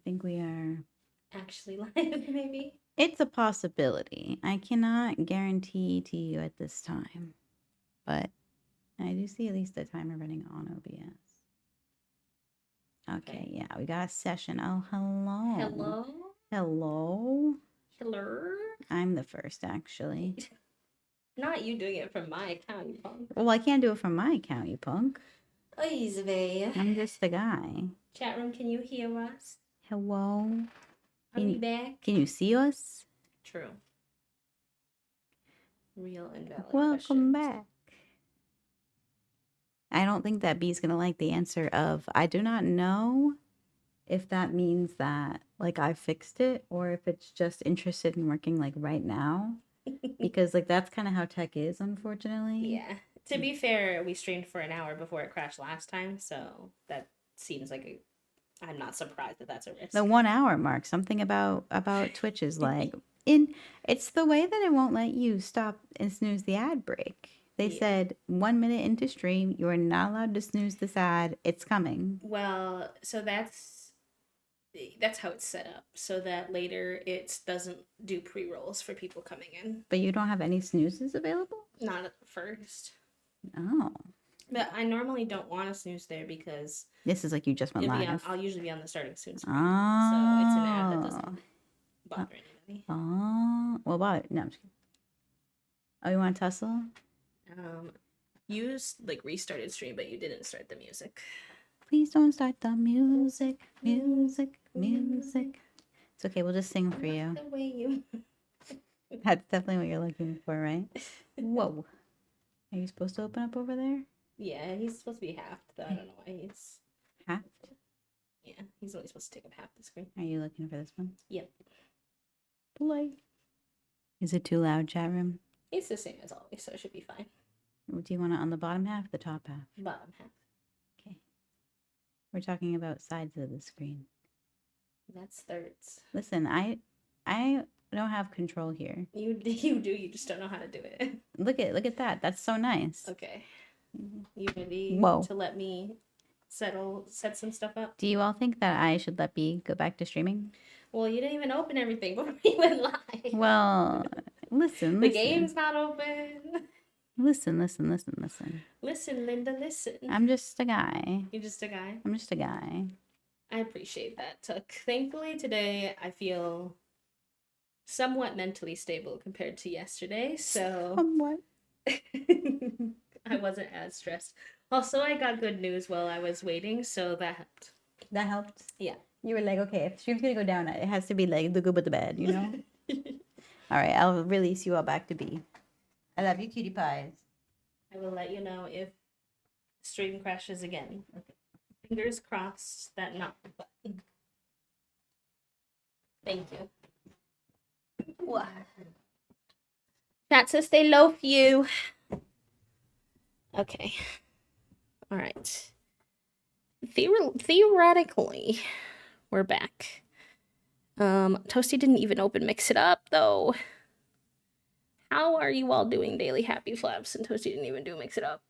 think we are. Actually live, maybe. It's a possibility. I cannot guarantee to you at this time, but I do see at least a timer running on OBS. Okay, yeah, we got a session. Oh, hello. Hello? Hello. Hello? I'm the first, actually. Not you doing it from my account, you punk. Well, I can't do it from my account, you punk. Oy, I'm just the guy. Chat room, can you hear us? Hello. Are we back? Can you see us? True. Real and valid Welcome questions. back. I don't think that B's gonna like the answer of I do not know if that means that like I fixed it or if it's just interested in working like right now. Because like that's kind of how tech is, unfortunately. Yeah. To be fair, we streamed for an hour before it crashed last time, so that seems like I'm not surprised that that's a risk. The 1 hour mark, something about Twitch is like it's the way that it won't let you stop and snooze the ad break. They said 1 minute into stream, you are not allowed to snooze this ad. It's coming. Well, so that's how it's set up, so that later it doesn't do pre-rolls for people coming in. But you don't have any snoozes available? Not at first. Oh. But I normally don't want to snooze there because this is like you just went live. I'll usually be on the starting soon screen. Oh. So it's an ad that doesn't bother anybody. Oh. Well, about no, I'm just kidding. Oh, you want to tussle? You like restarted stream, but you didn't start the music. Please don't start the music, music, music. It's okay, we'll just sing for you. The way you. That's definitely what you're looking for, right? Whoa. Are you supposed to open up over there? Yeah, he's supposed to be halved, though. I don't know why he's halved. Yeah, he's only supposed to take up half the screen. Are you looking for this one? Yep. Play. Is it too loud, chat room? It's the same as always, so it should be fine. Do you want it on the bottom half or the top half? Bottom half. Okay. We're talking about sides of the screen. That's thirds. Listen, I don't have control here. You do. You just don't know how to do it. Look at that. That's so nice. Okay. You ready to let me set some stuff up? Do you all think that I should let B go back to streaming? Well, you didn't even open everything before we went live. Well, listen. The game's not open. Listen. Listen, Linda, listen. I'm just a guy. You're just a guy? I'm just a guy. I appreciate that, Took. Thankfully, today I feel somewhat mentally stable compared to yesterday, so... Somewhat. I wasn't as stressed. Also, I got good news while I was waiting, so that helped. That helped? Yeah. You were like, okay, if stream's gonna go down, it has to be like the good with the bad, you know? All right, I'll release you all back to B. I love you, cutie pies. I will let you know if stream crashes again. Okay. Fingers crossed that not the button. Thank you. What? Chat says they love you. Okay. All right. Theoretically, we're back. Toasty didn't even open Mix It Up, though. How are you all doing, Daily Happy Flaps? And Toasty didn't even do Mix It Up.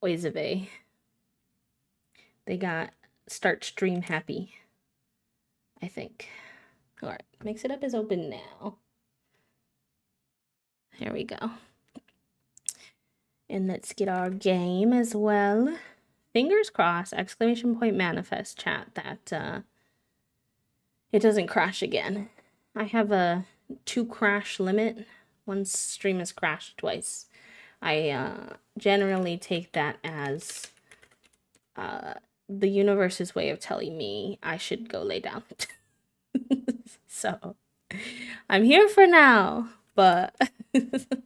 Oizave. They got Start Stream Happy, I think. All right, Mix It Up is open now. There we go. And let's get our game as well. Fingers crossed, exclamation point manifest, chat, that it doesn't crash again. I have a 2 crash limit. One stream has crashed twice. I generally take that as the universe's way of telling me I should go lay down. So, I'm here for now, but let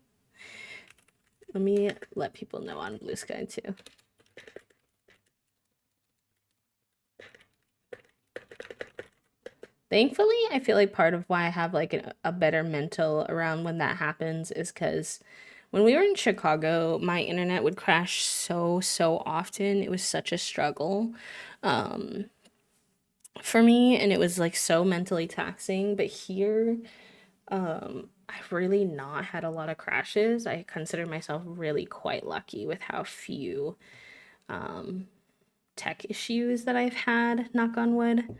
me let people know on Blue Sky too. Thankfully, I feel like part of why I have like a better mental around when that happens is because when we were in Chicago, my internet would crash so often. It was such a struggle for me, and it was like so mentally taxing. But here, I've really not had a lot of crashes. I consider myself really quite lucky with how few tech issues that I've had, knock on wood.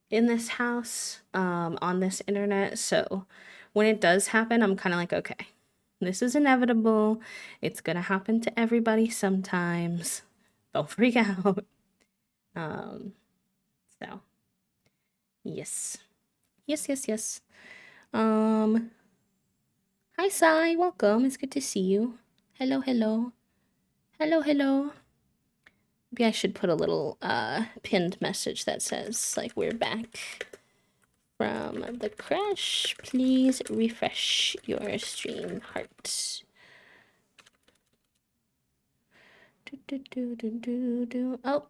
in this house, on this internet. So when it does happen, I'm kind of like, okay, this is inevitable. It's gonna happen to everybody sometimes. Don't freak out. Um, so yes. Yes, yes, yes. Um, Hi Sai, welcome. It's good to see you. Hello, hello. Hello, hello. Maybe I should put a little pinned message that says like we're back from the crash. Please refresh your stream heart. Oh,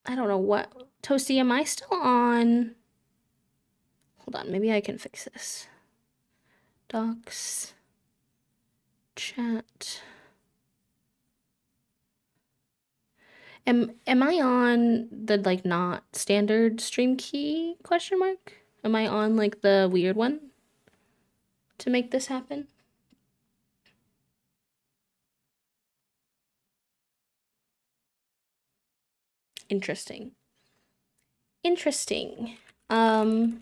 I don't know what. Toasty, am I still on? Hold on, maybe I can fix this. Docs, chat. Am I on the like not standard stream key question mark? Am I on like the weird one to make this happen? Interesting. Interesting. I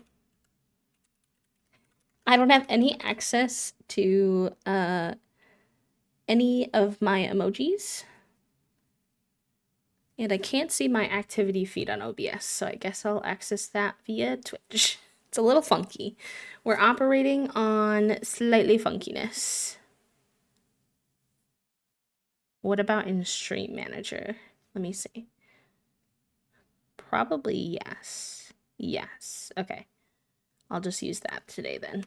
don't have any access to any of my emojis. And I can't see my activity feed on OBS, so I guess I'll access that via Twitch. It's a little funky. We're operating on slightly funkiness. What about in Stream Manager? Let me see. Probably yes. Yes. Okay. I'll just use that today then.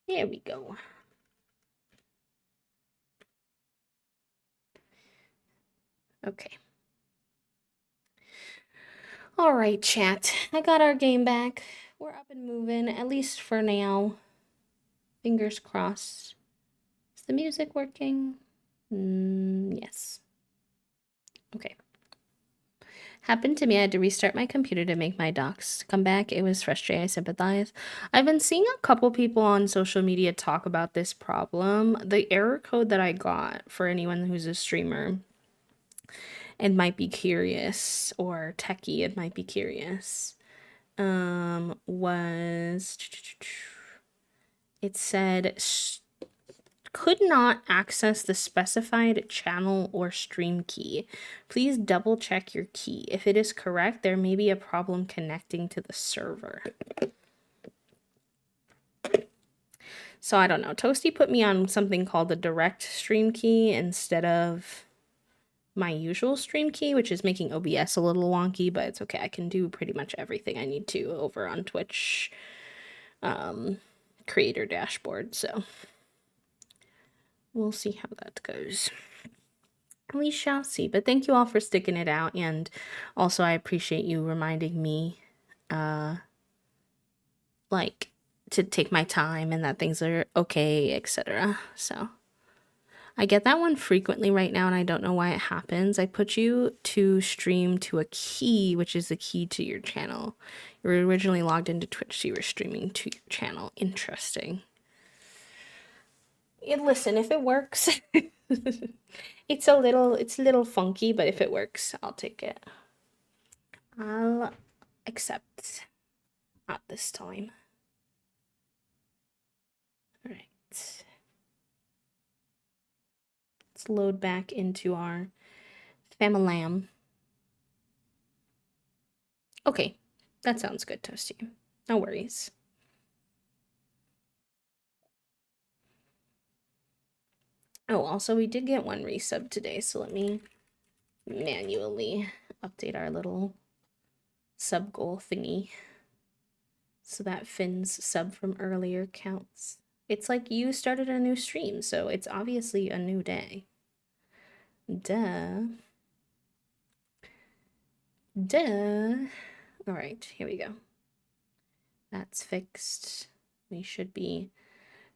There we go. Okay. All right, chat. I got our game back. We're up and moving, at least for now. Fingers crossed. Is the music working? Yes. Okay. Happened to me. I had to restart my computer to make my docs come back. It was frustrating. I sympathize. I've been seeing a couple people on social media talk about this problem. The error code that I got for anyone who's a streamer and might be curious, or techie and might be curious, was it said could not access the specified channel or stream key. Please double check your key. If it is correct, there may be a problem connecting to the server. So I don't know. Toasty put me on something called the direct stream key instead of my usual stream key, which is making OBS a little wonky, but it's okay. I can do pretty much everything I need to over on Twitch creator dashboard, so we'll see how that goes. We shall see. But thank you all for sticking it out, and also I appreciate you reminding me like to take my time and that things are okay, etc. So I get that one frequently right now, and I don't know why it happens. I put you to stream to a key, which is the key to your channel. You were originally logged into Twitch, so you were streaming to your channel. Interesting. Yeah, listen, if it works, it's a little funky, but if it works, I'll take it. I'll accept at this time. All right. Let's load back into our Familam. Okay, that sounds good, Toasty. No worries. Oh, also, we did get one resub today, so let me manually update our little sub goal thingy so that Finn's sub from earlier counts. It's like you started a new stream, so it's obviously a new day. Duh. Duh. All right, here we go. That's fixed. We should be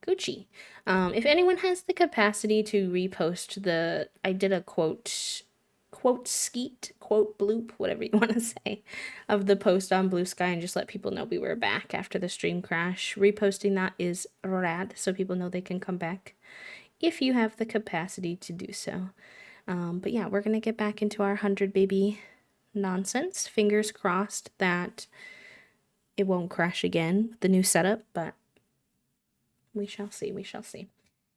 Gucci. If anyone has the capacity to repost I did a quote quote skeet, quote bloop, whatever you want to say, of the post on Blue Sky and just let people know we were back after the stream crash. Reposting that is rad, so people know they can come back if you have the capacity to do so. But yeah, we're gonna get back into our 100 baby nonsense. Fingers crossed that it won't crash again with the new setup, but we shall see. We shall see.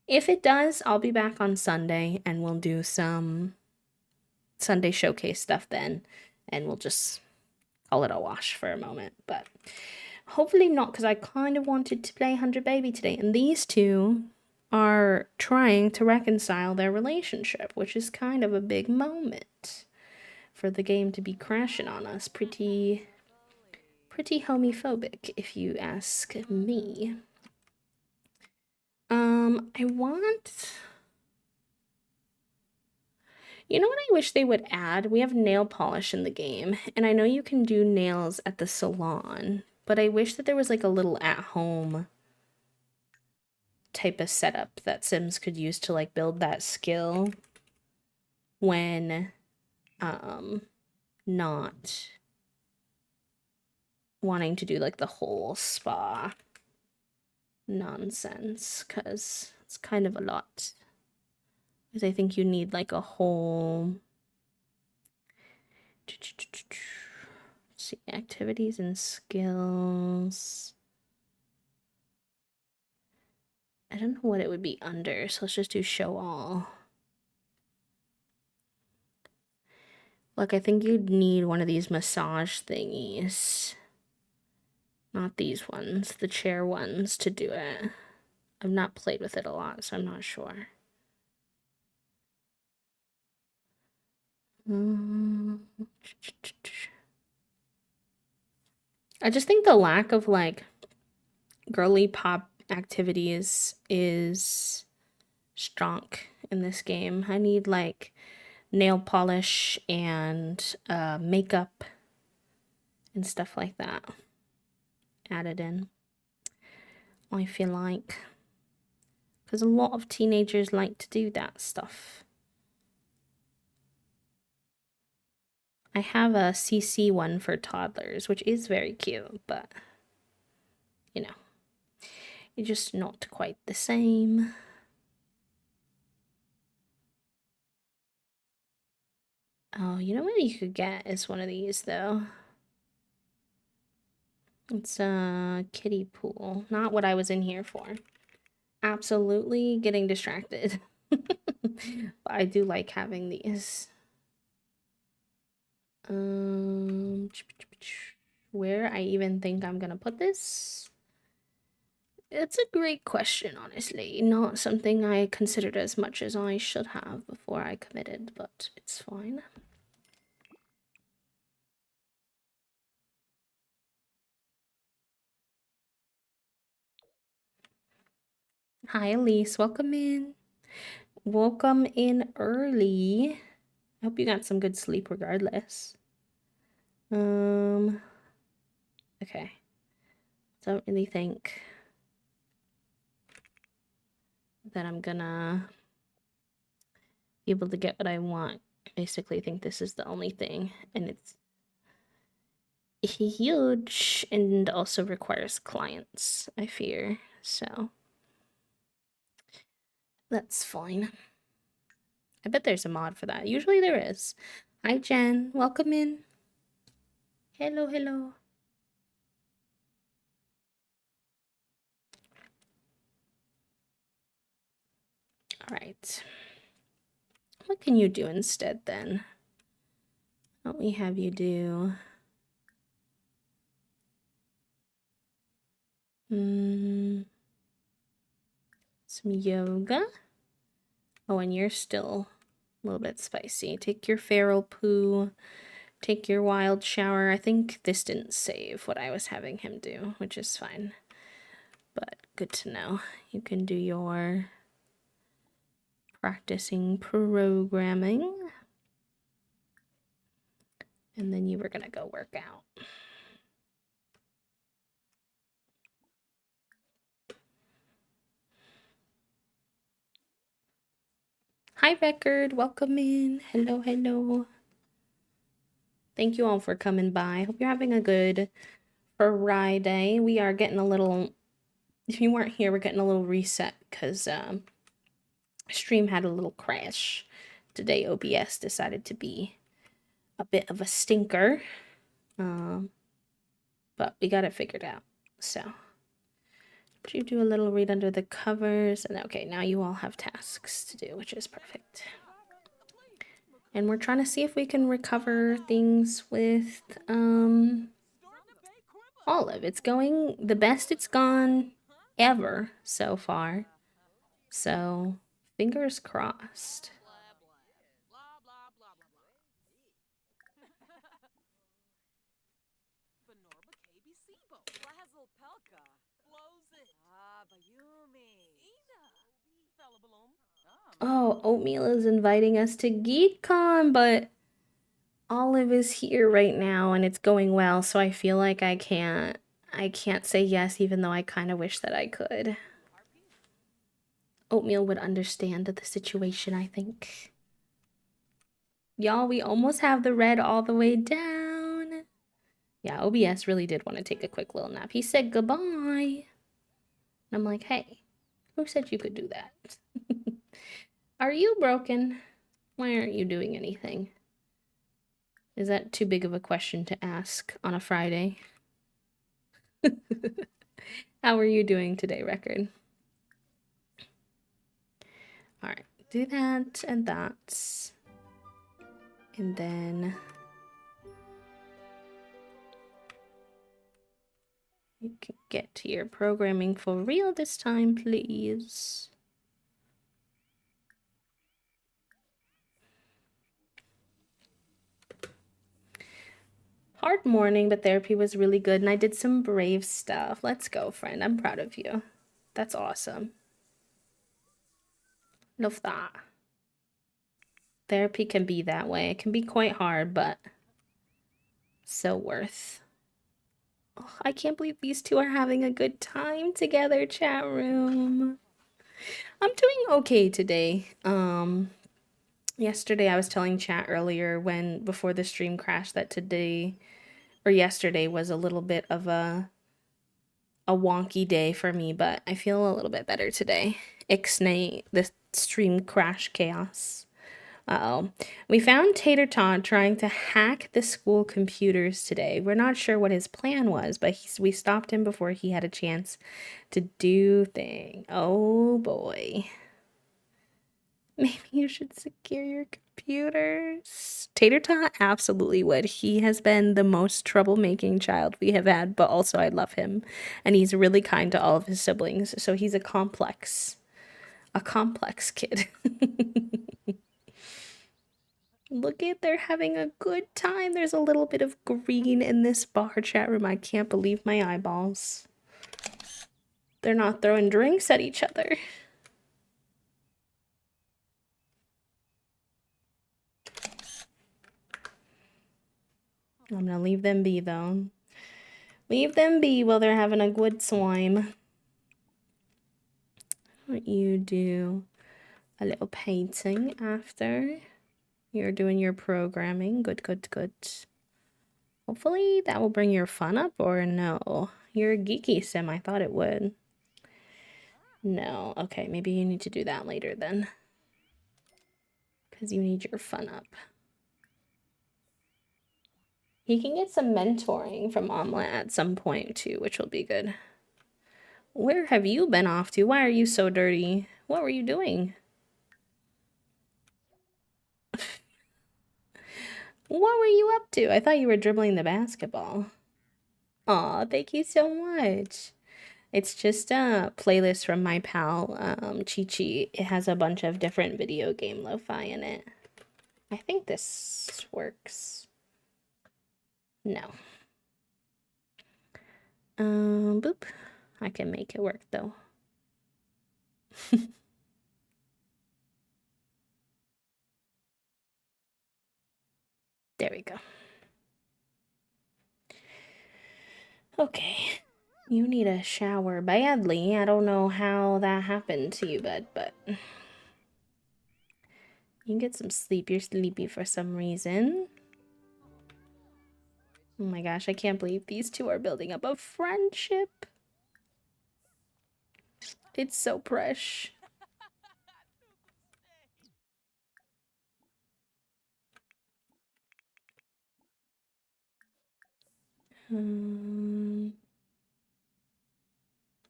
If it does, I'll be back on Sunday and we'll do some Sunday showcase stuff then, and we'll just call it a wash for a moment. But hopefully not, because I kind of wanted to play 100 Baby today, and these two are trying to reconcile their relationship, which is kind of a big moment for the game to be crashing on us. Pretty homophobic, if you ask me. I want... You know what I wish they would add? We have nail polish in the game, and I know you can do nails at the salon, but I wish that there was like a little at-home type of setup that Sims could use to like build that skill when not wanting to do like the whole spa nonsense, because it's kind of a lot. Because I think you need like a whole... Let's see, activities and skills. I don't know what it would be under, so let's just do show all. Like, I think you'd need one of these massage thingies. Not these ones, the chair ones to do it. I've not played with it a lot, so I'm not sure. I just think the lack of like girly pop activities is strong in this game. I need like nail polish and makeup and stuff like that added in. I feel like, because a lot of teenagers like to do that stuff. I have a CC one for toddlers, which is very cute, but you know, it's just not quite the same. Oh, you know what you could get is one of these though. It's a kiddie pool. Not what I was in here for. Absolutely getting distracted. But I do like having these. Where I even think I'm gonna put this? It's a great question, honestly. Not something I considered as much as I should have before I committed, but it's fine. Hi, Elise. Welcome in. Welcome in early. I hope you got some good sleep regardless. Okay. Don't really think that I'm gonna be able to get what I want. Basically, I think this is the only thing, and it's huge and also requires clients, I fear. So that's fine. I bet there's a mod for that. Usually there is. Hi, Jen. Welcome in. Hello, hello. All right. What can you do instead then? Why don't we have you do... some yoga. Oh, and you're still a little bit spicy. Take your feral poo. Take your wild shower. I think this didn't save what I was having him do, which is fine. But good to know. You can do your practicing programming. And then you were gonna go work out. Hi, Record. Welcome in. Hello, hello. Thank you all for coming by. Hope you're having a good Friday. We are getting a little, if you weren't here, we're getting a little reset because stream had a little crash today. OBS decided to be a bit of a stinker, but we got it figured out. So you do a little read under the covers, and okay, now you all have tasks to do, which is perfect. And we're trying to see if we can recover things with Olive. It's going the best it's gone ever so far. So, fingers crossed. Oh, Oatmeal is inviting us to GeekCon, but Olive is here right now and it's going well, so I feel like I can't say yes even though I kind of wish that I could. Oatmeal would understand the situation, I think. Y'all, we almost have the red all the way down. Yeah, OBS really did want to take a quick little nap. He said goodbye. And I'm like, hey, who said you could do that? Are you broken? Why aren't you doing anything? Is that too big of a question to ask on a Friday? How are you doing today, Record? Alright, do that and that. And then you can get to your programming for real this time, please. Hard morning, but therapy was really good, and I did some brave stuff. Let's go, friend. I'm proud of you. That's awesome. Love that. Therapy can be that way. It can be quite hard, but so worth. Oh, I can't believe these two are having a good time together, chat room. I'm doing okay today. Yesterday I was telling chat earlier before the stream crashed that today or yesterday was a little bit of a wonky day for me, but I feel a little bit better today. Ixnay, the stream crash chaos. Uh-oh. We found Tater Tot trying to hack the school computers today. We're not sure what his plan was, but we stopped him before he had a chance to do thing. Oh boy. Maybe you should secure your computers. Tater Tot absolutely would. He has been the most troublemaking child we have had, but also I love him. And he's really kind to all of his siblings, so he's a complex kid. Look at, they're having a good time. There's a little bit of green in this bar chat room. I can't believe my eyeballs. They're not throwing drinks at each other. I'm gonna leave them be, though. Leave them be while they're having a good swime. What you do a little painting after you're doing your programming. Good, good, good. Hopefully that will bring your fun up, or no? You're a geeky sim. I thought it would. No. Okay, maybe you need to do that later then. Because you need your fun up. He can get some mentoring from Omelette at some point too, which will be good. Where have you been off to? Why are you so dirty? What were you doing? What were you up to? I thought you were dribbling the basketball. Aw, thank you so much. It's just a playlist from my pal, Chi Chi. It has a bunch of different video game lo-fi in it. I think this works. No. Boop. I can make it work though. There we go. Okay. You need a shower badly. I don't know how that happened to you, bud, but You can get some sleep. You're sleepy for some reason. Oh my gosh, I can't believe these two are building up a friendship. It's so fresh.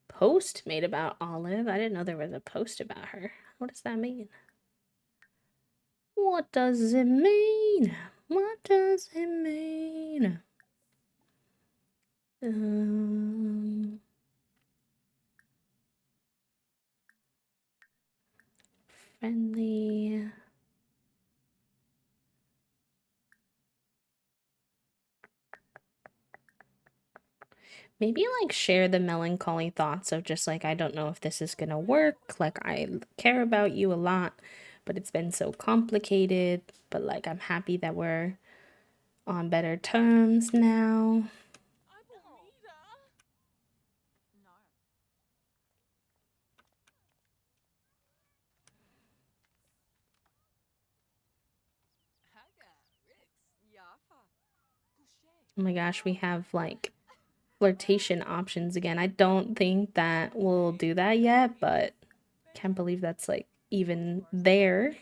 Post made about Olive. I didn't know there was a post about her. What does that mean? What does it mean? What does it mean? Friendly. Maybe like share the melancholy thoughts of just like, I don't know if this is gonna work. Like, I care about you a lot, but it's been so complicated. But like, I'm happy that we're on better terms now. Oh my gosh, we have like flirtation options again. I don't think that we'll do that yet, but can't believe that's like even there.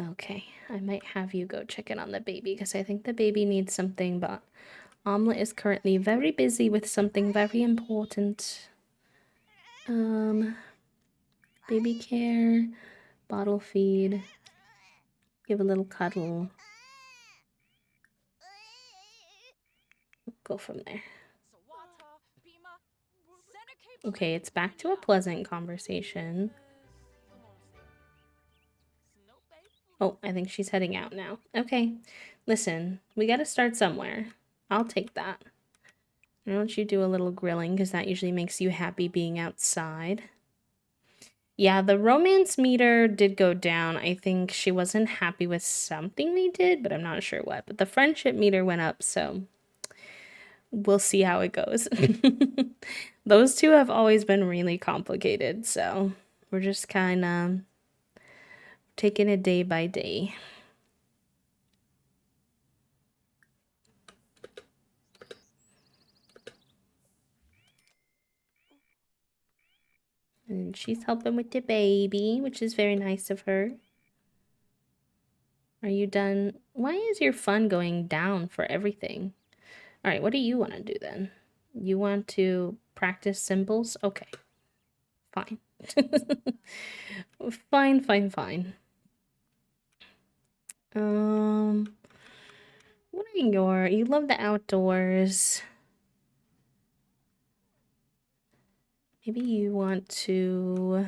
Okay, I might have you go check in on the baby because I think the baby needs something, but Omelette is currently very busy with something very important. Baby care, bottle feed, give a little cuddle. Go from there. Okay, it's back to a pleasant conversation. Oh, I think she's heading out now. Okay, listen, we gotta start somewhere. I'll take that. Why don't you do a little grilling, because that usually makes you happy being outside. Yeah, the romance meter did go down. I think she wasn't happy with something we did, but I'm not sure what. But the friendship meter went up, so we'll see how it goes. Those two have always been really complicated, so we're just kind of taking it day by day. And she's helping with the baby, which is very nice of her. Are you done? Why is your fun going down for everything? All right, what do you want to do then? You want to practice symbols? Okay. Fine. Fine, fine, fine. What are you love the outdoors. Maybe you want to...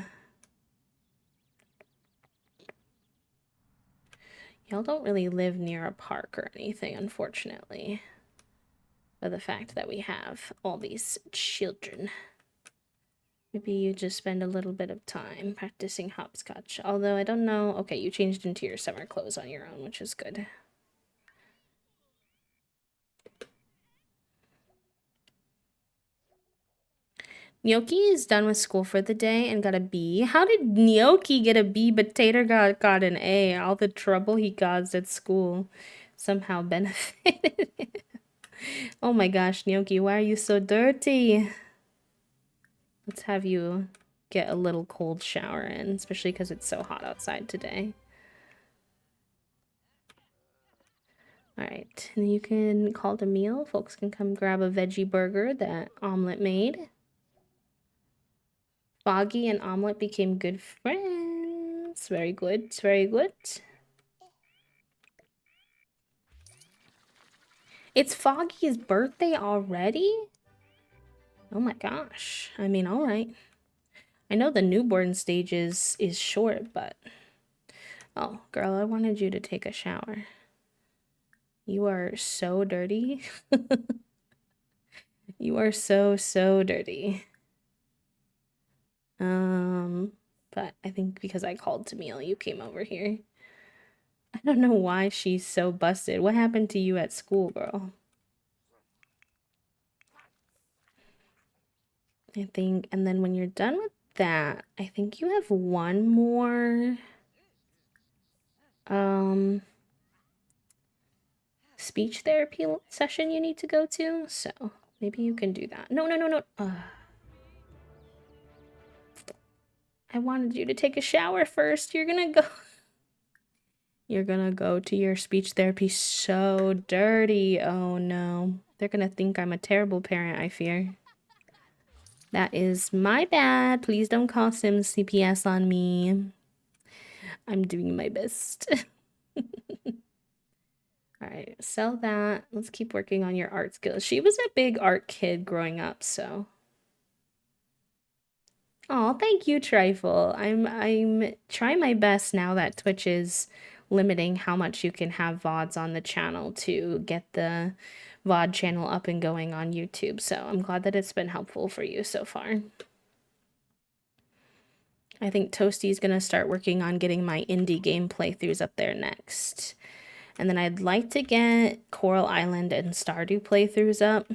Y'all don't really live near a park or anything, unfortunately. For the fact that we have all these children. Maybe you just spend a little bit of time practicing hopscotch. Although I don't know. Okay, you changed into your summer clothes on your own, which is good. Gnocchi is done with school for the day and got a B. How did Gnocchi get a B but Tater got an A? All the trouble he caused at school somehow benefited. Oh my gosh, Gnocchi, why are you so dirty? Let's have you get a little cold shower in, especially because it's so hot outside today. Alright, and you can call it a meal. Folks can come grab a veggie burger that Omelette made. Foggy and Omelette became good friends. Very good, very good. It's Foggy's birthday already? Oh my gosh. I mean, alright. I know the newborn stage is short, but... Oh, girl, I wanted you to take a shower. You are so dirty. You are so, so dirty. But I think because I called Tamil, you came over here. I don't know why she's so busted. What happened to you at school, girl? I think, and then when you're done with that, I think you have one more speech therapy session you need to go to, so maybe you can do that. No, no, no, no. I wanted you to take a shower first. You're gonna go. You're gonna go to your speech therapy so dirty. Oh no. They're gonna think I'm a terrible parent, I fear. That is my bad. Please don't call Sims CPS on me. I'm doing my best. Alright, sell that. Let's keep working on your art skills. She was a big art kid growing up, so. Oh, thank you, Trifle. I'm trying my best now that Twitch is limiting how much you can have VODs on the channel to get the VOD channel up and going on YouTube. So I'm glad that it's been helpful for you so far. I think Toasty's gonna start working on getting my indie game playthroughs up there next. And then I'd like to get Coral Island and Stardew playthroughs up.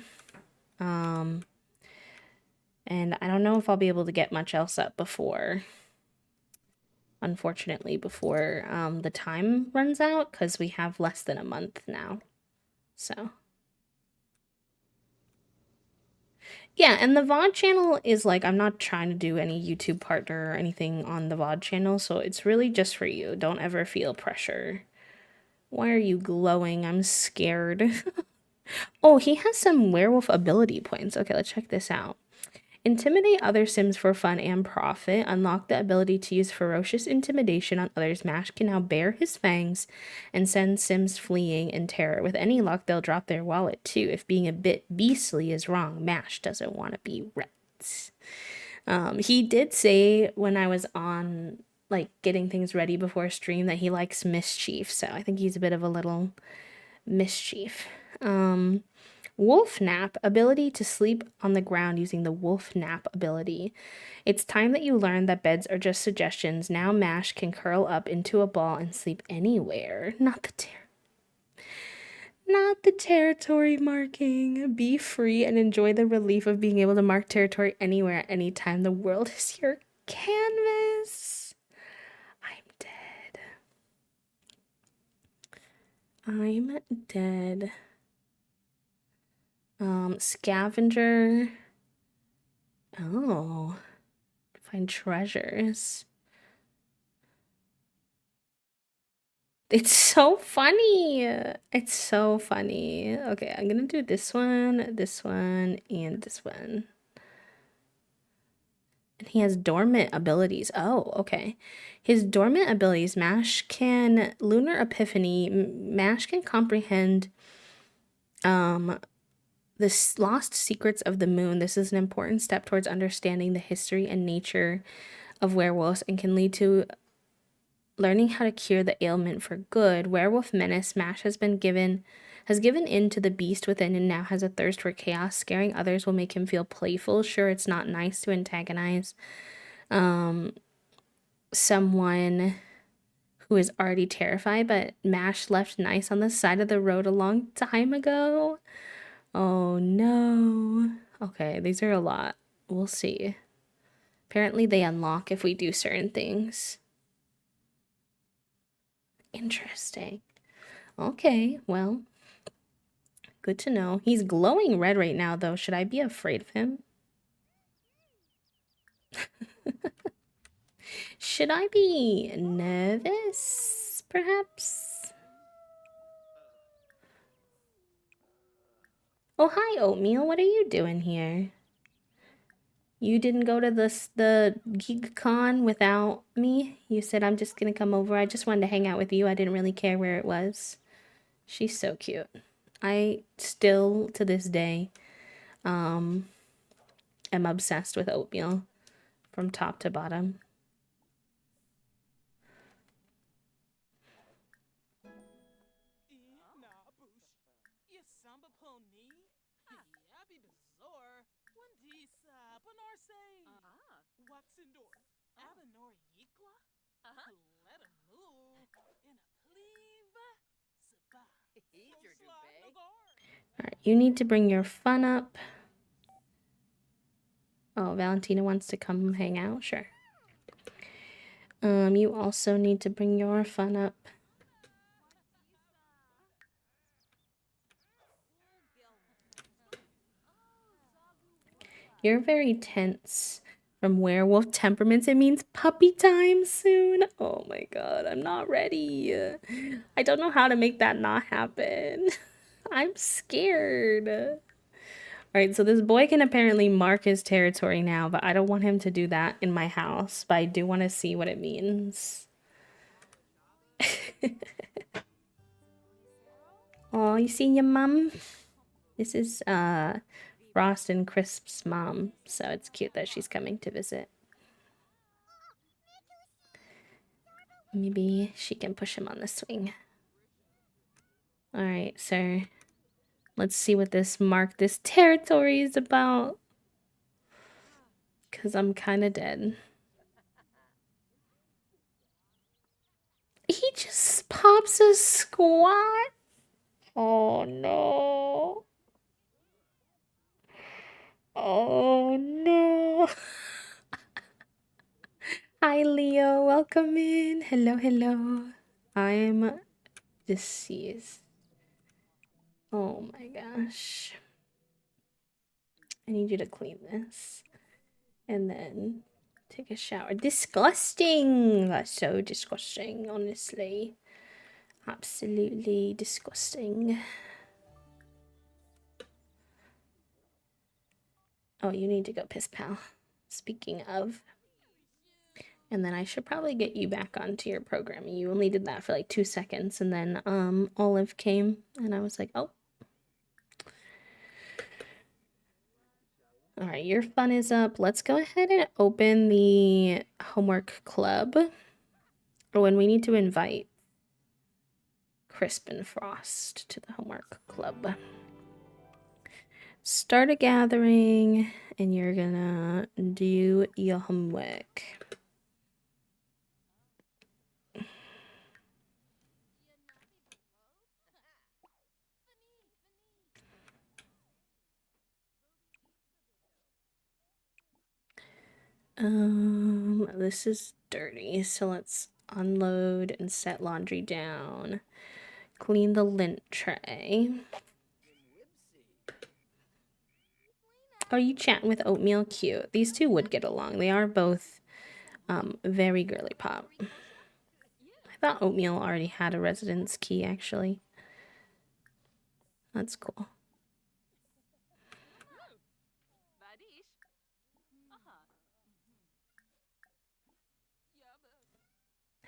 And I don't know if I'll be able to get much else up before, unfortunately, before the time runs out, because we have less than a month now. So. Yeah, and the VOD channel is like, I'm not trying to do any YouTube partner or anything on the VOD channel, so it's really just for you. Don't ever feel pressure. Why are you glowing? I'm scared. Oh, he has some werewolf ability points. Okay, let's check this out. Intimidate other Sims for fun and profit. Unlock the ability to use ferocious intimidation on others. Mash can now bare his fangs and send Sims fleeing in terror. With any luck, they'll drop their wallet too. If being a bit beastly is wrong, Mash doesn't want to be right. He did say when I was on, like, getting things ready before stream that he likes mischief. So I think he's a bit of a little mischief. Wolf Nap, ability to sleep on the ground using the Wolf Nap ability. It's time that you learn that beds are just suggestions. Now Mash can curl up into a ball and sleep anywhere. Not the territory marking. Be free and enjoy the relief of being able to mark territory anywhere at any time. The world is your canvas. I'm dead. I'm dead. Scavenger. Oh, find treasures. It's so funny. It's so funny. Okay, I'm gonna do this one, and this one. And he has dormant abilities. Oh, okay. His dormant abilities, Mash can Lunar Epiphany. Mash can comprehend the lost secrets of the moon. This is an important step towards understanding the history and nature of werewolves and can lead to learning how to cure the ailment for good. Werewolf Menace. Mash has given in to the beast within and now has a thirst for chaos. Scaring others will make him feel playful. Sure, it's not nice to antagonize someone who is already terrified, but Mash left nice on the side of the road a long time ago. Oh no. Okay, these are a lot. We'll see. Apparently they unlock if we do certain things. Interesting. Okay, well, good to know. He's glowing red right now, though. Should I be afraid of him? Should I be nervous, perhaps? Oh, hi, Oatmeal. What are you doing here? You didn't go to the GeekCon without me? You said, I'm just gonna come over. I just wanted to hang out with you. I didn't really care where it was. She's so cute. I still, to this day, am obsessed with Oatmeal from top to bottom. Alright, you need to bring your fun up. Oh, Valentina wants to come hang out? Sure. You also need to bring your fun up. You're very tense. From werewolf temperaments, it means puppy time soon. Oh my god, I'm not ready. I don't know how to make that not happen. I'm scared. Alright, so this boy can apparently mark his territory now, but I don't want him to do that in my house. But I do want to see what it means. Oh, you seen your mum? This is Frost and Crisp's mom, so it's cute that she's coming to visit. Maybe she can push him on the swing. Alright, so let's see what this mark this territory is about. Because I'm kind of dead. He just pops a squat. Oh no. Oh no. Hi Leo, welcome in. Hello, hello. I'm deceased. Oh my gosh. I need you to clean this. And then take a shower. Disgusting! That's so disgusting, honestly. Absolutely disgusting. Oh, you need to go piss, pal. Speaking of. And then I should probably get you back onto your programming. You only did that for like 2 seconds, and then Olive came, and I was like, oh. All right, your fun is up. Let's go ahead and open the homework club. Oh, and we need to invite Crisp and Frost to the homework club. Start a gathering, and you're gonna do your homework. This is dirty, so let's unload and set laundry down. Clean the lint tray. Oh, you chatting with Oatmeal? Cute. These two would get along. They are both very girly pop. I thought Oatmeal already had a residence key, actually. That's cool.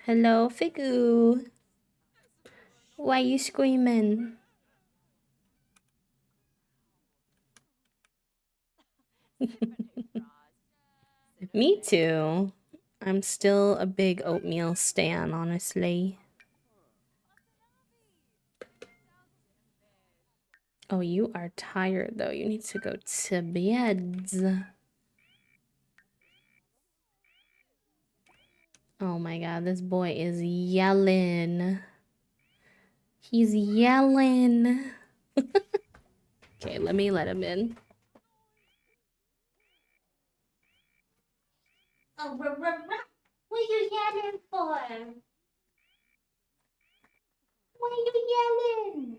Hello, Figu. Why you screaming? Me too. I'm still a big Oatmeal stan, honestly. Oh, you are tired, though. You need to go to bed. Oh my god, this boy is yelling. He's yelling. Okay, let me let him in. Oh, what are you yelling for? What are you yelling?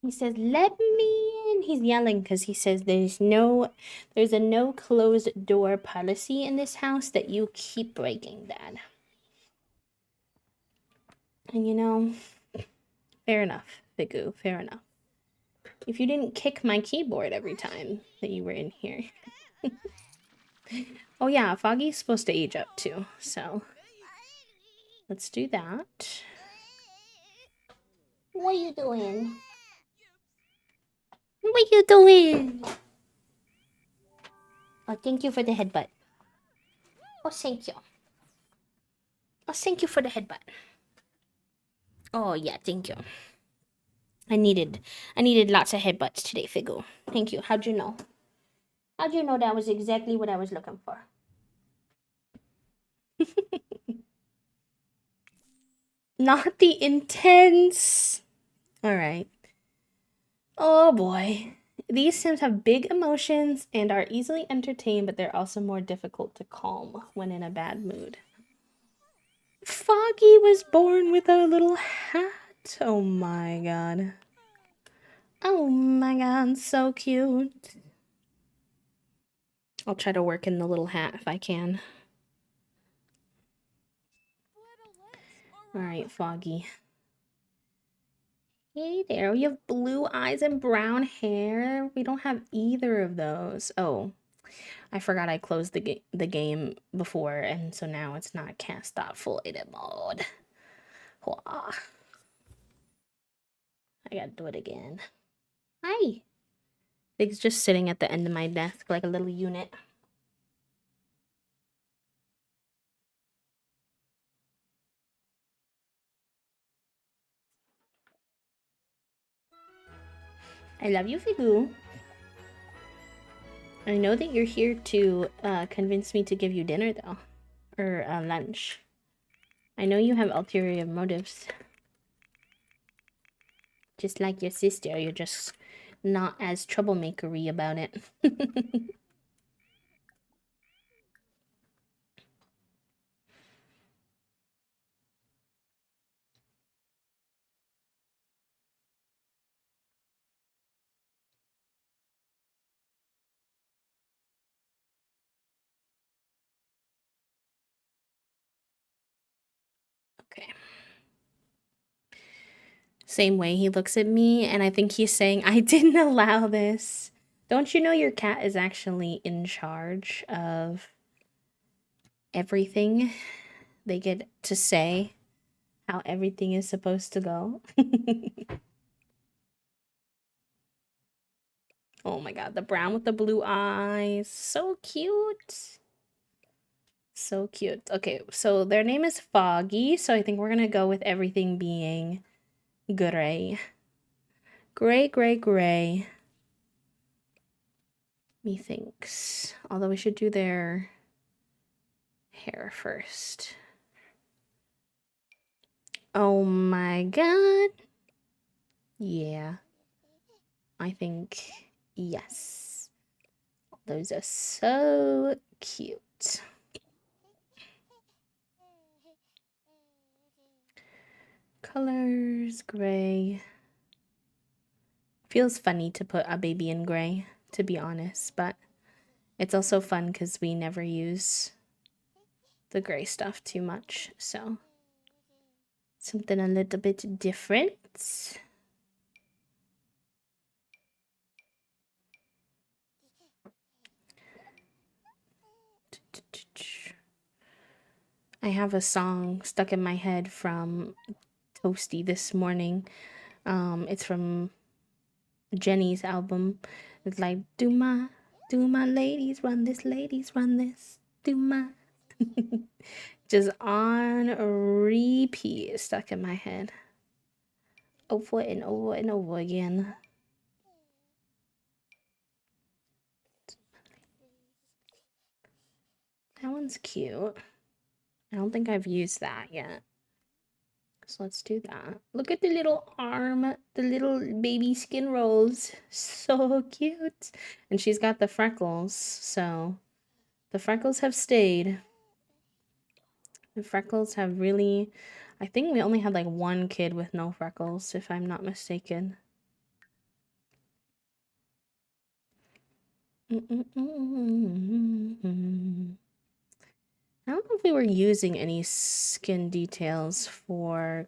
He says, let me in. He's yelling because he says there's a no closed door policy in this house that you keep breaking, Dad. And you know, fair enough, Figu, fair enough. If you didn't kick my keyboard every time that you were in here. Oh yeah, Foggy's supposed to age up too, so let's do that. What are you doing? What are you doing? Oh, thank you for the headbutt. Oh, thank you. Oh, thank you for the headbutt. Oh, yeah, thank you. I needed lots of headbutts today, Figu. Thank you. How'd you know? How'd you know that was exactly what I was looking for? Not the intense. All right. Oh boy. These Sims have big emotions and are easily entertained, but they're also more difficult to calm when in a bad mood. Foggy was born with a little hat. Oh my god. Oh my god, so cute. I'll try to work in the little hat if I can. Alright, Foggy. Hey there, you have blue eyes and brown hair. We don't have either of those. Oh, I forgot I closed the game before, and so now it's not cast.full edit mode. Wah. I gotta do it again. Hi. Big's just sitting at the end of my desk like a little unit. I love you, Figu. I know that you're here to convince me to give you dinner, though. Or lunch. I know you have ulterior motives. Just like your sister, you're just not as troublemakery about it. Okay. Same way he looks at me, and I think he's saying, I didn't allow this. Don't you know your cat is actually in charge of everything? They get to say how everything is supposed to go. Oh my god, the brown with the blue eyes. So cute. So cute. Okay, so their name is Foggy, so I think we're gonna go with everything being gray. Gray, gray, gray. Methinks. Although we should do their hair first. Oh my god. Yeah. I think yes. Those are so cute. Colors, gray. Feels funny to put a baby in gray, to be honest, but it's also fun because we never use the gray stuff too much, so something a little bit different. I have a song stuck in my head from Toasty this morning. It's from Jenny's album. It's like, do my ladies run this, do my. Just on repeat, stuck in my head. Over and over and over again. That one's cute. I don't think I've used that yet. So let's do that. Look at the little arm, the little baby skin rolls. So cute. And she's got the freckles, so the freckles have stayed. The freckles have really... I think we only had like one kid with no freckles, if I'm not mistaken. I don't know if we were using any skin details for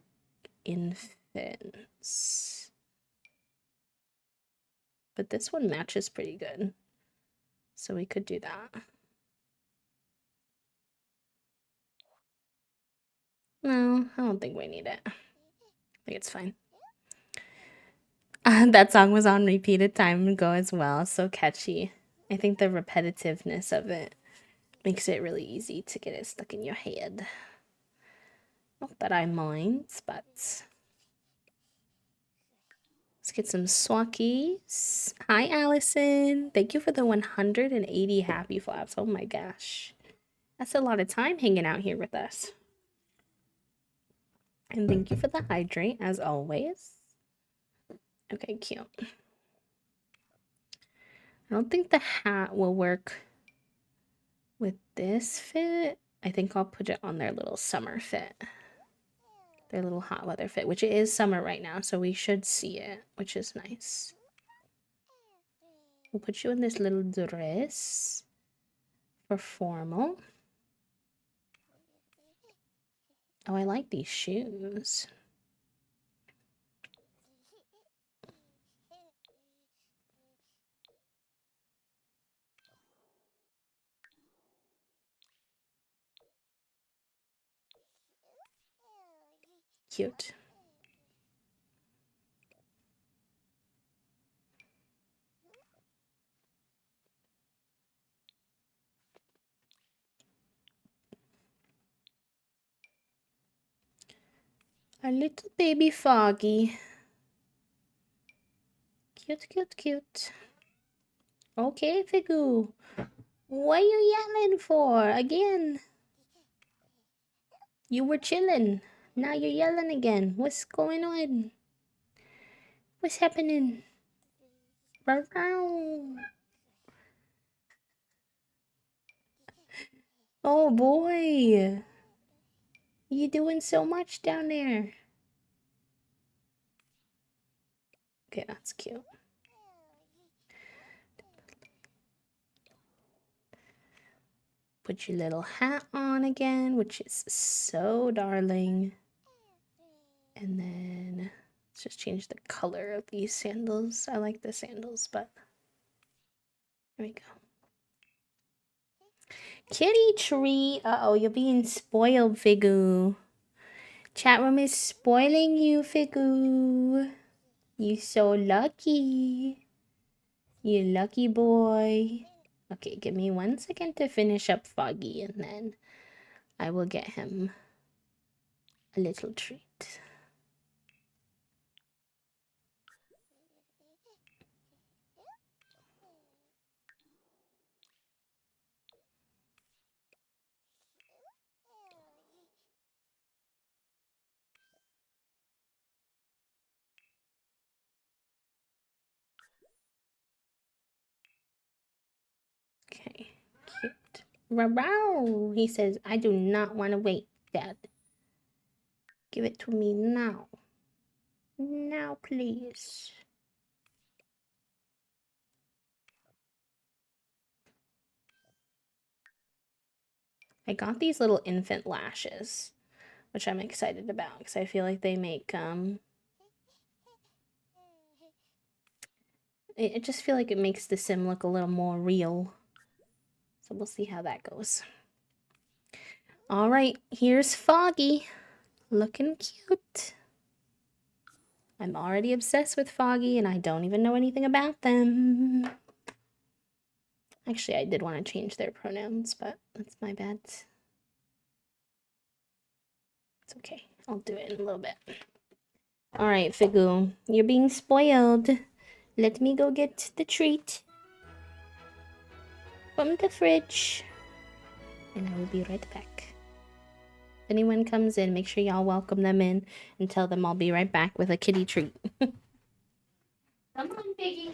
infants. But this one matches pretty good. So we could do that. No, I don't think we need it. I think it's fine. That song was on repeat a time ago as well. So catchy. I think the repetitiveness of it makes it really easy to get it stuck in your head. Not that I mind, but let's get some swackies. Hi, Allison. Thank you for the 180 happy flaps. Oh my gosh. That's a lot of time hanging out here with us. And thank you for the hydrate, as always. Okay, cute. I don't think the hat will work with this fit. I think I'll put it on their little summer fit. Their little hot weather fit, which it is summer right now, so we should see it, which is nice. We'll put you in this little dress for formal. Oh, I like these shoes. Cute. A little baby Foggy. Cute, cute, cute. Okay, Figu. What you yelling for? Again? You were chilling. Now you're yelling again. What's going on? What's happening? Oh boy. You doing so much down there. Okay, that's cute. Put your little hat on again, which is so darling. And then let's just change the color of these sandals. I like the sandals, but there we go. Kitty tree. Uh-oh, you're being spoiled, Figu. Chat room is spoiling you, Figu. You so lucky. You lucky boy. Okay, give me 1 second to finish up Foggy, and then I will get him a little treat. Okay, cute. Wow, he says, I do not want to wait, Dad. Give it to me now. Now, please. I got these little infant lashes, which I'm excited about because I feel like they make I just feel like it makes the sim look a little more real. So we'll see how that goes. All right, here's Foggy, looking cute. I'm already obsessed with Foggy and I don't even know anything about them. Actually, I did want to change their pronouns, but that's my bad. It's okay. I'll do it in a little bit. All right, Figu, you're being spoiled. Let me go get the treat from the fridge, and I will be right back. If anyone comes in, make sure y'all welcome them in and tell them I'll be right back with a kitty treat. Come on, Piggy.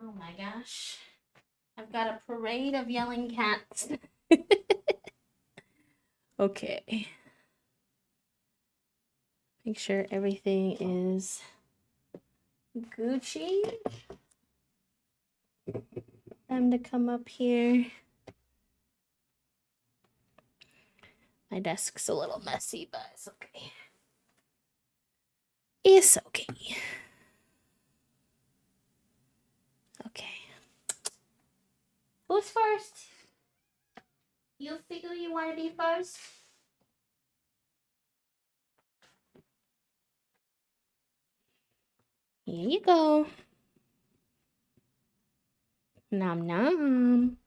Oh my gosh. I've got a parade of yelling cats. Okay. Make sure everything is Gucci. Time to come up here. My desk's a little messy, but it's okay. It's okay. Okay. Who's first? You figure you want to be first? Here you go. Nom nom.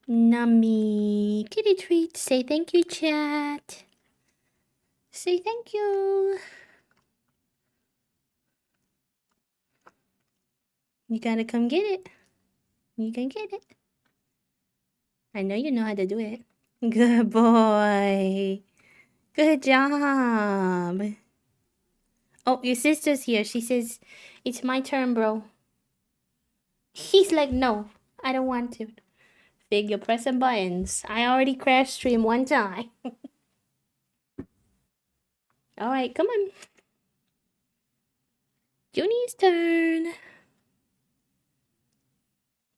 Nummy. Kitty treat. Say thank you, chat. Say thank you. You gotta come get it. You can get it. I know you know how to do it. Good boy. Good job. Oh, your sister's here. She says, it's my turn, bro. He's like, no, I don't want to. Fig, you're pressing buttons. I already crashed stream one time. Alright, come on. Junie's turn.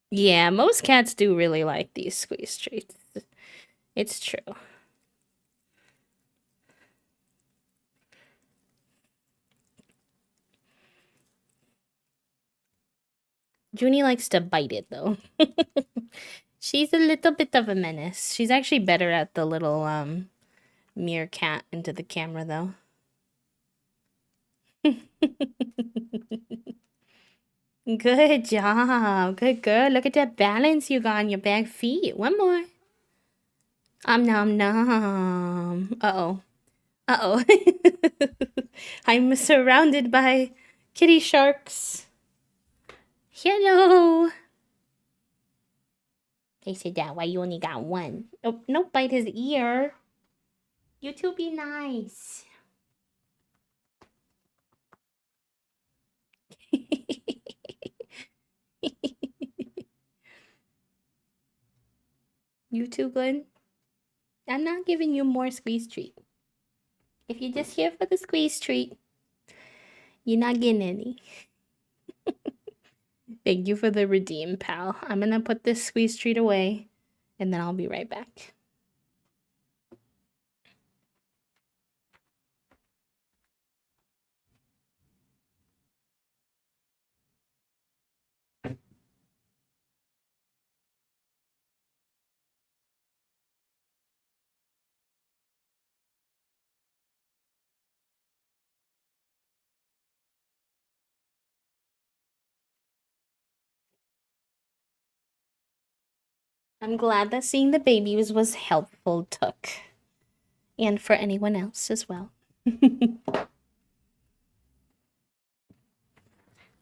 Yeah, most cats do really like these squeeze treats. It's true. Junie likes to bite it, though. She's a little bit of a menace. She's actually better at the little, meerkat into the camera, though. Good job. Good girl. Look at that balance you got on your back feet. One more. Nom nom. Uh-oh. Uh-oh. I'm surrounded by kitty sharks. Hello. They said that why you only got one. Oh, no, bite his ear. You two be nice. You too, Glenn? I'm not giving you more squeeze treat. If you're just here for the squeeze treat, you're not getting any. Thank you for the redeem, pal. I'm gonna put this squeeze treat away, and then I'll be right back. I'm glad that seeing the babies was helpful, Took. And for anyone else as well.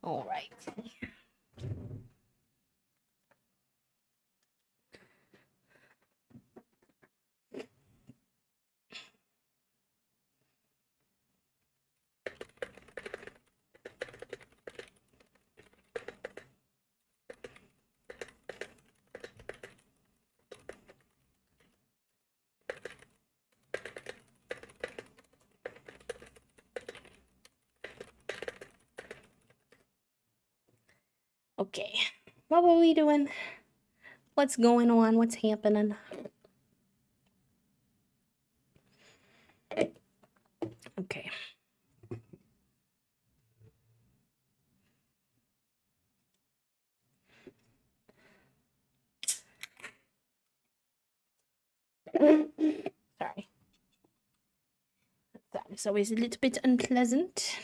All right. Okay. What were we doing? What's going on? What's happening? Okay. Sorry. That is always a little bit unpleasant.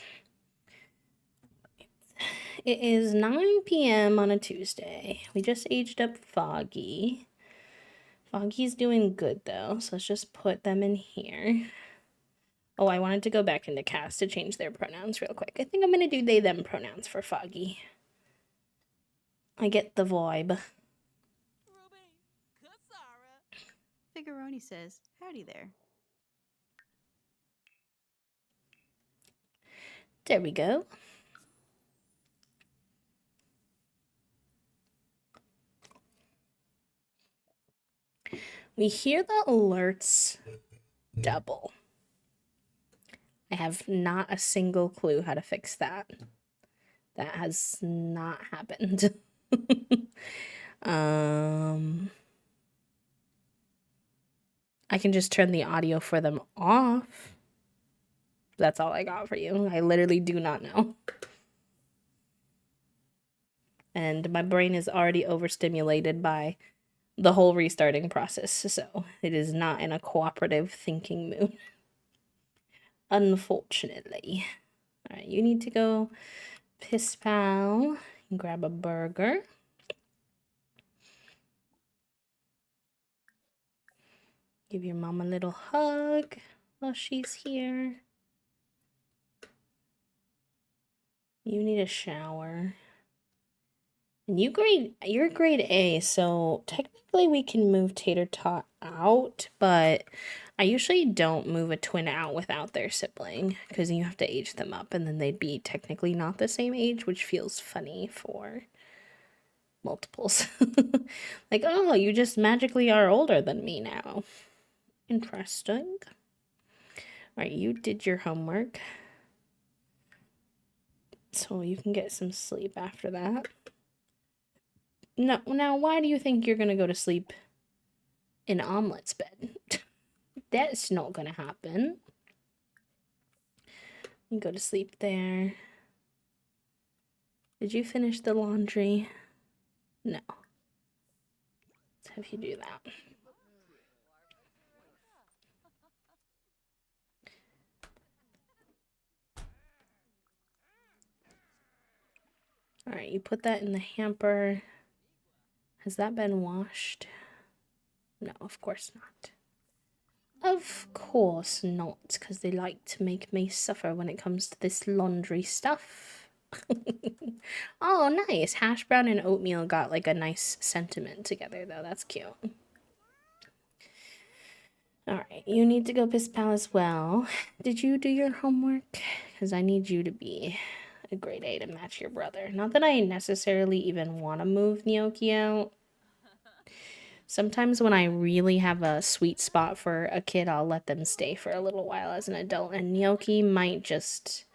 It is 9 p.m. on a Tuesday. We just aged up Foggy. Foggy's doing good, though, so let's just put them in here. Oh, I wanted to go back into cast to change their pronouns real quick. I think I'm going to do they, them pronouns for Foggy. I get the vibe. Figuroni says, howdy there. There we go. We hear the alerts double. I have not a single clue how to fix that. That has not happened. I can just turn the audio for them off. That's all I got for you. I literally do not know. And my brain is already overstimulated by the whole restarting process. So it is not in a cooperative thinking mood, unfortunately. All right, you need to go piss pal and grab a burger. Give your mom a little hug while she's here. You need a shower. And you're grade A, so technically we can move Tater Tot out, but I usually don't move a twin out without their sibling because you have to age them up and then they'd be technically not the same age, which feels funny for multiples. Like, oh, you just magically are older than me now. Interesting. All right, you did your homework. So you can get some sleep after that. No, now why do you think you're gonna go to sleep in Omelet's bed? That's not gonna happen. You go to sleep there. Did you finish the laundry? No. Let's have you do that. All right, you put that in the hamper. Has that been washed? No, of course not. Of course not, because they like to make me suffer when it comes to this laundry stuff. Oh, nice. Hash brown and oatmeal got like a nice sentiment together, though. That's cute. Alright, you need to go piss pal as well. Did you do your homework? Because I need you to be a grade A to match your brother. Not that I necessarily even want to move Gnocchi out. Sometimes when I really have a sweet spot for a kid, I'll let them stay for a little while as an adult, and Gnocchi might just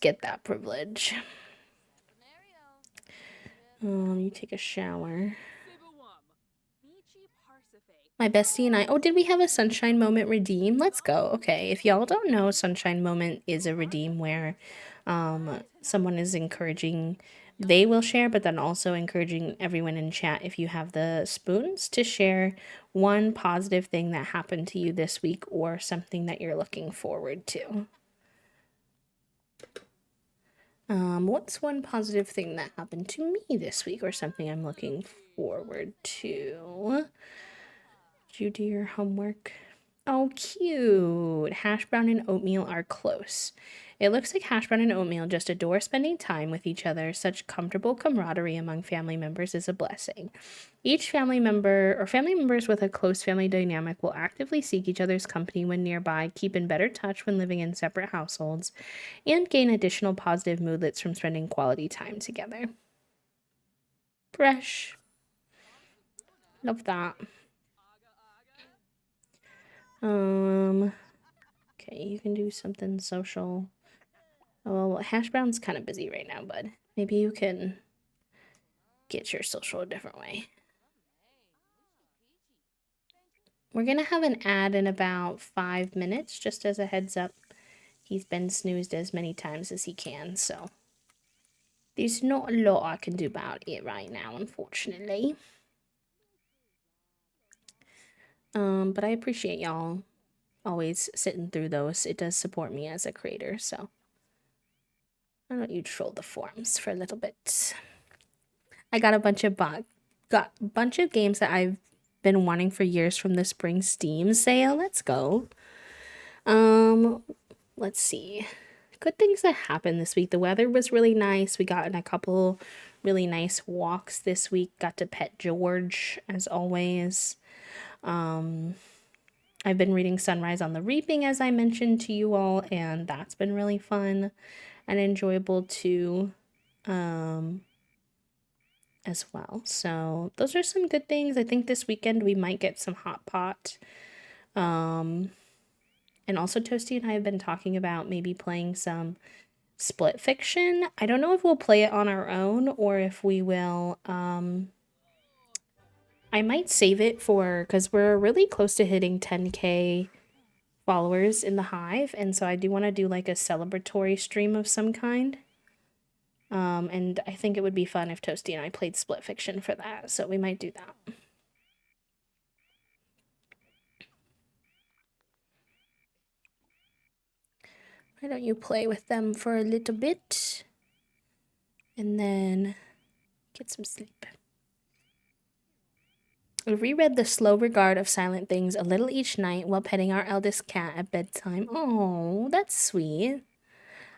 get that privilege. You take a shower. My bestie and I. Oh, did we have a Sunshine Moment redeem? Let's go. Okay, if y'all don't know, Sunshine Moment is a redeem where someone is encouraging, they will share, but then also encouraging everyone in chat, if you have the spoons, to share one positive thing that happened to you this week or something that you're looking forward to. What's one positive thing that happened to me this week or something I'm looking forward to? Did you do your homework? Oh, cute. Hash brown and oatmeal are close. It looks like hash brown and oatmeal just adore spending time with each other. Such comfortable camaraderie among family members is a blessing. Each family member or family members with a close family dynamic will actively seek each other's company when nearby, keep in better touch when living in separate households, and gain additional positive moodlets from spending quality time together. Fresh. Love that. Okay, you can do something social. Oh, well, Hash Brown's kind of busy right now, bud. Maybe you can get your social a different way. We're gonna have an ad in about 5 minutes, just as a heads up. He's been snoozed as many times as he can, so there's not a lot I can do about it right now, unfortunately. But I appreciate y'all always sitting through those. It does support me as a creator, so I'll let you troll the forums for a little bit. I got a bunch of games that I've been wanting for years from the spring Steam sale. Let's go. Let's see. Good things that happened this week. The weather was really nice. We got in a couple really nice walks this week. Got to pet George, as always. I've been reading Sunrise on the Reaping, as I mentioned to you all, and that's been really fun and enjoyable too, as well. So those are some good things. I think this weekend we might get some hot pot. And also Toasty and I have been talking about maybe playing some Split Fiction. I don't know if we'll play it on our own or if we will, I might save it for, because we're really close to hitting 10K followers in the Hive, and so I do want to do like a celebratory stream of some kind. And I think it would be fun if Toasty and I played Split Fiction for that, so we might do that. Why don't you play with them for a little bit? And then get some sleep. I reread The Slow Regard of Silent Things a little each night while petting our eldest cat at bedtime. Oh, that's sweet.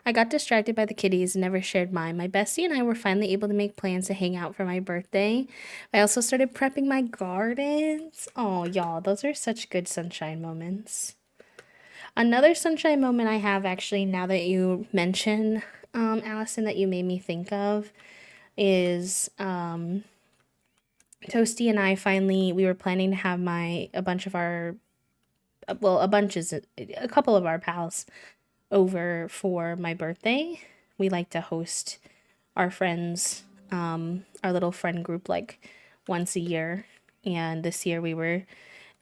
I got distracted by the kitties and never shared mine. My bestie and I were finally able to make plans to hang out for my birthday. I also started prepping my gardens. Oh, y'all, those are such good sunshine moments. Another sunshine moment I have, actually, now that you mention, Allison, that you made me think of, is Toasty and I finally, we were planning to have a bunch of our, well, a couple of our pals over for my birthday. We like to host our friends, our little friend group, like once a year. And this year we were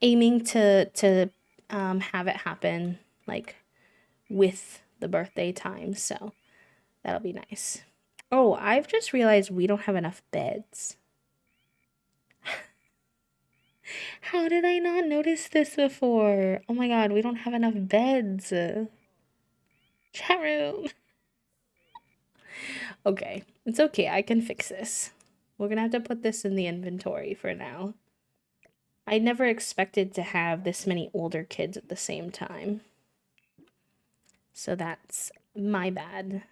aiming to have it happen like with the birthday time. So that'll be nice. Oh, I've just realized we don't have enough beds. How did I not notice this before? Oh my god, we don't have enough beds. Chat room. Okay, it's okay. I can fix this. We're gonna have to put this in the inventory for now. I never expected to have this many older kids at the same time. So that's my bad.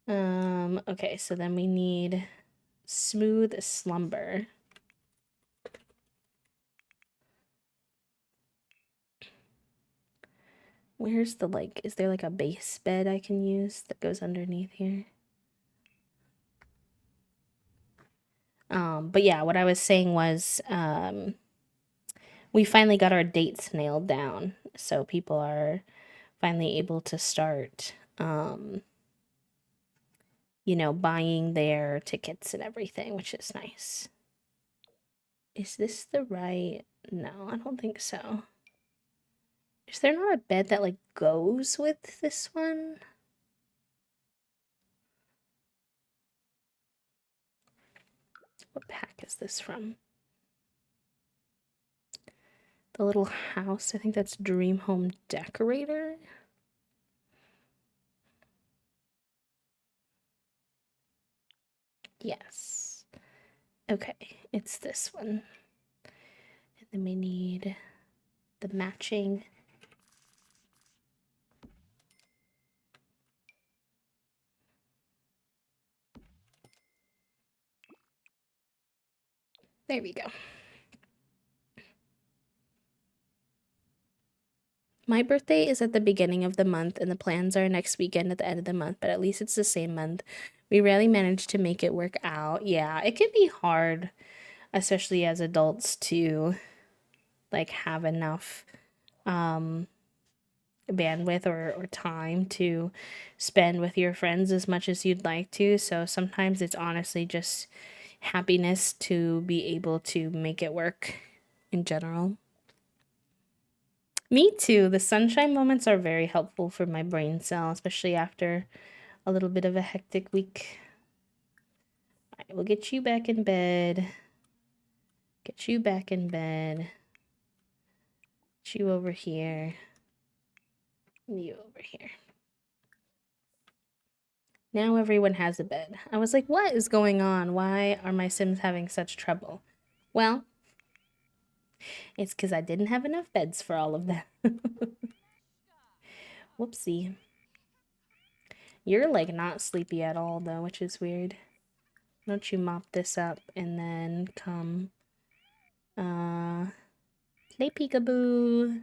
Okay, so then we need smooth slumber. Where's the, like, is there like a base bed I can use that goes underneath here? But yeah, what I was saying was, we finally got our dates nailed down. So people are finally able to start, you know, buying their tickets and everything, which is nice. Is this the right? No, I don't think so. Is there not a bed that like goes with this one? What pack is this from? The little house. I think that's Dream Home Decorator. Yes. Okay, it's this one. And then we need the matching. There we go. My birthday is at the beginning of the month, and the plans are next weekend at the end of the month, but at least it's the same month. We rarely manage to make it work out. Yeah, it can be hard, especially as adults, to like have enough bandwidth or time to spend with your friends as much as you'd like to. So sometimes it's honestly just happiness to be able to make it work in general. Me too. The sunshine moments are very helpful for my brain cell, especially after a little bit of a hectic week. All right, we'll get you back in bed. Get you back in bed. Get you over here. You over here. Now everyone has a bed. I was like, what is going on? Why are my Sims having such trouble? Well, it's because I didn't have enough beds for all of them. Whoopsie. You're like not sleepy at all though, which is weird. Why don't you mop this up and then come play peekaboo,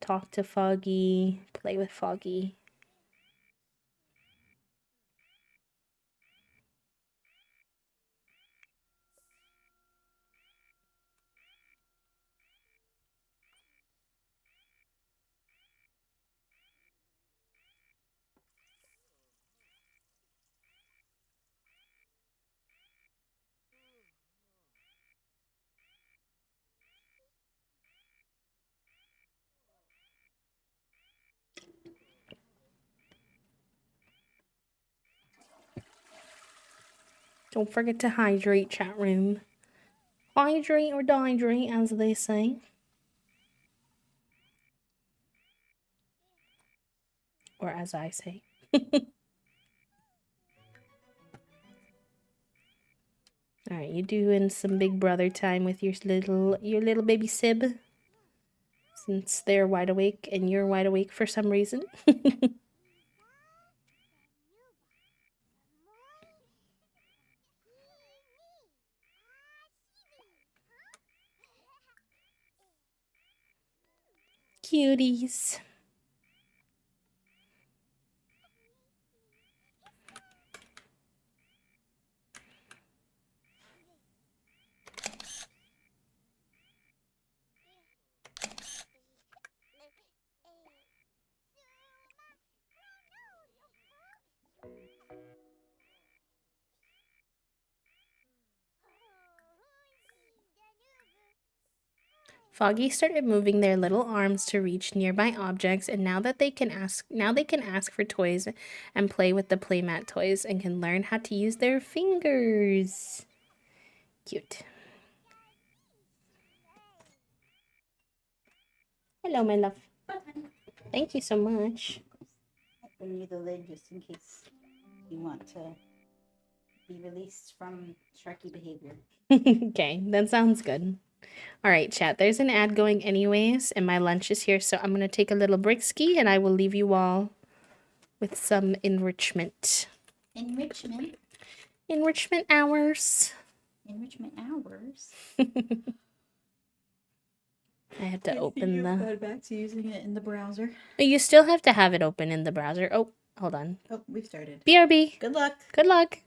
talk to Foggy, play with Foggy. Don't forget to hydrate, chat room. Hydrate or dihydrate, as they say. Or as I say. Alright, you doing some big brother time with your little baby Sib? Since they're wide awake and you're wide awake for some reason. Cuties. Foggy started moving their little arms to reach nearby objects, and now they can ask for toys and play with the playmat toys and can learn how to use their fingers. Cute. Hello, my love. Thank you so much. I'll bring you the lid just in case you want to be released from sharky behavior. Okay, that sounds good. All right, chat. There's an ad going anyways, and my lunch is here, so I'm going to take a little break ski, and I will leave you all with some enrichment. Enrichment? Enrichment hours. Enrichment hours? I had to open the... Go back to using it in the browser. You still have to have it open in the browser. Oh, hold on. Oh, we've started. BRB. Good luck. Good luck.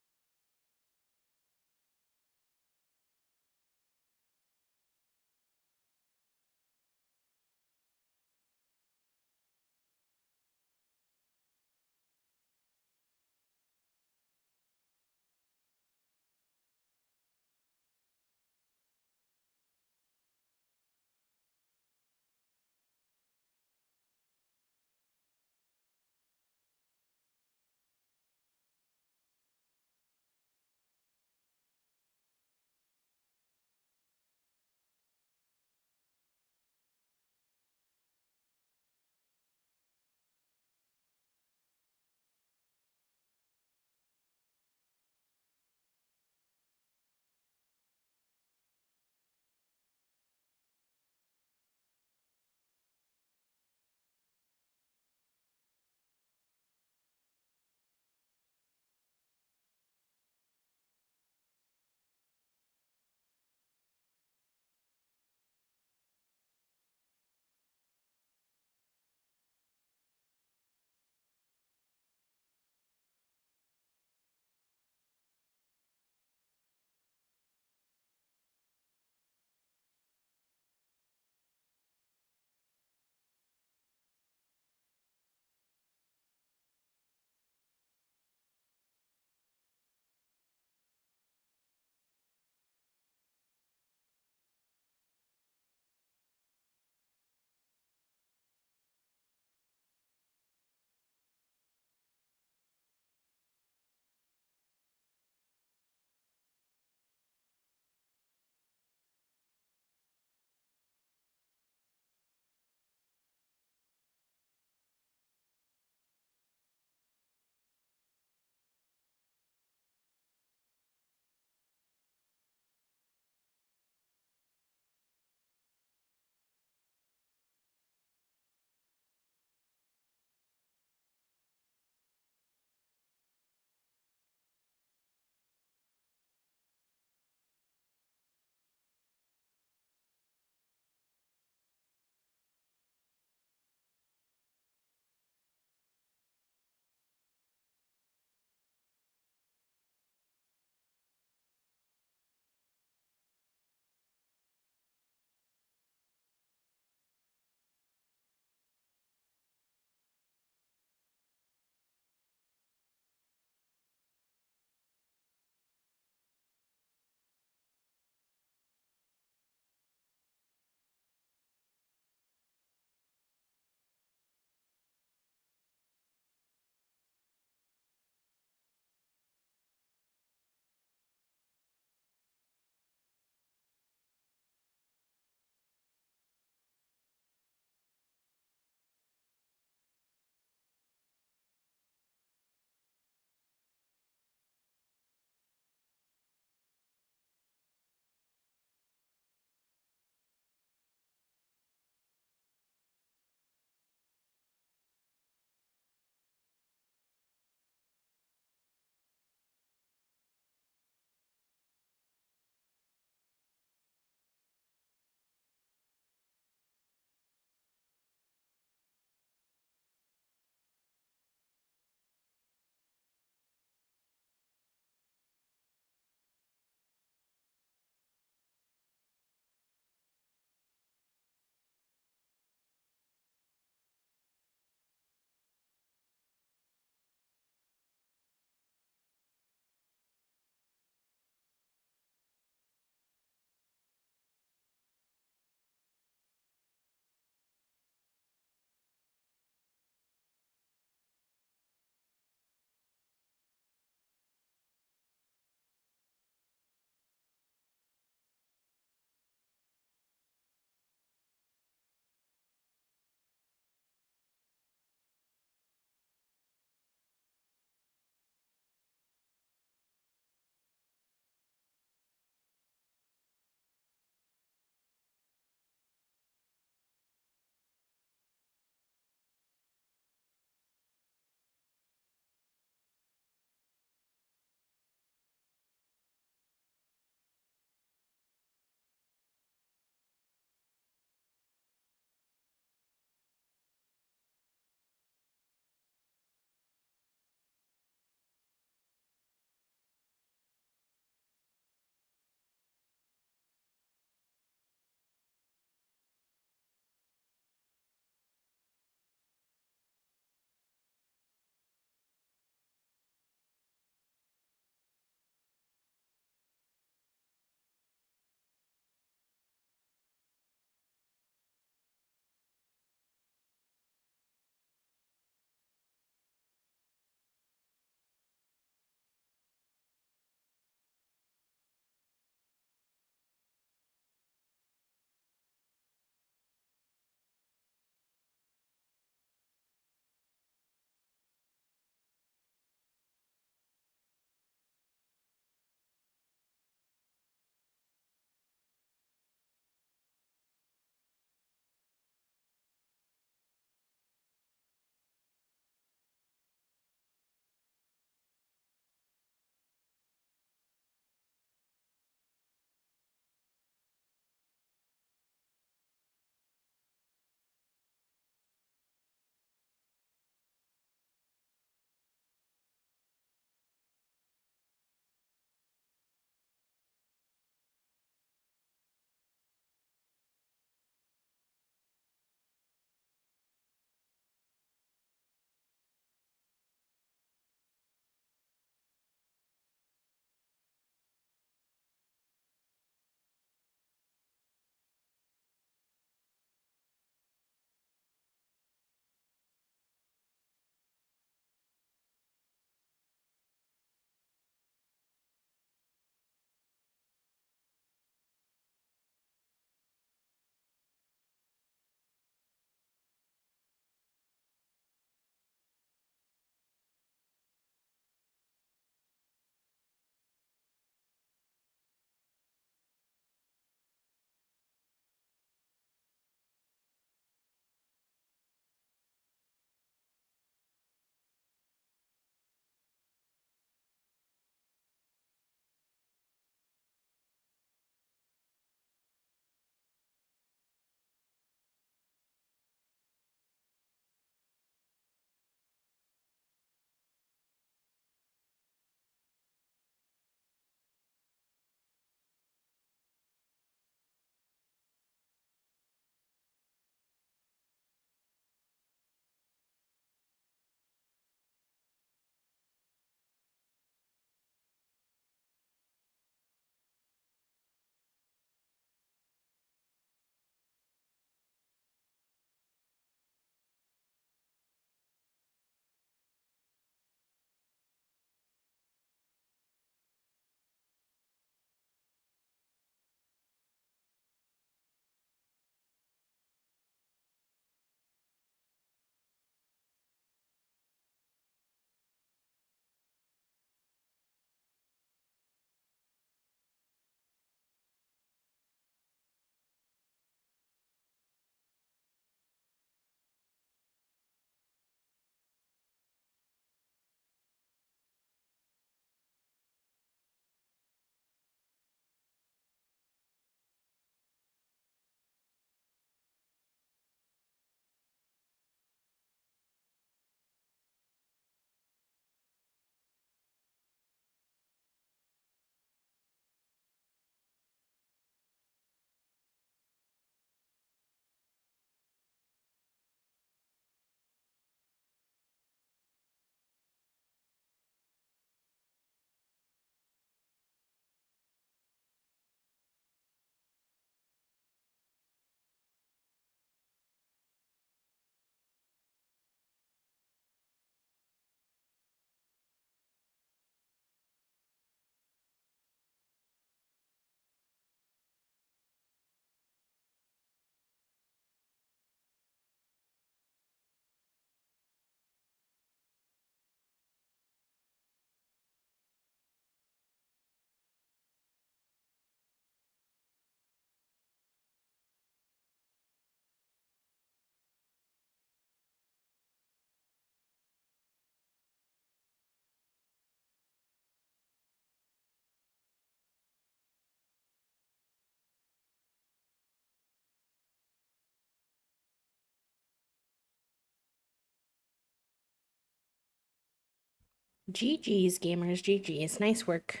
GG's, gamers. GG's. Nice work.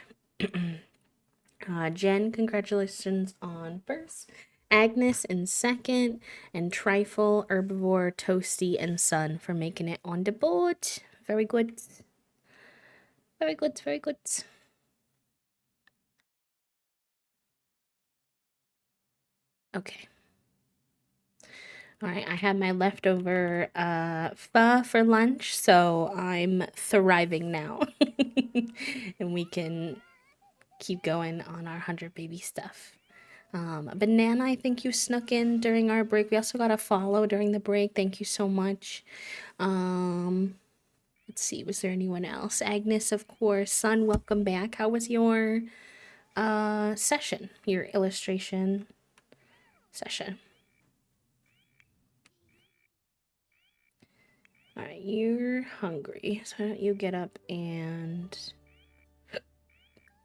Jen, congratulations on first. Agnes in second. And Trifle, Herbivore, Toasty, and Sun for making it on the board. Very good. Very good, very good. Okay. All right, I had my leftover pho for lunch, so I'm thriving now. And we can keep going on our 100 baby stuff. Banana, I think you snuck in during our break. We also got a follow during the break. Thank you so much. Let's see, was there anyone else? Agnes, of course. Sun, welcome back. How was your session, your illustration session? All right, you're hungry, so why don't you get up and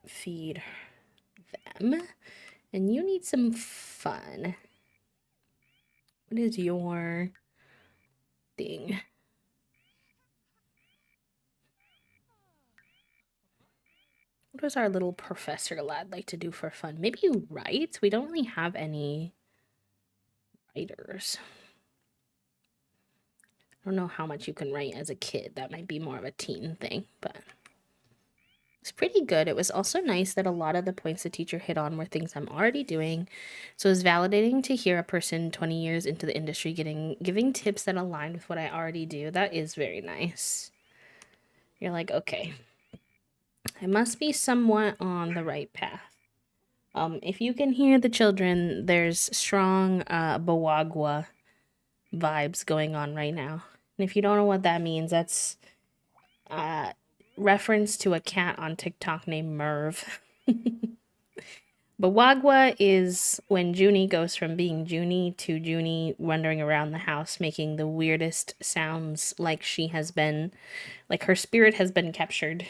feed them? And you need some fun. What is your thing? What does our little professor lad like to do for fun? Maybe you write? We don't really have any writers. I don't know how much you can write as a kid. That might be more of a teen thing, but it's pretty good. It was also nice that a lot of the points the teacher hit on were things I'm already doing. So it was validating to hear a person 20 years into the industry giving tips that align with what I already do. That is very nice. You're like, okay, I must be somewhat on the right path. If you can hear the children, there's strong Bawagwa vibes going on right now. And if you don't know what that means, that's reference to a cat on TikTok named Merv. Bawagwa is when Junie goes from being Junie to Junie wandering around the house making the weirdest sounds, like she has been, like her spirit has been captured.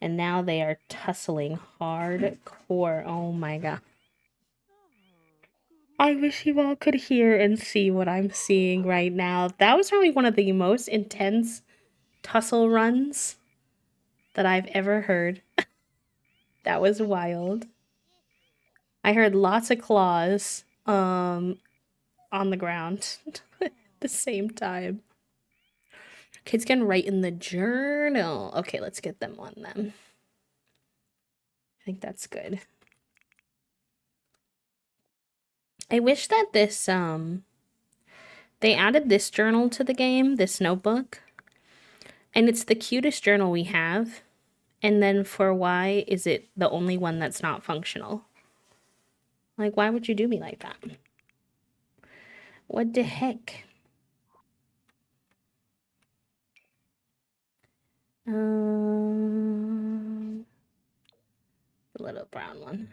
And now they are tussling hardcore. Oh my god. I wish you all could hear and see what I'm seeing right now. That was probably one of the most intense tussle runs that I've ever heard. That was wild. I heard lots of claws on the ground at the same time. Kids can write in the journal. Okay, let's get them on them. I think that's good. I wish that this they added this journal to the game, this notebook. And it's the cutest journal we have. And then for why is it the only one that's not functional? Like, why would you do me like that? What the heck? The little brown one.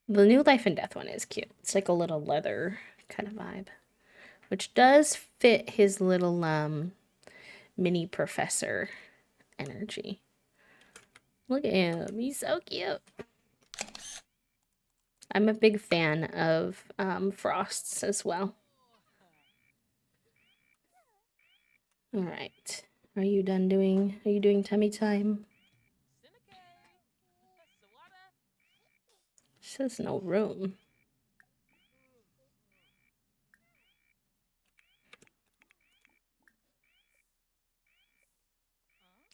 The new Life and Death one is cute. It's like a little leather kind of vibe, which does fit his little mini professor energy. Look at him. He's so cute. I'm a big fan of Frosts as well. All right. Are you doing tummy time? Says no room.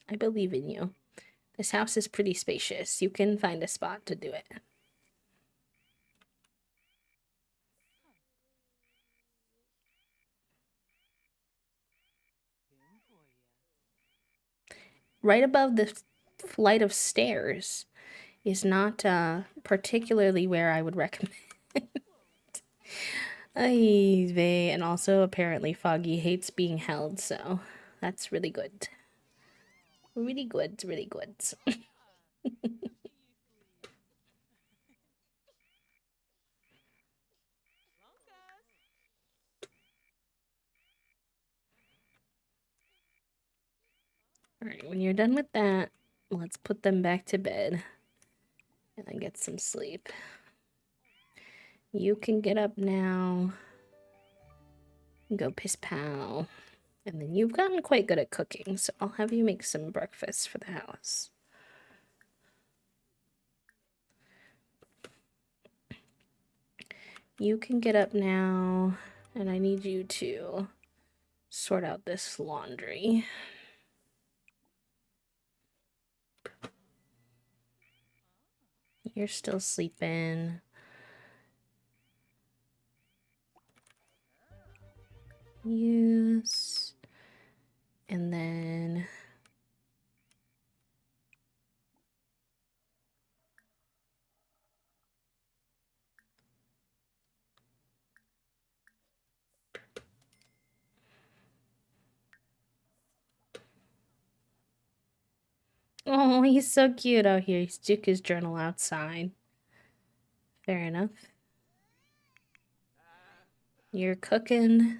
I believe in you. This house is pretty spacious. You can find a spot to do it. Right above the flight of stairs is not particularly where I would recommend. And also apparently Foggy hates being held, so that's really good. Really good, really good. Alright, when you're done with that, let's put them back to bed and then get some sleep. You can get up now. Go piss pow. And then you've gotten quite good at cooking, so I'll have you make some breakfast for the house. You can get up now, and I need you to sort out this laundry. You're still sleeping. Yes. And then oh, he's so cute out here. He stuck his journal outside. Fair enough. You're cooking.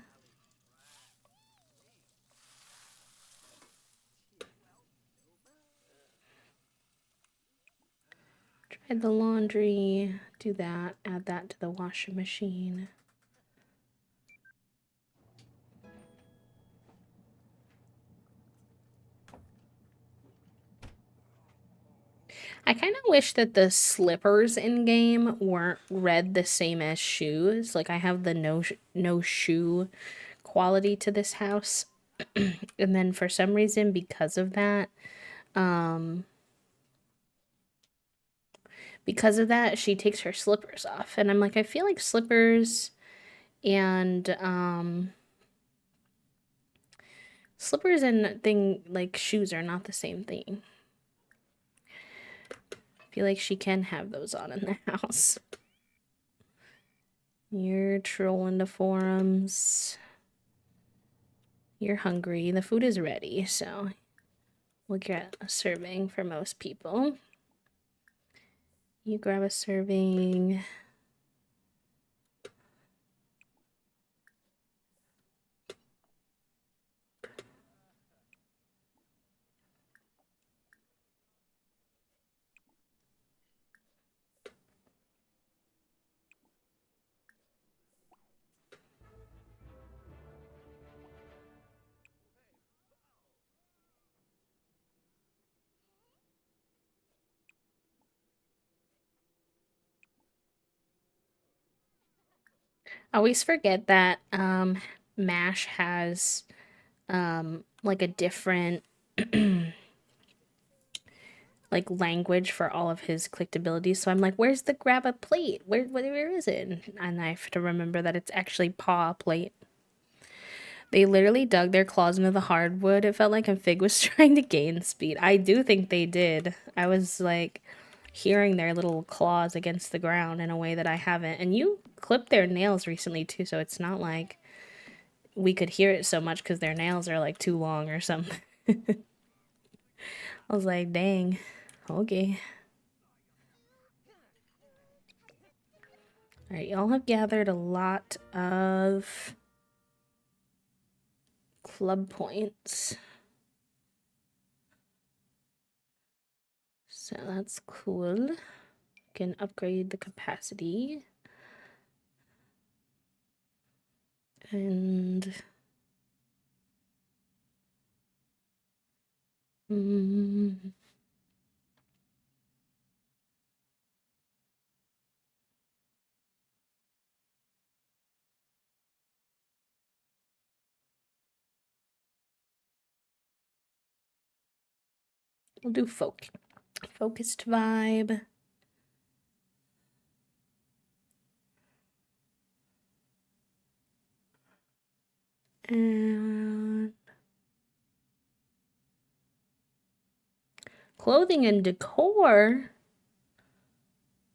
Dry the laundry. Do that. Add that to the washing machine. I kind of wish that the slippers in game weren't read the same as shoes. Like I have the no shoe quality to this house. And then for some reason because of that she takes her slippers off and I'm like I feel like slippers and shoes are not the same thing. I feel like she can have those on in the house. You're trolling the forums. You're hungry. The food is ready, so we'll get a serving for most people. You grab a serving. I always forget that MASH has like a different like language for all of his clicked abilities. So I'm like, where's the grab a plate? Where is it? And I have to remember that it's actually paw plate. They literally dug their claws into the hardwood. It felt like a Fig was trying to gain speed. I do think they did. I was like hearing their little claws against the ground in a way that I haven't. And you clipped their nails recently too, so it's not like we could hear it so much because their nails are like too long or something. I was like, dang, okay. All right, y'all have gathered a lot of club points. So that's cool. Can upgrade the capacity. And we'll do focused vibe. And clothing and decor.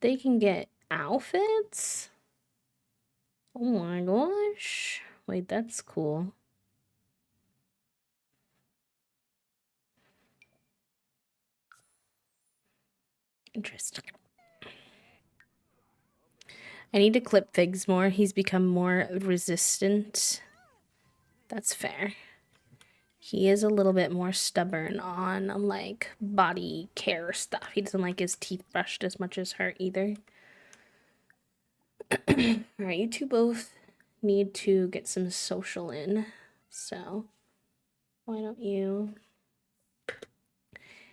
They can get outfits? Oh my gosh. Wait, that's cool. Interesting. I need to clip Figs more. He's become more resistant. That's fair. He is a little bit more stubborn on like body care stuff. He doesn't like his teeth brushed as much as her either. Alright, you two both need to get some social in. So why don't you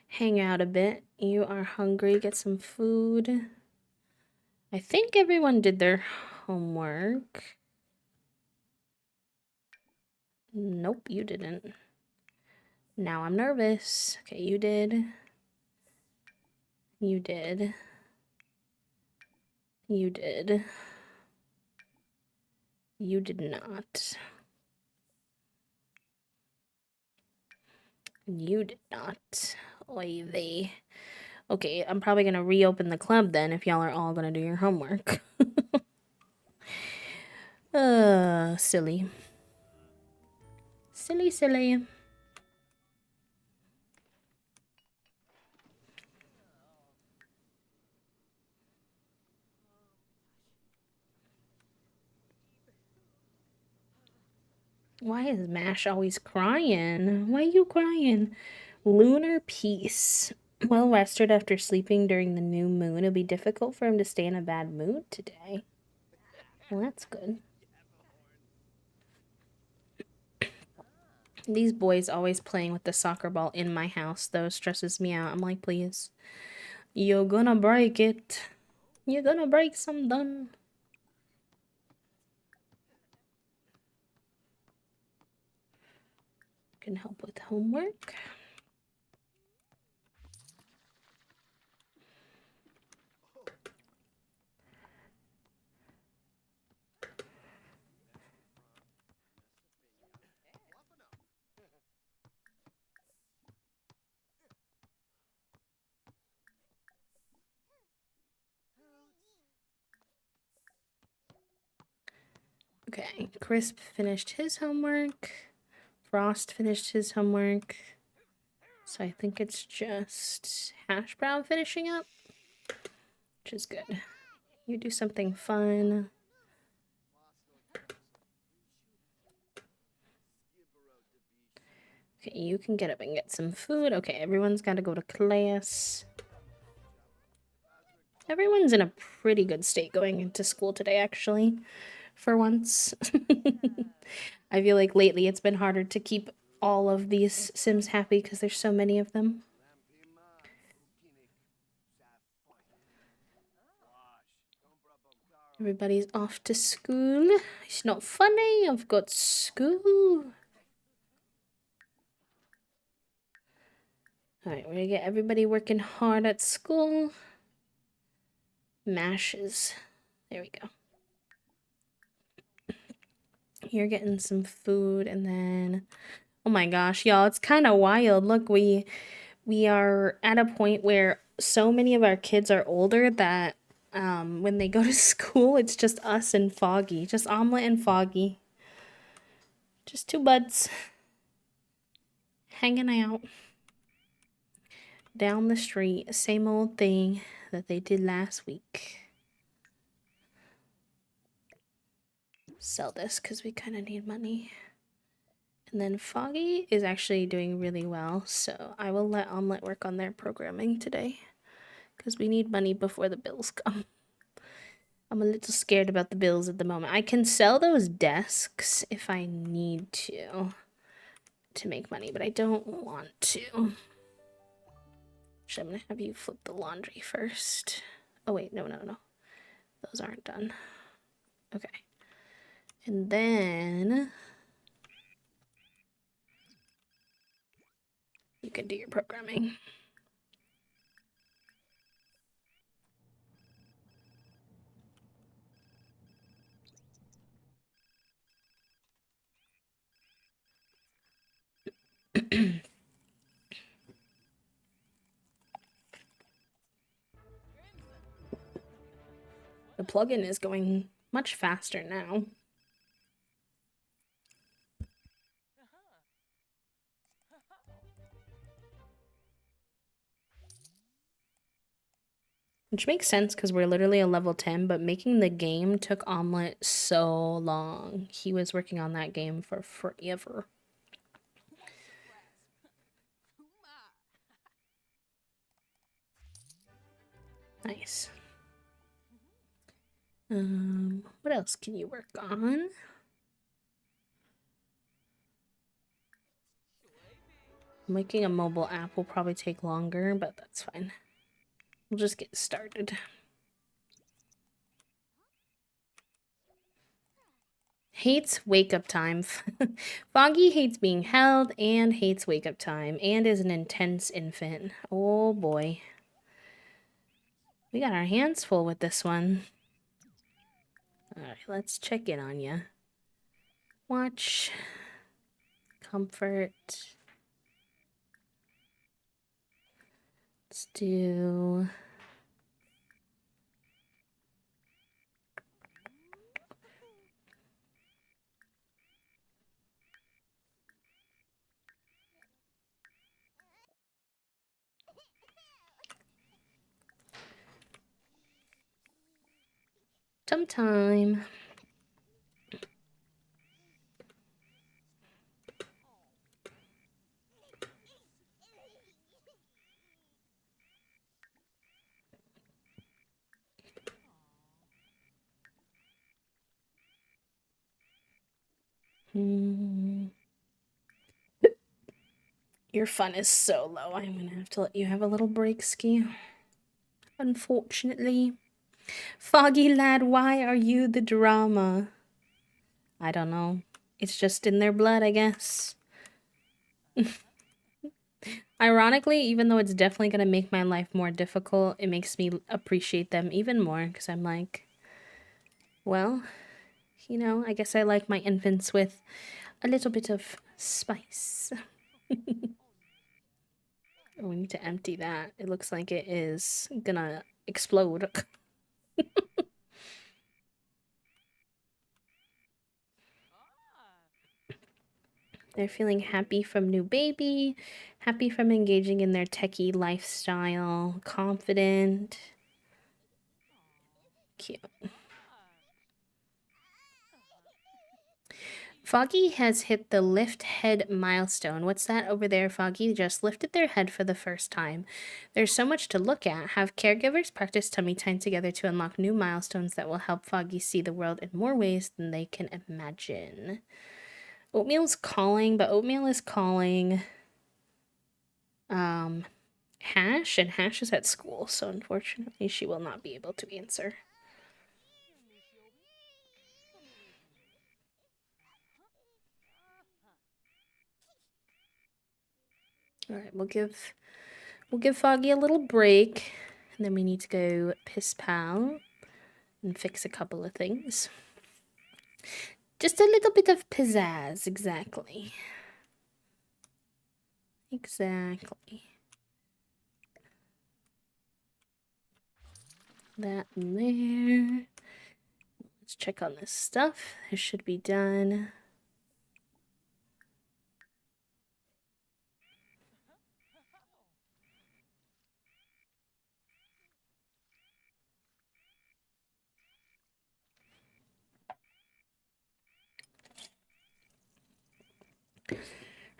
hang out a bit? You are hungry, get some food. I think everyone did their homework. Nope, you didn't. Now I'm nervous. Okay, you did. You did. You did. You did not. You did not. Oy vey. Okay, I'm probably gonna reopen the club then if y'all are all gonna do your homework. Silly. Silly, silly. Why is Mash always crying? Why are you crying? Lunar peace. Well rested after sleeping during the new moon. It'll be difficult for him to stay in a bad mood today. Well, that's good. These boys always playing with the soccer ball in my house, though, stresses me out. I'm like, please. You're gonna break it. You're gonna break something. Can help with homework. Okay, Crisp finished his homework. Frost finished his homework. So I think it's just Hash Brown finishing up, which is good. You do something fun. Okay, you can get up and get some food. Okay, everyone's got to go to class. Everyone's in a pretty good state going into school today, actually, for once. I feel like lately it's been harder to keep all of these Sims happy because there's so many of them. Everybody's off to school. It's not funny, I've got school. Alright, we're gonna get everybody working hard at school. Mashes. There we go. You're getting some food, and then oh my gosh, y'all, it's kind of wild. Look, we are at a point where so many of our kids are older that when they go to school, it's just us and Foggy, just Omelet and Foggy. Just two buds hanging out down the street. Same old thing that they did last week. Sell this because we kind of need money. And then Foggy is actually doing really well, so I will let Omelet work on their programming today because we need money before the bills come. I'm a little scared about the bills at the moment. I can sell those desks if I need to make money, but I don't want to. Actually, I'm gonna have you flip the laundry first. Oh wait, no. Those aren't done. Okay. And then you can do your programming. The plugin is going much faster now. Which makes sense because we're literally a level 10, but making the game took Omelet so long. He was working on that game for forever. Nice. What else can you work on? Making a mobile app will probably take longer, but that's fine. We'll just get started. Hates wake-up time. Foggy hates being held and hates wake-up time and is an intense infant. Oh boy. We got our hands full with this one. Alright, let's check in on you. Watch. Comfort. Let's do... Tum time. Your fun is so low. I'm gonna have to let you have a little break, Ski. Unfortunately. Foggy lad, why are you the drama? I don't know. It's just in their blood, I guess. Ironically, even though it's definitely gonna make my life more difficult, it makes me appreciate them even more, because I'm like, well, you know, I guess I like my infants with a little bit of spice. Oh, we need to empty that. It looks like it is gonna explode. They're feeling happy from new baby, happy from engaging in their techie lifestyle, confident. Cute. Foggy has hit the lift head milestone. What's that over there, Foggy? Just lifted their head for the first time. There's so much to look at. Have caregivers practice tummy time together to unlock new milestones that will help Foggy see the world in more ways than they can imagine. Oatmeal's calling, but Oatmeal is calling Hash, and Hash is at school, so unfortunately she will not be able to answer. Alright, we'll give Foggy a little break, and then we need to go piss pal and fix a couple of things. Just a little bit of pizzazz, exactly. Exactly. That in there. Let's check on this stuff. This should be done.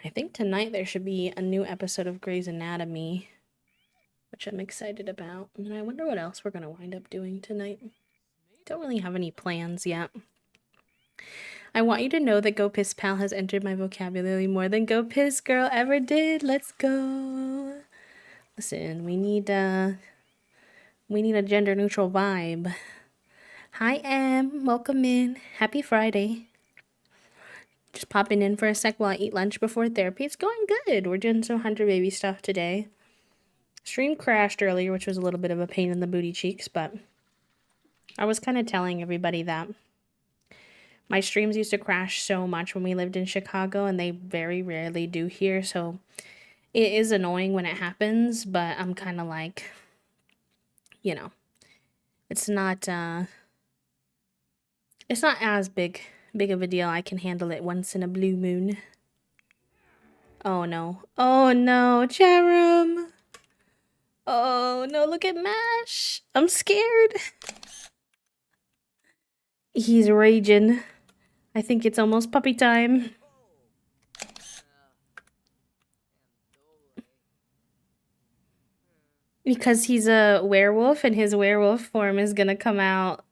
I think tonight there should be a new episode of Grey's Anatomy, which I'm excited about. And I wonder what else we're going to wind up doing tonight. Don't really have any plans yet. I want you to know that Go Piss Pal has entered my vocabulary more than Go Piss Girl ever did. Let's go. Listen, we need a gender neutral vibe. Hi, Em. Welcome in. Happy Friday. Just popping in for a sec while I eat lunch before therapy. It's going good. We're doing some Hunter Baby stuff today. Stream crashed earlier, which was a little bit of a pain in the booty cheeks, but I was kind of telling everybody that my streams used to crash so much when we lived in Chicago, and they very rarely do here, so it is annoying when it happens, but I'm kind of like, you know, it's not as big of a deal. I can handle it once in a blue moon. Oh no. Oh no, Cherum. Oh no, look at Mash. I'm scared. He's raging. I think it's almost puppy time. Because he's a werewolf and his werewolf form is gonna come out.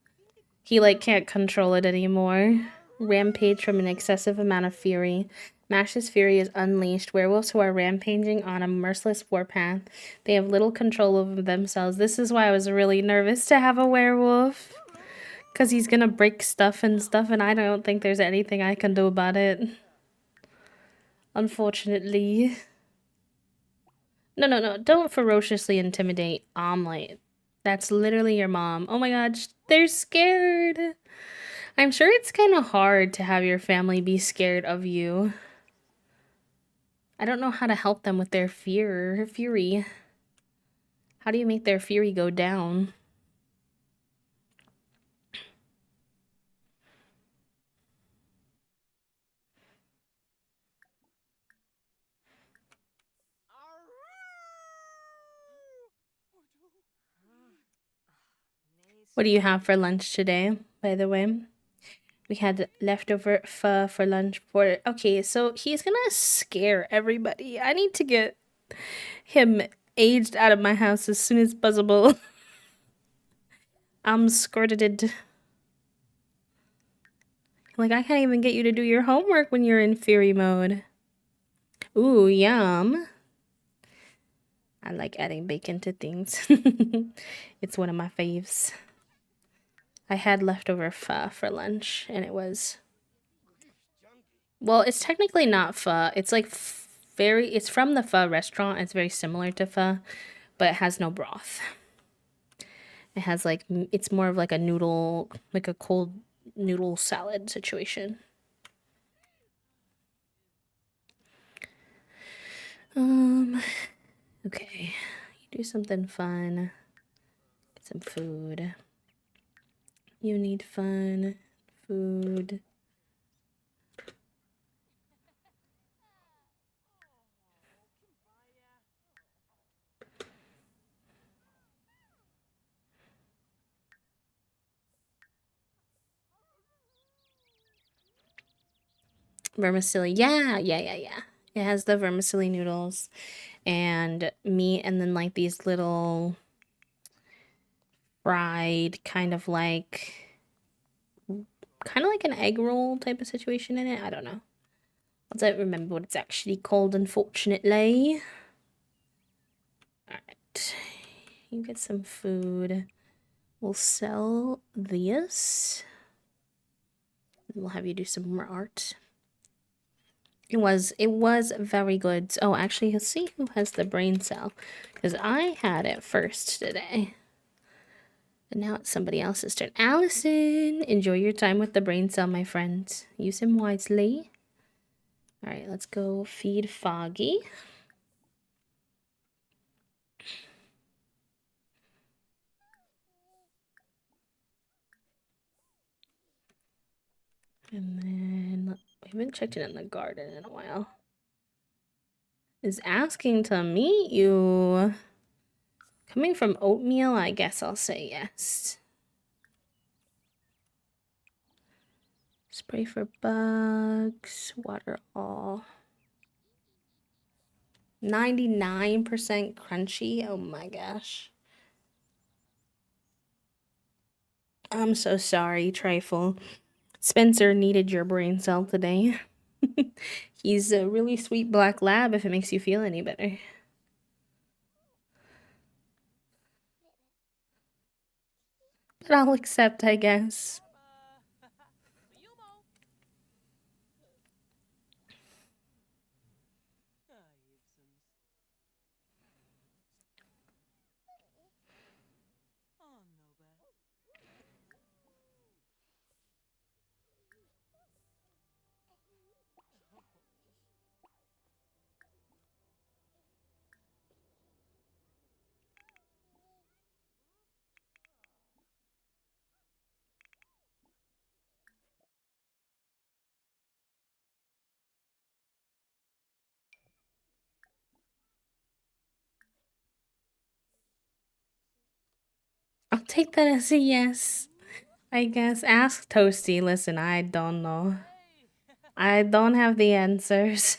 He like can't control it anymore. rampage from an excessive amount of fury. Mash's fury is unleashed. Werewolves who are rampaging on a merciless warpath. They have little control over themselves. This is why I was really nervous to have a werewolf. Because he's gonna break stuff, and I don't think there's anything I can do about it. Unfortunately. No. Don't ferociously intimidate Omelette. That's literally your mom. Oh my god, they're scared. I'm sure it's kind of hard to have your family be scared of you. I don't know how to help them with their fury. How do you make their fury go down? What do you have for lunch today, by the way? We had leftover pho for lunch for... Okay, so he's gonna scare everybody. I need to get him aged out of my house as soon as possible. I'm squirted. Like, I can't even get you to do your homework when you're in fury mode. Ooh, yum. I like adding bacon to things. It's one of my faves. I had leftover pho for lunch, and it was... Well, it's technically not pho. It's like it's from the pho restaurant. It's very similar to pho, but it has no broth. It has like, it's more of like a noodle, like a cold noodle salad situation. Okay. You do something fun. Get some food. You need fun. Food. Vermicelli. Yeah. It has the vermicelli noodles and meat, and then like these little fried kind of like an egg roll type of situation in it. I don't know. I don't remember what it's actually called, unfortunately. Alright. You get some food. We'll sell this. We'll have you do some more art. It was very good. Oh, actually, let's see who has the brain cell. Because I had it first today. And now it's somebody else's turn. Allison, enjoy your time with the brain cell, my friend. Use him wisely. Alright, let's go feed Foggy. And then we haven't checked in the garden in a while. Is asking to meet you. Coming from oatmeal, I guess I'll say yes. Spray for bugs. Water all. 99% crunchy. Oh my gosh. I'm so sorry, Trifle. Spencer needed your brain cell today. He's a really sweet black lab, if it makes you feel any better. But I'll accept, I guess. I'll take that as a yes. I guess. Ask Toasty. Listen, I don't know. I don't have the answers.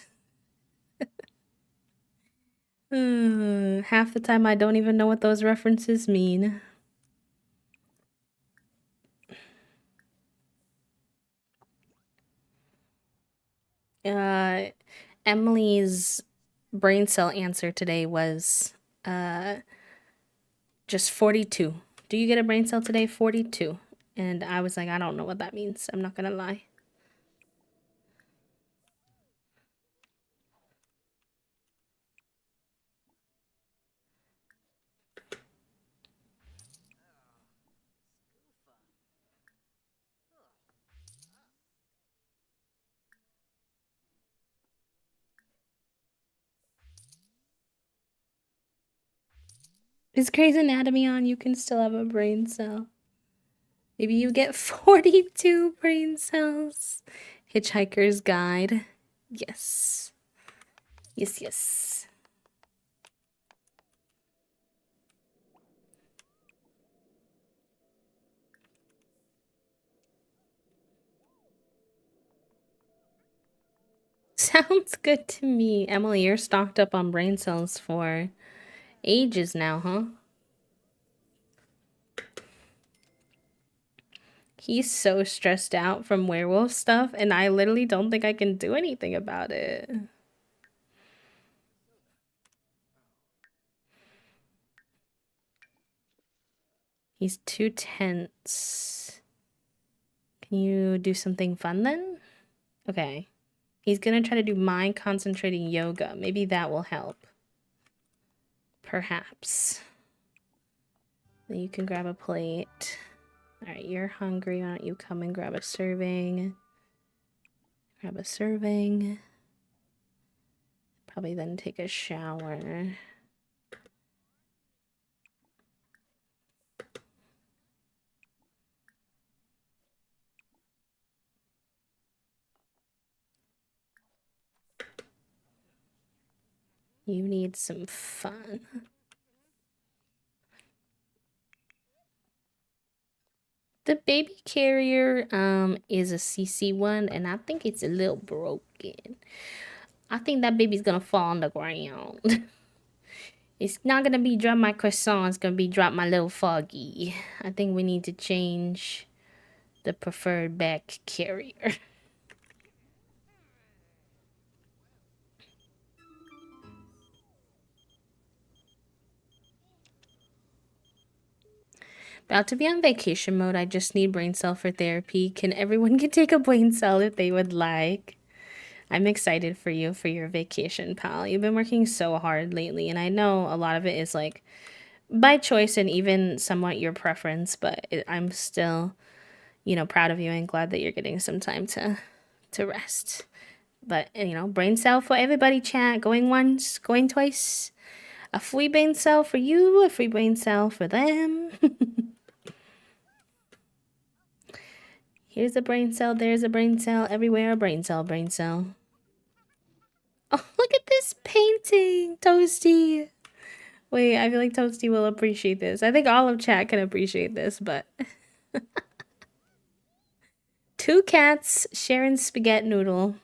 Half the time I don't even know what those references mean. Emily's brain cell answer today was just 42. Do you get a brain cell today? 42. And I was like, I don't know what that means. I'm not gonna lie. Is Grey's Anatomy on? You can still have a brain cell. Maybe you get 42 brain cells. Hitchhiker's Guide. Yes. Yes, yes. Sounds good to me. Emily, you're stocked up on brain cells for ages now, huh? He's so stressed out from werewolf stuff, and I literally don't think I can do anything about it. He's too tense. Can you do something fun then? Okay. He's gonna try to do mind concentrating yoga. Maybe that will help. Perhaps. Then you can grab a plate. Alright, you're hungry. Why don't you come and grab a serving? Grab a serving. Probably then take a shower. You need some fun. The baby carrier is a CC one, and I think it's a little broken. I think that baby's gonna fall on the ground. It's not gonna be drop my croissant, it's gonna be drop my little foggy. I think we need to change the preferred back carrier. About to be on vacation mode. I just need brain cell for therapy. Can everyone can take a brain cell if they would like? I'm excited for you for your vacation, pal. You've been working so hard lately, and I know a lot of it is like by choice and even somewhat your preference, but I'm still, you know, proud of you and glad that you're getting some time to rest. But, you know, brain cell for everybody, chat. Going once, going twice. A free brain cell for you, a free brain cell for them. Here's a brain cell, there's a brain cell, everywhere a brain cell, brain cell. Oh, look at this painting, Toasty. Wait, I feel like Toasty will appreciate this. I think all of chat can appreciate this, but... Two cats sharing spaghetti noodle.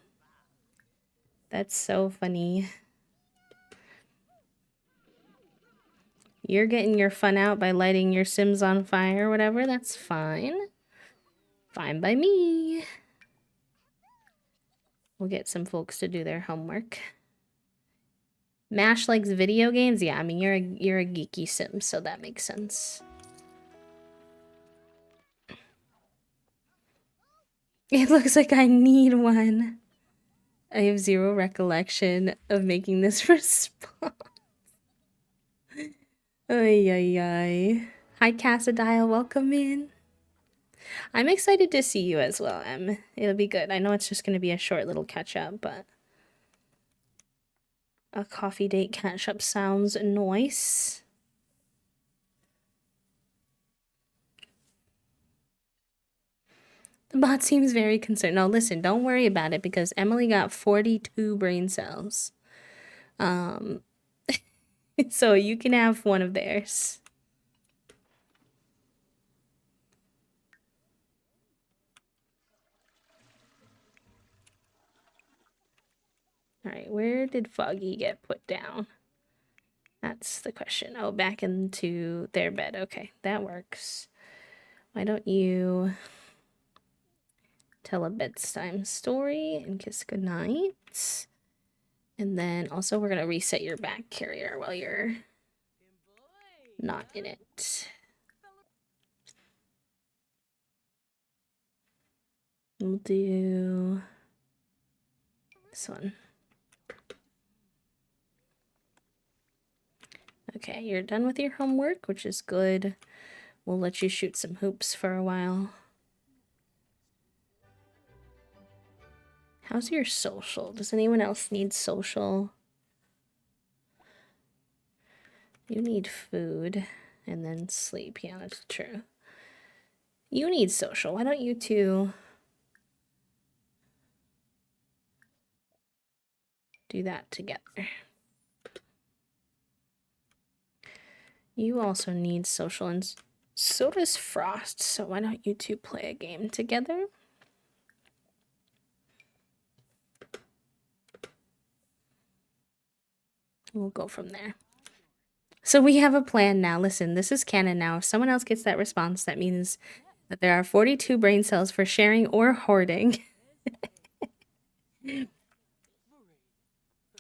That's so funny. You're getting your fun out by lighting your Sims on fire or whatever. That's fine. Fine by me. We'll get some folks to do their homework. Mash likes video games? Yeah, I mean, you're a geeky Sim, so that makes sense. It looks like I need one. I have zero recollection of making this response. Ay, ay, ay. Hi, Cassadile. Welcome in. I'm excited to see you as well, Em. It'll be good. I know it's just going to be a short little catch-up, but... A coffee date catch-up sounds nice. The bot seems very concerned. No, listen, don't worry about it because Emily got 42 brain cells. So you can have one of theirs. Alright, where did Foggy get put down? That's the question. Oh, back into their bed. Okay, that works. Why don't you tell a bedtime story and kiss goodnight. And then also we're going to reset your back carrier while you're not in it. We'll do this one. Okay, you're done with your homework, which is good. We'll let you shoot some hoops for a while. How's your social? Does anyone else need social? You need food and then sleep. Yeah, that's true. You need social. Why don't you two do that together? You also need social, and so does Frost. So why don't you two play a game together? We'll go from there. So we have a plan now. Listen, this is canon now. If someone else gets that response, that means that there are 42 brain cells for sharing or hoarding.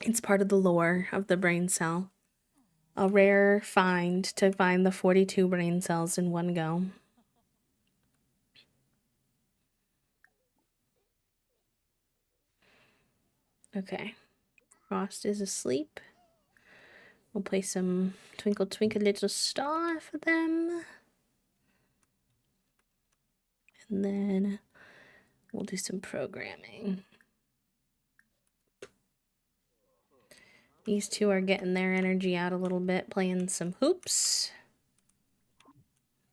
It's part of the lore of the brain cell. A rare find to find the 42 brain cells in one go. Okay. Frost is asleep. We'll play some Twinkle Twinkle Little Star for them. And then we'll do some programming. These two are getting their energy out a little bit, playing some hoops,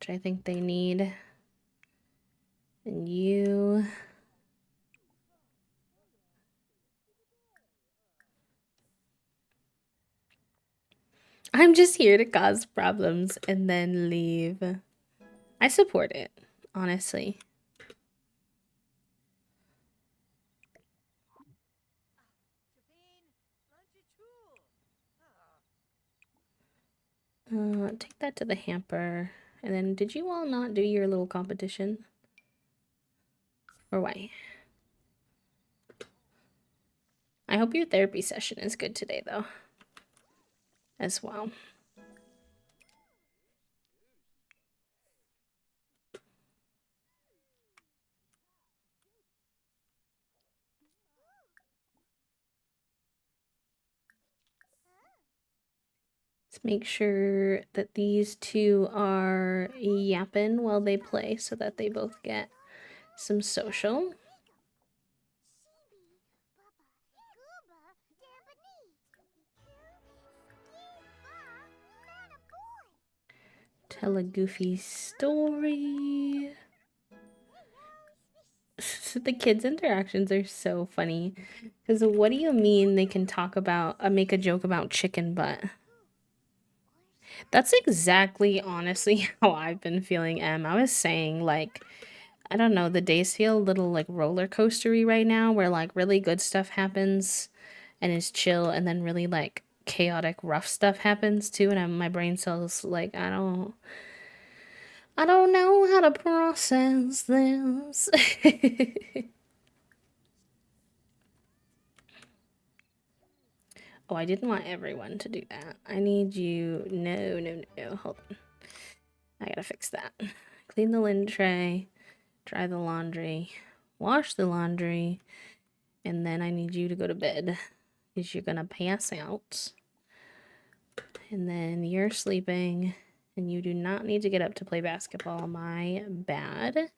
which I think they need. And you... I'm just here to cause problems and then leave. I support it, honestly. Take that to the hamper. And then, did you all not do your little competition? Or why? I hope your therapy session is good today, though. As well. Let's make sure that these two are yapping while they play so that they both get some social. Tell a goofy story. The kids' interactions are so funny. Because what do you mean they can talk about, make a joke about chicken butt? That's exactly, honestly, how I've been feeling, Em. I was saying, like, I don't know, the days feel a little, like, roller coastery right now, where, like, really good stuff happens and is chill, and then really, like, chaotic, rough stuff happens, too, and my brain cells, like, I don't know how to process this. Oh, I didn't want everyone to do that. I need you... No. Hold on. I gotta fix that. Clean the linen tray. Dry the laundry. Wash the laundry. And then I need you to go to bed. Because you're gonna pass out. And then you're sleeping. And you do not need to get up to play basketball. My bad.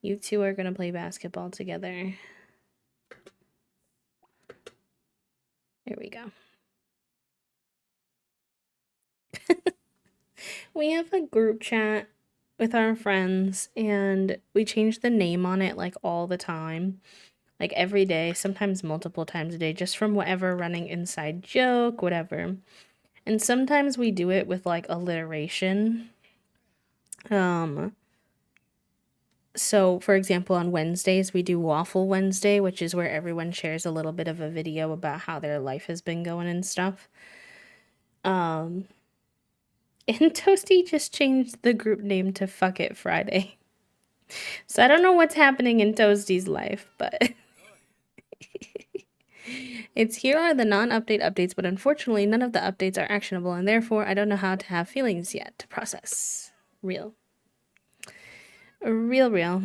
You two are gonna play basketball together. There we go. We have a group chat with our friends and we change the name on it like all the time. Like every day, sometimes multiple times a day, just from whatever running inside joke, whatever. And sometimes we do it with like alliteration. So for example, on Wednesdays, we do Waffle Wednesday, which is where everyone shares a little bit of a video about how their life has been going and stuff. And Toasty just changed the group name to Fuck It Friday. So I don't know what's happening in Toasty's life, but it's here are the non-update updates, but unfortunately none of the updates are actionable, and therefore I don't know how to have feelings yet to process. Real. Real.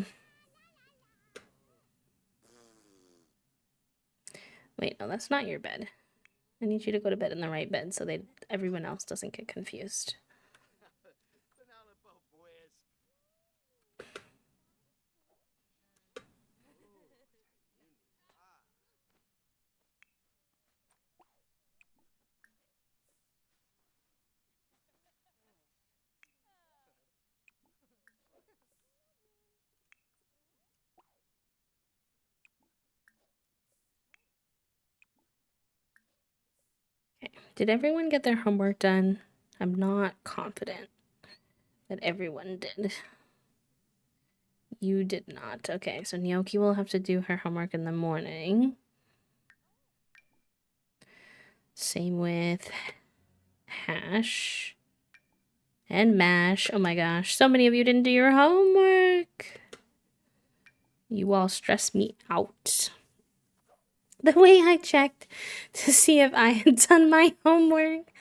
Wait, no, that's not your bed. I need you to go to bed in the right bed so that everyone else doesn't get confused. Okay. Did everyone get their homework done? I'm not confident that everyone did. You did not. Okay, so Nyoki will have to do her homework in the morning. Same with Hash and Mash. Oh my gosh, so many of you didn't do your homework. You all stress me out. The way I checked to see if I had done my homework.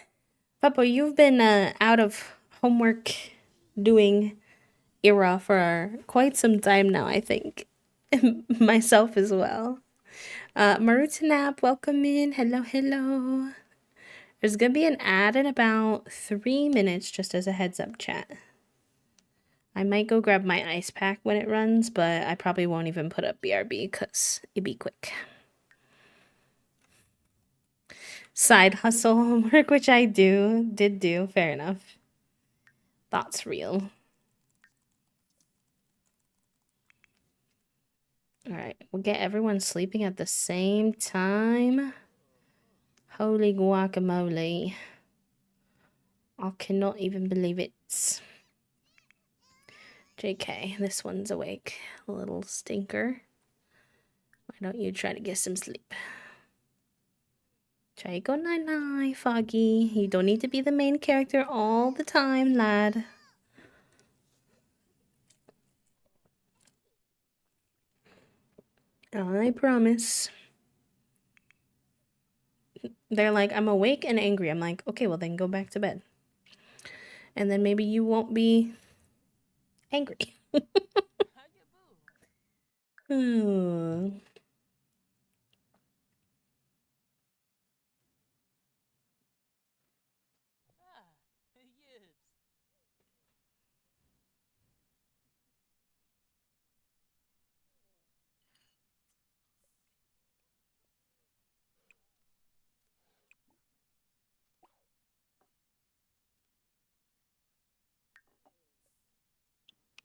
Papa, you've been out of homework doing era for quite some time now, I think. Myself as well. Marutanap, welcome in. Hello. There's gonna be an ad in about 3 minutes, just as a heads up, chat. I might go grab my ice pack when it runs, but I probably won't even put up BRB because it'd be quick. Side hustle homework, which I did do, fair enough. Thoughts real. Alright, we'll get everyone sleeping at the same time. Holy guacamole. I cannot even believe it. JK, this one's awake. A little stinker. Why don't you try to get some sleep? Try go night-night, Foggy. You don't need to be the main character all the time, lad. I promise. They're like, I'm awake and angry. I'm like, okay, well then go back to bed. And then maybe you won't be angry.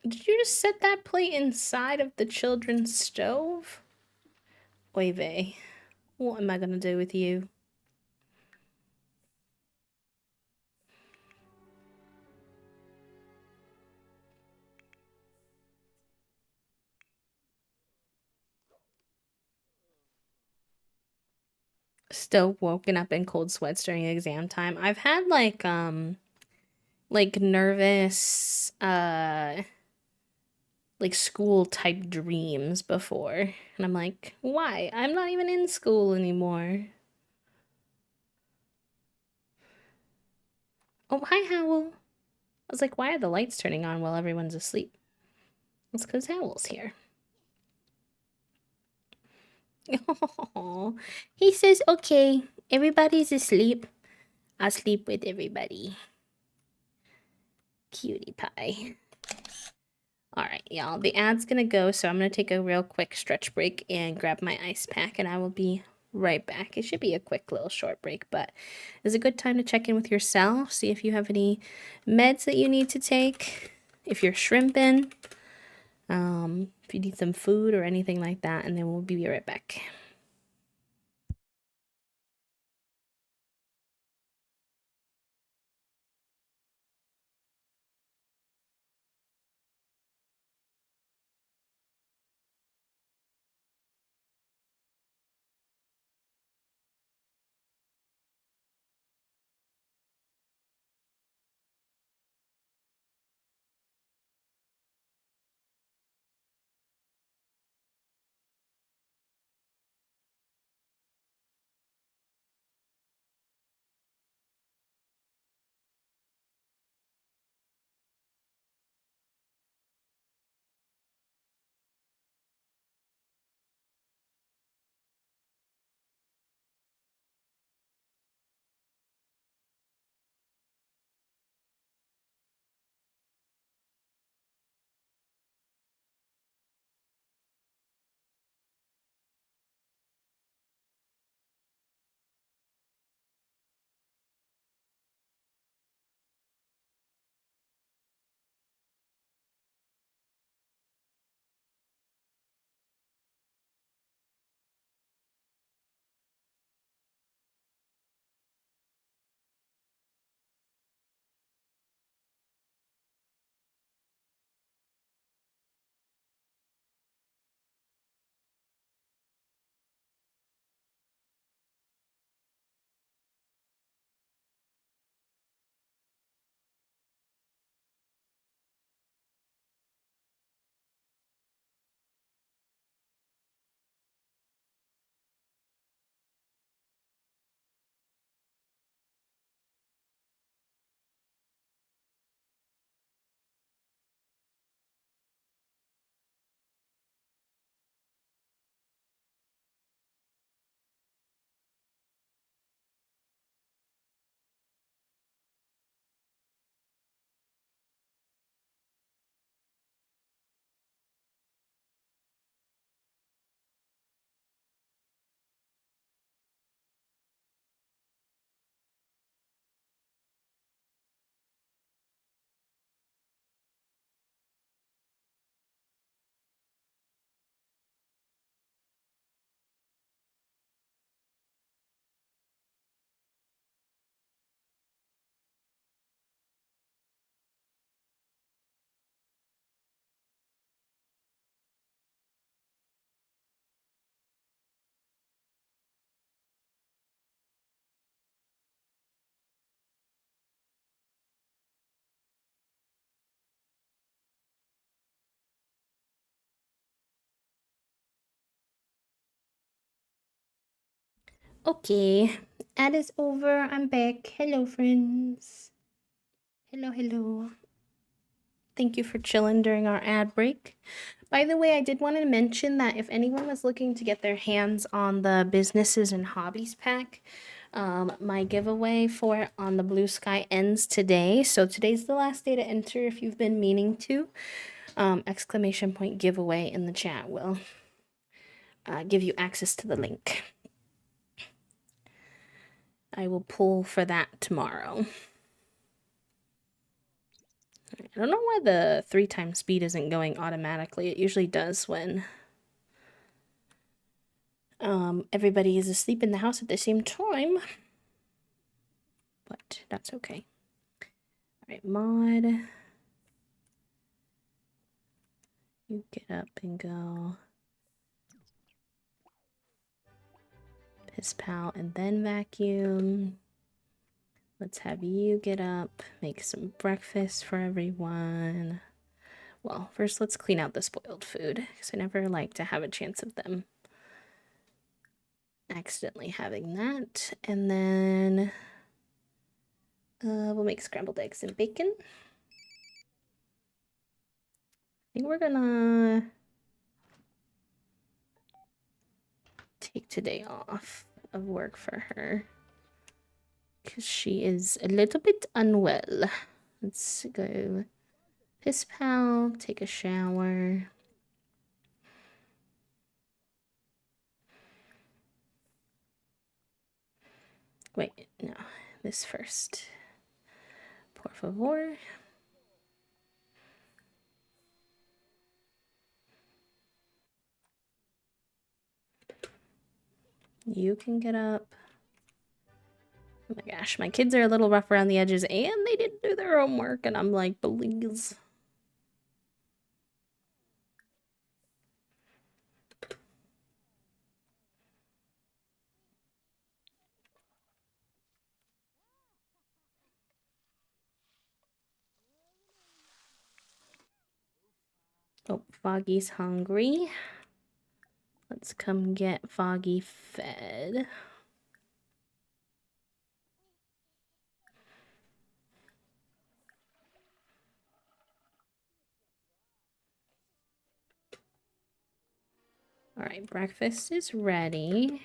Did you just set that plate inside of the children's stove? Oy vey. What am I gonna do with you? Still woken up in cold sweats during exam time. I've had like nervous like school type dreams before. And I'm like, why? I'm not even in school anymore. Oh, hi Howl. I was like, why are the lights turning on while everyone's asleep? It's because Howl's here. He says, okay, everybody's asleep. I'll sleep with everybody. Cutie pie. Alright, y'all. The ad's gonna go, so I'm gonna take a real quick stretch break and grab my ice pack, and I will be right back. It should be a quick little short break, but it's a good time to check in with yourself, see if you have any meds that you need to take, if you're shrimping, if you need some food or anything like that, and then we'll be right back. Okay, ad is over. I'm back. Hello, friends. Hello, hello. Thank you for chilling during our ad break. By the way, I did want to mention that if anyone was looking to get their hands on the Businesses and Hobbies pack, my giveaway for it on the Blue Sky ends today. So today's the last day to enter if you've been meaning to. Exclamation point giveaway in the chat will give you access to the link. I will pull for that tomorrow. I don't know why the 3 times speed isn't going automatically. It usually does when everybody is asleep in the house at the same time. But that's okay. Alright, mod. You get up and go. Piss pal and then vacuum. Let's have you get up, make some breakfast for everyone. Well, first let's clean out the spoiled food, because I never like to have a chance of them accidentally having that. And then we'll make scrambled eggs and bacon. I think we're gonna take today off of work for her, because she is a little bit unwell. Let's go piss pal, take a shower. Wait, no, this first. Por favor. You can get up. Oh my gosh, my kids are a little rough around the edges and they didn't do their homework, and I'm like, please. Oh, Foggy's hungry. Let's come get Foggy fed. Alright, breakfast is ready.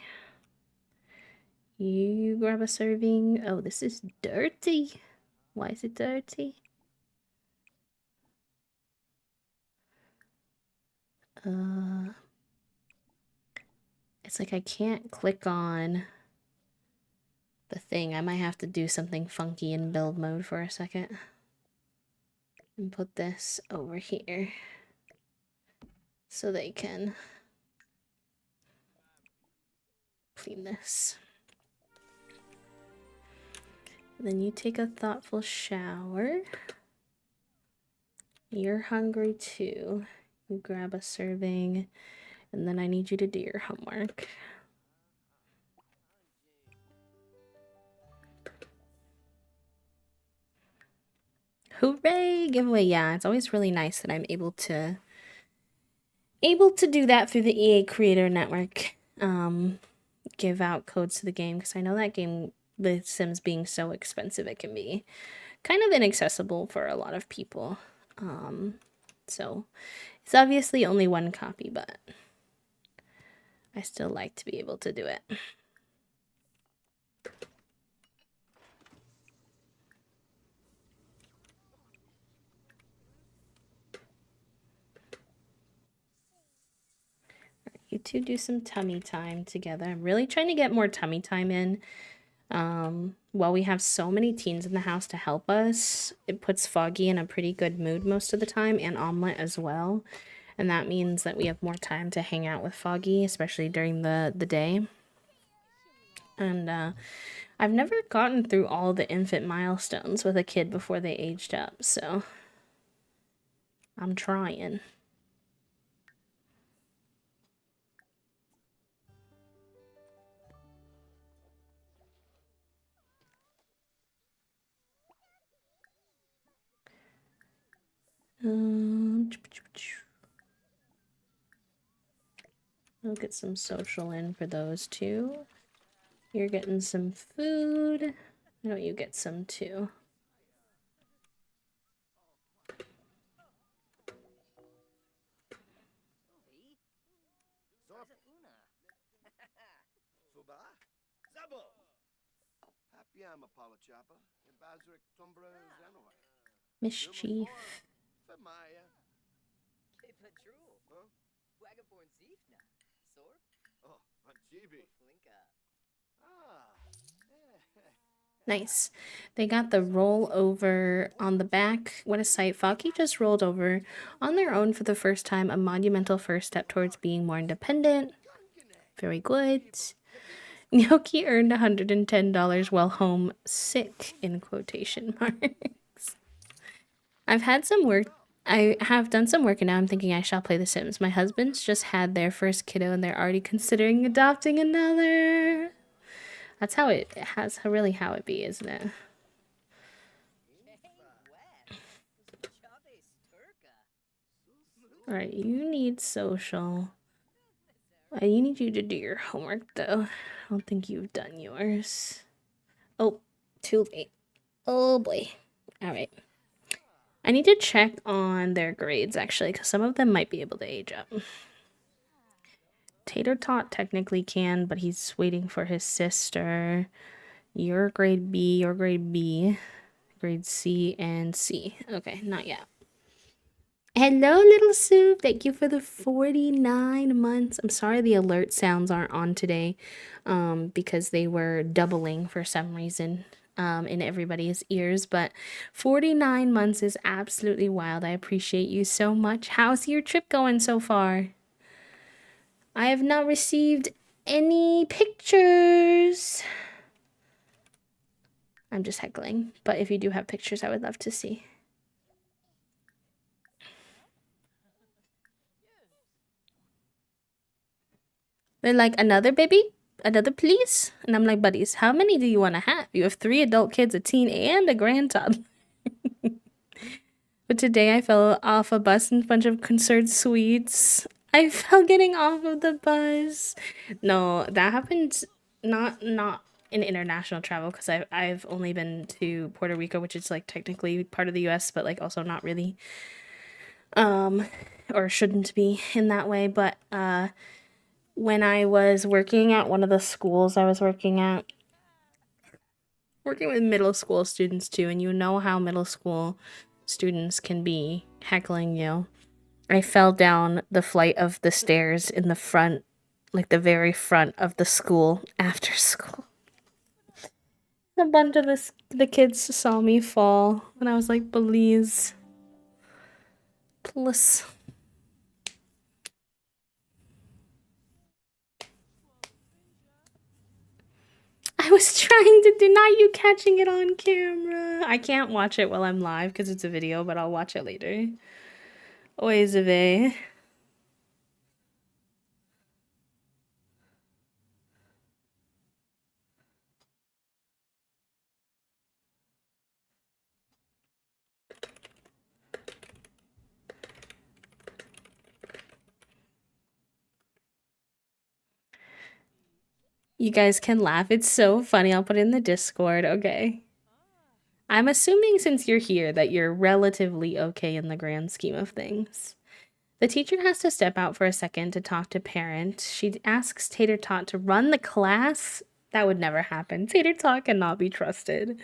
You grab a serving. Oh, this is dirty. Why is it dirty? It's like I can't click on the thing. I might have to do something funky in build mode for a second. And put this over here so they can clean this. And then you take a thoughtful shower. You're hungry too. You grab a serving, and then I need you to do your homework. Hooray! Giveaway. Yeah, it's always really nice that I'm able to do that through the EA Creator Network. Give out codes to the game, because I know that game, The Sims being so expensive, it can be kind of inaccessible for a lot of people. So it's obviously only one copy, but I still like to be able to do it. You two do some tummy time together. I'm really trying to get more tummy time in. While we have so many teens in the house to help us, it puts Foggy in a pretty good mood most of the time, and Omelette as well. And that means that we have more time to hang out with Foggy, especially during the day. And I've never gotten through all the infant milestones with a kid before they aged up, so I'm trying. I'll get some social in for those two. You're getting some food. Why don't you get some too? Mischief. Nice. They got the rollover on the back. What a sight. Faki just rolled over on their own for the first time, a monumental first step towards being more independent. Very good. Gnocchi earned $110 while home sick, in quotation marks. I have done some work and now I'm thinking I shall play The Sims. My husband's just had their first kiddo and they're already considering adopting another. That's how it has really how it be, isn't it? Alright, you need social. You need you to do your homework though. I don't think you've done yours. Oh, too late. Oh boy. Alright. I need to check on their grades actually, because some of them might be able to age up. Tater Tot technically can, but he's waiting for his sister. You're grade B, you're grade B, grade C, and C. Okay, not yet. Hello, little soup. Thank you for the 49 months. I'm sorry the alert sounds aren't on today because they were doubling for some reason in everybody's ears. But 49 months is absolutely wild. I appreciate you so much. How's your trip going so far? I have not received any pictures. I'm just heckling. But if you do have pictures, I would love to see. They're like, another baby? Another please? And I'm like, buddies, how many do you want to have? You have 3 adult kids, a teen, and a grand toddler. But today I fell off a bus and a bunch of concerned Swedes. I fell getting off of the bus. No, that happened not in international travel because I've only been to Puerto Rico, which is like technically part of the US, but like also not really. Or shouldn't be in that way, but when I was working at one of the schools I was working with middle school students too, and you know how middle school students can be heckling you. I fell down the flight of the stairs in the front, like the very front of the school after school. A bunch of the kids saw me fall, and I was like, please. Please. I was trying to deny you catching it on camera. I can't watch it while I'm live because it's a video, but I'll watch it later. Oi, Zave. You guys can laugh. It's so funny. I'll put it in the Discord. Okay. I'm assuming since you're here that you're relatively okay in the grand scheme of things. The teacher has to step out for a second to talk to parent. She asks Tater Tot to run the class. That would never happen. Tater Tot cannot be trusted.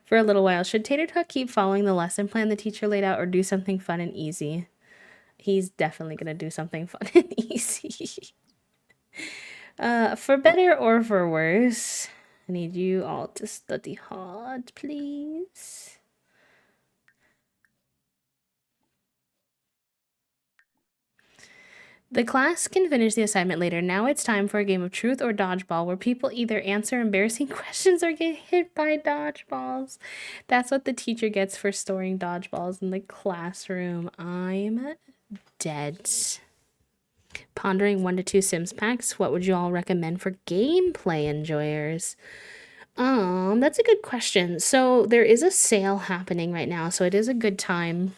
For a little while, should Tater Tot keep following the lesson plan the teacher laid out or do something fun and easy? He's definitely going to do something fun and easy. For better or for worse, I need you all to study hard, please. The class can finish the assignment later. Now it's time for a game of truth or dodgeball where people either answer embarrassing questions or get hit by dodgeballs. That's what the teacher gets for storing dodgeballs in the classroom. I'm dead. Pondering 1 to 2 Sims packs. What would you all recommend for gameplay enjoyers? That's a good question. So there is a sale happening right now, so it is a good time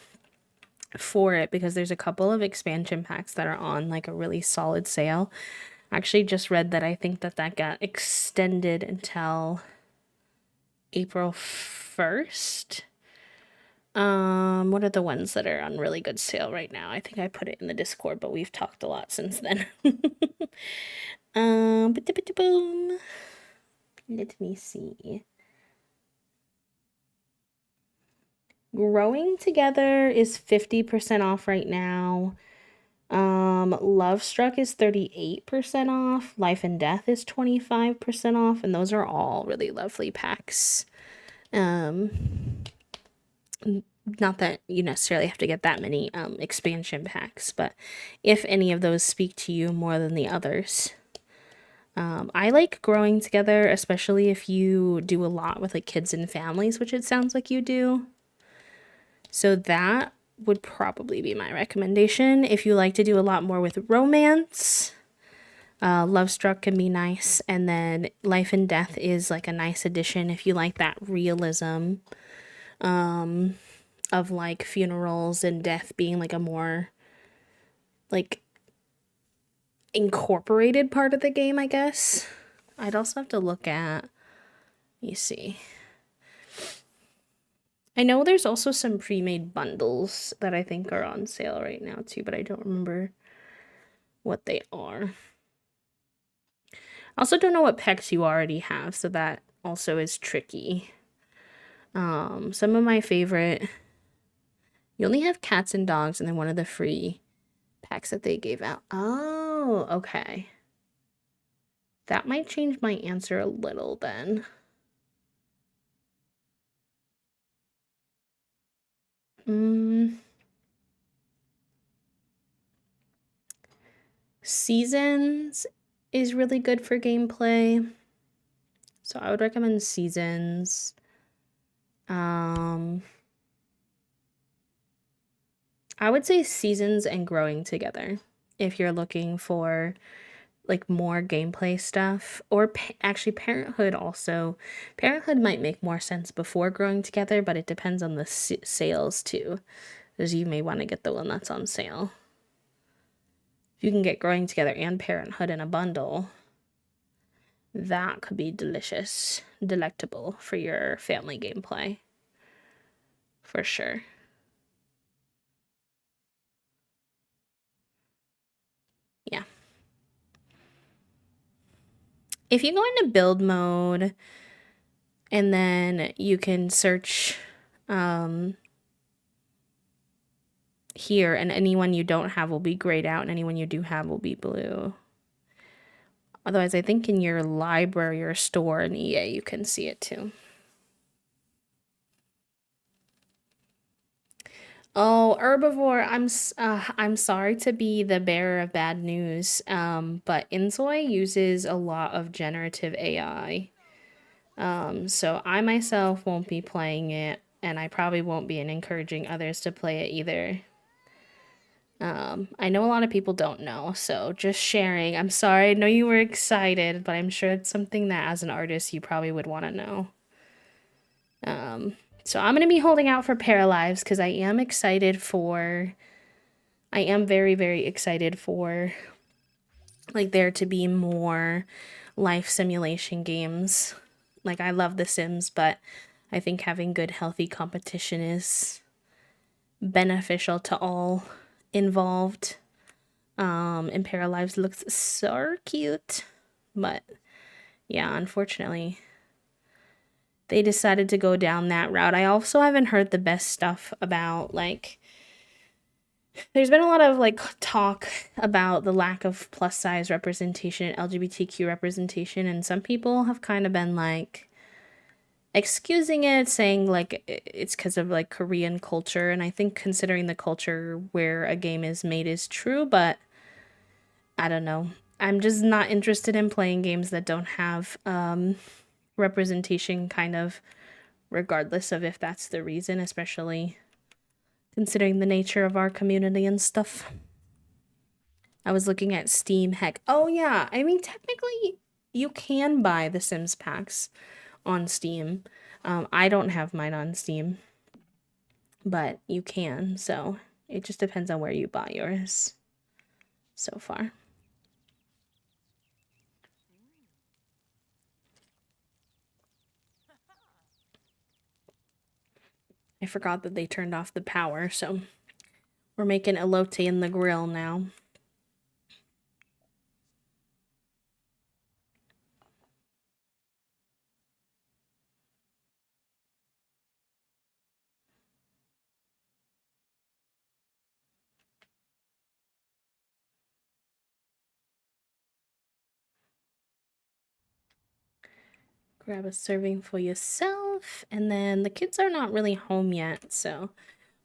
for it because there's a couple of expansion packs that are on like a really solid sale. I actually just read that I think that got extended until April 1st. What are the ones that are on really good sale right now? I think I put it in the Discord, but we've talked a lot since then. Boom. Let me see. Growing Together is 50% off right now. Love Struck is 38% off. Life and Death is 25% off, and those are all really lovely packs. Not that you necessarily have to get that many expansion packs, but if any of those speak to you more than the others. I like Growing Together, especially if you do a lot with like kids and families, which it sounds like you do. So that would probably be my recommendation. If you like to do a lot more with romance, Love Struck can be nice, and then Life and Death is like a nice addition if you like that realism of like funerals and death being like a more like incorporated part of the game, I guess. I'd also have to look at, you see. I know there's also some pre-made bundles that I think are on sale right now too, but I don't remember what they are. I also don't know what packs you already have, so that also is tricky. Some of my favorite, you only have cats and dogs and then one of the free packs that they gave out. Oh, okay. That might change my answer a little then. Seasons is really good for gameplay. So I would recommend Seasons. I would say Seasons and Growing Together if you're looking for like more gameplay stuff, or actually Parenthood also. Parenthood might make more sense before Growing Together, but it depends on the sales too, because you may want to get the one that's on sale. If you can get Growing Together and Parenthood in a bundle, that could be delicious, delectable for your family gameplay. For sure. Yeah. If you go into build mode and then you can search here, and anyone you don't have will be grayed out and anyone you do have will be blue. Otherwise, I think in your library or store in EA, you can see it too. Oh, Herbivore, I'm sorry to be the bearer of bad news, but Inzoi uses a lot of generative AI. So I myself won't be playing it, and I probably won't be encouraging others to play it either. I know a lot of people don't know, so just sharing. I'm sorry, I know you were excited, but I'm sure it's something that as an artist you probably would want to know. So I'm going to be holding out for Paralives because I am very, very excited for like there to be more life simulation games. Like I love The Sims, but I think having good, healthy competition is beneficial to all involved. And Paralives looks so cute, but yeah, unfortunately, they decided to go down that route. I also haven't heard the best stuff about like. There's been a lot of like talk about the lack of plus size representation and LGBTQ representation, and some people have kind of been like excusing it, saying like it's because of like Korean culture, and I think considering the culture where a game is made is true, but I don't know. I'm just not interested in playing games that don't have representation, kind of regardless of if that's the reason, especially considering the nature of our community and stuff. I was looking at Steam. Heck, oh yeah, I mean technically you can buy the Sims packs on Steam. I don't have mine on Steam, but you can, so it just depends on where you buy yours so far. I forgot that they turned off the power, so we're making elote in the grill now. Grab a serving for yourself, and then the kids are not really home yet, so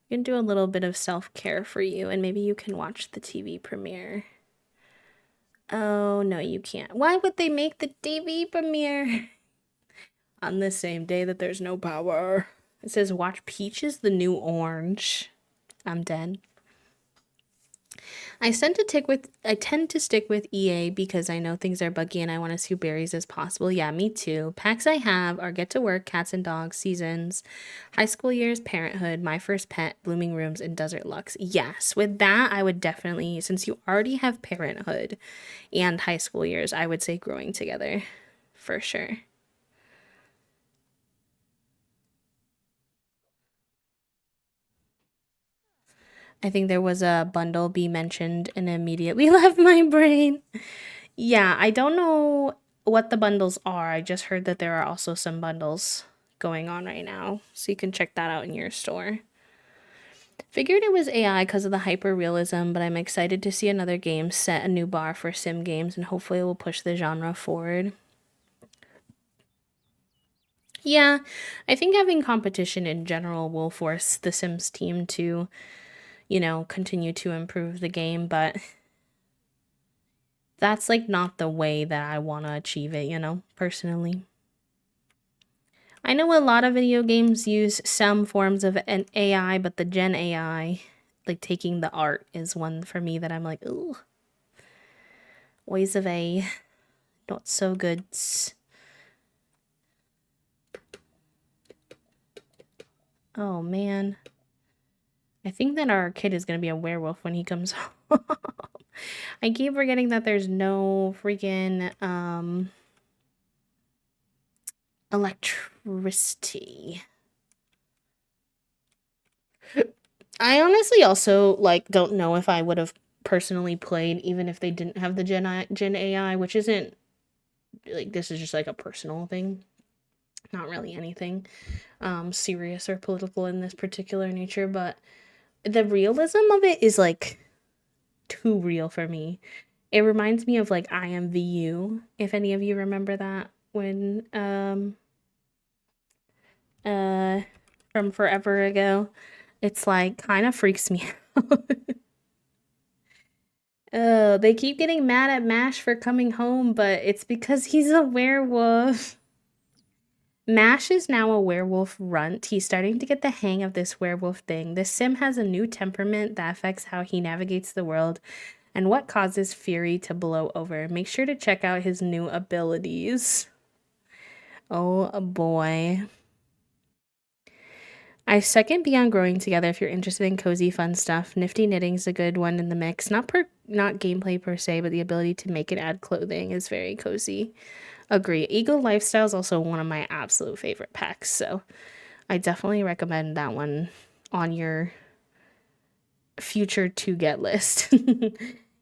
we can do a little bit of self-care for you, and maybe you can watch the TV premiere. Oh, no, you can't. Why would they make the TV premiere on the same day that there's no power? It says watch Peaches the New Orange. I'm dead. I tend to stick with EA because I know things are buggy and I want as few berries as possible. Yeah, me too. Packs I have are Get to Work, Cats and Dogs, Seasons, High School Years, Parenthood, My First Pet, Blooming Rooms, and Desert Lux. Yes, with that I would definitely, since you already have Parenthood and High School Years, I would say Growing Together for sure. I think there was a bundle be mentioned and immediately left my brain. Yeah, I don't know what the bundles are. I just heard that there are also some bundles going on right now, so you can check that out in your store. Figured it was AI because of the hyper realism, but I'm excited to see another game set a new bar for sim games and hopefully it will push the genre forward. Yeah, I think having competition in general will force the Sims team to, continue to improve the game, but that's like not the way that I want to achieve it, personally. I know a lot of video games use some forms of an AI, but the Gen AI, like taking the art, is one for me that I'm like, ooh, ways of A, not so good. Oh man. I think that our kid is gonna be a werewolf when he comes home. I keep forgetting that there's no freaking electricity. I honestly also don't know if I would have personally played even if they didn't have the Gen AI, which isn't this is just like a personal thing, not really anything serious or political in this particular nature, but the realism of it is too real for me. It reminds me of I Am VU, if any of you remember that, when from forever ago. It's kind of freaks me out. Oh, they keep getting mad at Mash for coming home, but it's because he's a werewolf. Mash is now a werewolf runt. He's starting to get the hang of this werewolf thing. This sim has a new temperament that affects how he navigates the world and what causes Fury to blow over. Make sure to check out his new abilities. Oh boy. I second Beyond Growing Together if you're interested in cozy, fun stuff. Nifty Knitting's a good one in the mix. Not gameplay per se, but the ability to make and add clothing is very cozy. Agree. Eagle Lifestyle is also one of my absolute favorite packs, so I definitely recommend that one on your future to get list.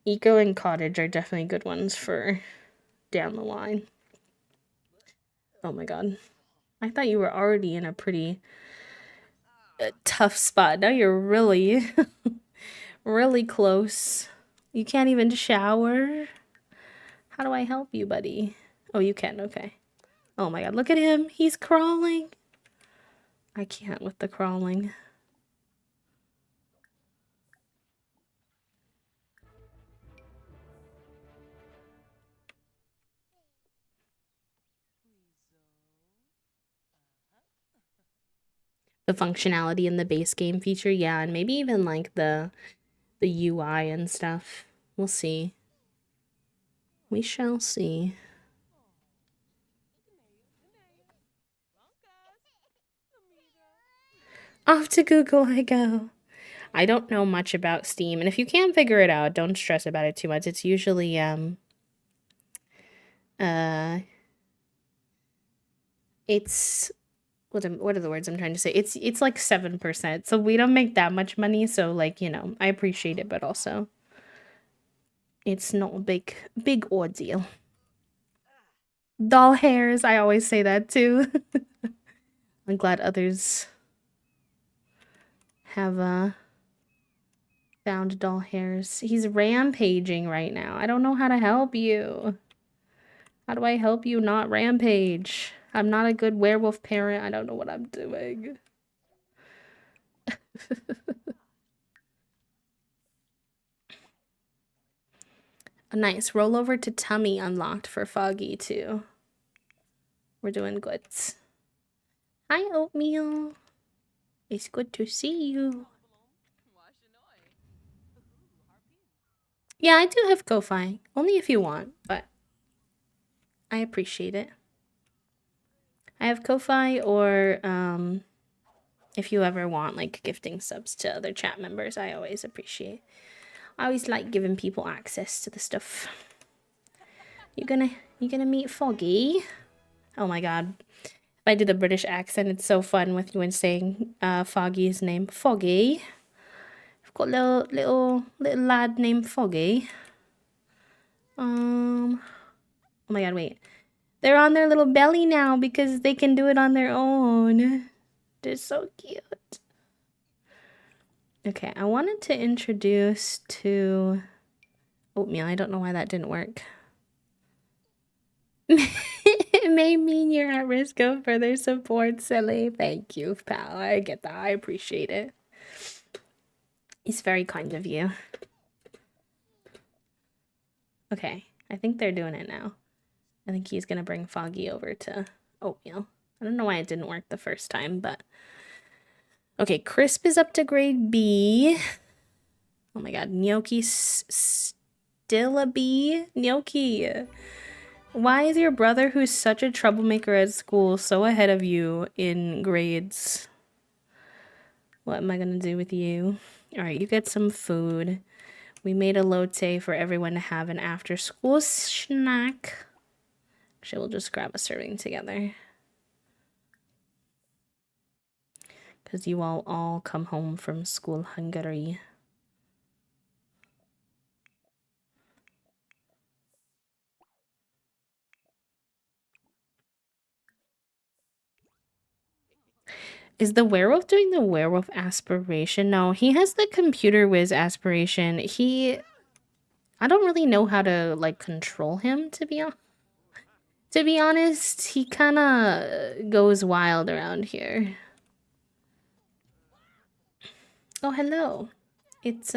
Eco and Cottage are definitely good ones for down the line. Oh my god. I thought you were already in a pretty tough spot. Now you're really, really close. You can't even shower. How do I help you, buddy? Oh, you can. Okay. Oh my god, look at him. He's crawling. I can't with the crawling. The functionality in the base game feature, yeah, and maybe even the UI and stuff. We'll see. We shall see. Off to Google I go. I don't know much about Steam, and if you can't figure it out, don't stress about it too much. It's usually it's what are the words I'm trying to say? It's like 7%. So we don't make that much money, so like, you know, I appreciate it, but also it's not a big ordeal. Doll hairs, I always say that too. I'm glad others have found doll hairs. He's rampaging right now. I don't know how to help you. How do I help you not rampage? I'm not a good werewolf parent. I don't know what I'm doing. A nice rollover to tummy unlocked for Foggy too. We're doing good. Hi, Oatmeal. It's good to see you. Yeah, I do have Ko-Fi. Only if you want, but I appreciate it. I have Ko-Fi, or if you ever want like gifting subs to other chat members, I always appreciate. I always like giving people access to the stuff. You gonna meet Foggy? Oh my god. If I do the British accent, it's so fun with when saying Foggy's name. Foggy. I've got little lad named Foggy. Oh my god, wait. They're on their little belly now because they can do it on their own. They're so cute. Okay, I wanted to introduce to Oatmeal. I don't know why that didn't work. It may mean you're at risk of further support, silly. Thank you, pal. I get that. I appreciate it. It's very kind of you. Okay, I think they're doing it now. I think he's gonna bring Foggy over to Oatmeal. I don't know why it didn't work the first time, but... Okay, Crisp is up to grade B. Oh my god, Gnocchi's still a B? Gnocchi! Why is your brother, who's such a troublemaker at school, so ahead of you in grades? What am I gonna do with you? Alright, you get some food. We made a lotte for everyone to have an after-school snack. Actually, we'll just grab a serving together. Because you all come home from school hungry. Is the werewolf doing the werewolf aspiration? No, he has the computer whiz aspiration. I don't really know how to, like, control him, to be honest. He kind of goes wild around here. Oh, hello. It's,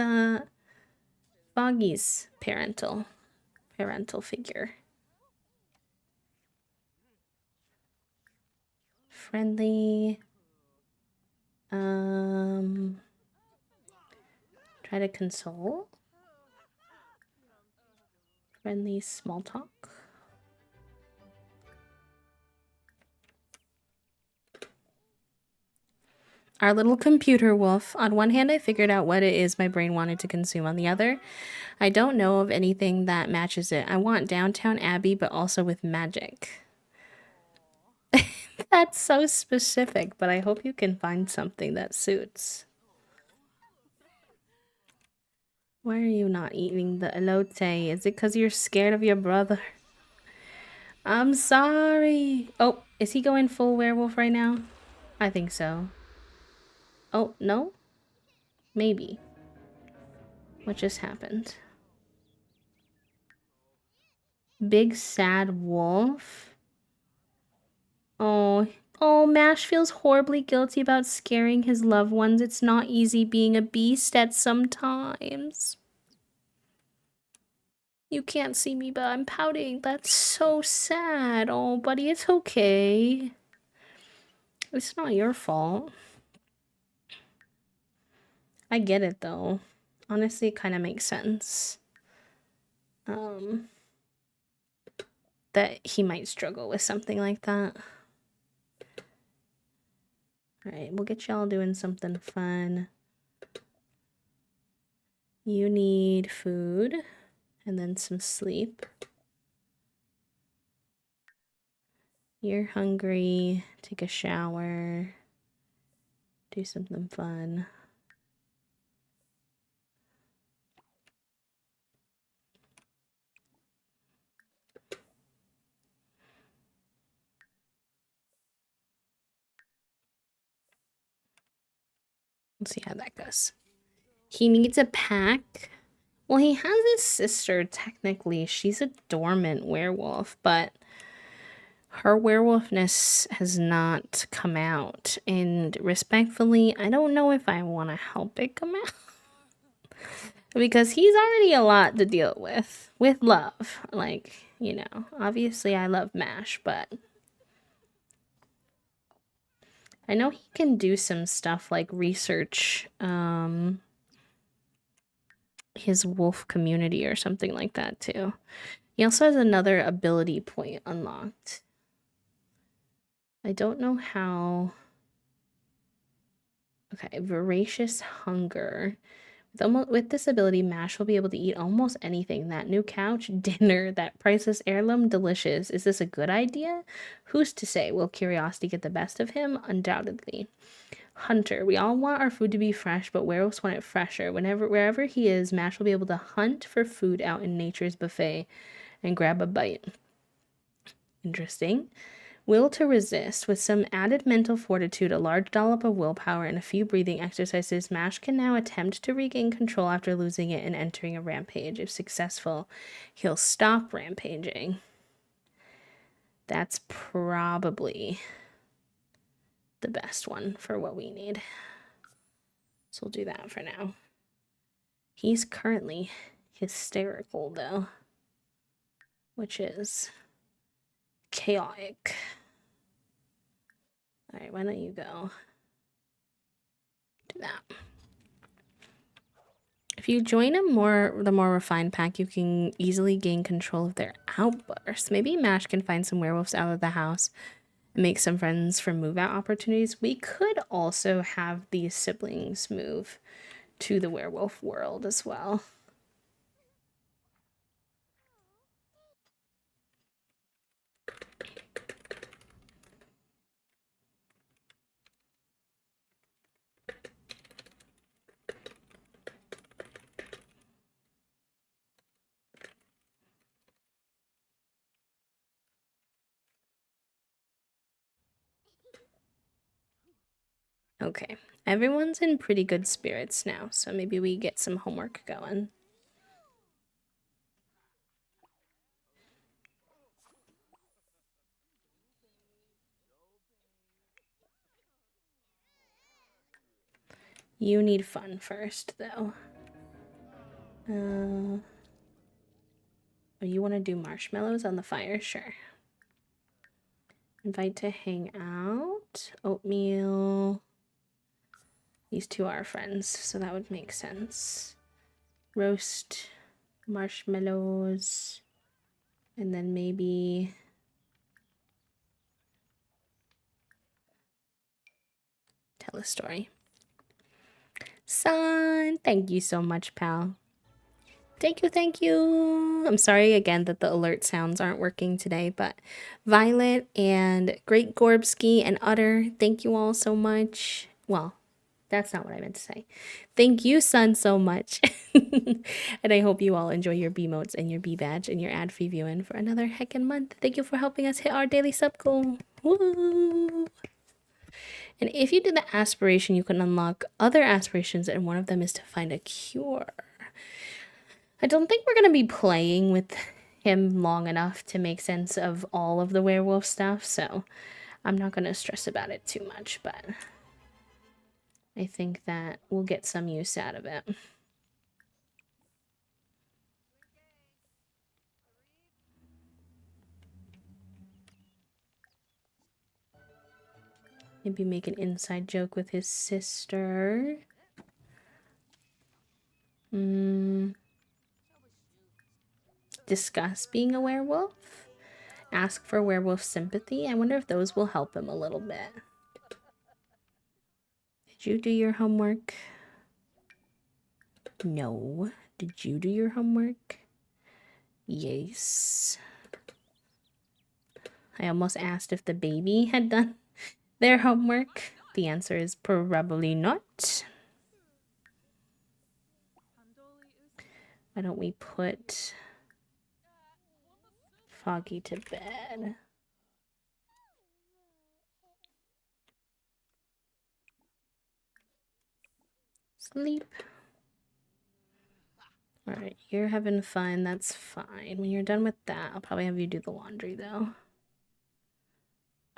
Foggy's parental figure. Friendly. Try to console. Friendly small talk. Our little computer wolf. On one hand, I figured out what it is my brain wanted to consume. On the other, I don't know of anything that matches it. I want Downtown Abbey, but also with magic. That's so specific, but I hope you can find something that suits. Why are you not eating the elote? Is it because you're scared of your brother? I'm sorry. Oh, is he going full werewolf right now? I think so. Oh, no? Maybe. What just happened? Big sad wolf? Oh, Mash feels horribly guilty about scaring his loved ones. It's not easy being a beast at some times. You can't see me, but I'm pouting. That's so sad. Oh, buddy, it's okay. It's not your fault. I get it, though. Honestly, it kind of makes sense. That he might struggle with something like that. Alright, we'll get y'all doing something fun. You need food and then some sleep. You're hungry. Take a shower. Do something fun. Let's see how that goes. He needs a pack. Well, he has his sister, technically. She's a dormant werewolf, but her werewolfness has not come out. And respectfully, I don't know if I want to help it come out. Because he's already a lot to deal with love. Like, you know, obviously I love MASH, but I know he can do some stuff like research his wolf community or something like that too. He also has another ability point unlocked. I don't know how. Okay, voracious hunger. With this ability, MASH will be able to eat almost anything. That new couch, dinner, that priceless heirloom, delicious. Is this a good idea? Who's to say? Will curiosity get the best of him? Undoubtedly. Hunter. We all want our food to be fresh, but werewolves want it fresher. Wherever he is, MASH will be able to hunt for food out in nature's buffet and grab a bite. Interesting. Will to resist. With some added mental fortitude, a large dollop of willpower, and a few breathing exercises, MASH can now attempt to regain control after losing it and entering a rampage. If successful, he'll stop rampaging. That's probably the best one for what we need. So we'll do that for now. He's currently hysterical, though, which is chaotic. All right, why don't you go do that? If you join the more refined pack, you can easily gain control of their outbursts. Maybe MASH can find some werewolves out of the house and make some friends for move out opportunities. We could also have these siblings move to the werewolf world as well. Okay, everyone's in pretty good spirits now, so maybe we get some homework going. You need fun first, though. Oh, you want to do marshmallows on the fire? Sure. Invite to hang out. Oatmeal. These two are friends, so that would make sense. Roast marshmallows. And then maybe tell a story. Son, thank you so much, pal. Thank you. I'm sorry again that the alert sounds aren't working today, but Violet and Great Gorbsky and Utter, thank you all so much. Well, that's not what I meant to say. Thank you, son, so much. And I hope you all enjoy your B modes and your B badge and your ad-free viewing for another heckin' month. Thank you for helping us hit our daily sub goal. Woo! And if you do the aspiration, you can unlock other aspirations, and one of them is to find a cure. I don't think we're going to be playing with him long enough to make sense of all of the werewolf stuff, so I'm not going to stress about it too much, but I think that we'll get some use out of it. Maybe make an inside joke with his sister. Discuss being a werewolf. Ask for werewolf sympathy. I wonder if those will help him a little bit. Did you do your homework? No. Did you do your homework? Yes. I almost asked if the baby had done their homework. The answer is probably not. Why don't we put Foggy to bed? Sleep. Alright, you're having fun. That's fine. When you're done with that, I'll probably have you do the laundry, though.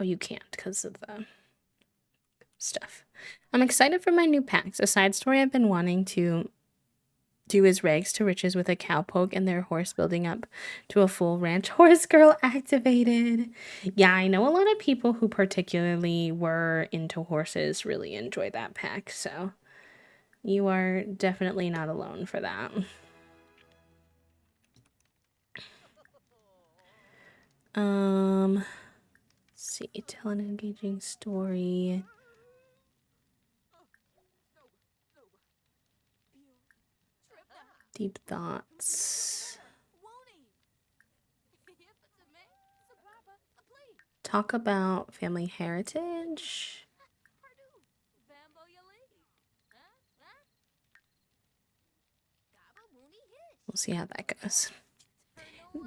Oh, you can't because of the stuff. I'm excited for my new packs. A side story I've been wanting to do is Rags to Riches with a cowpoke and their horse building up to a full ranch. Horse girl activated. Yeah, I know a lot of people who particularly were into horses really enjoy that pack, so you are definitely not alone for that. Let's see, tell an engaging story. Deep thoughts. Talk about family heritage. We'll see how that goes.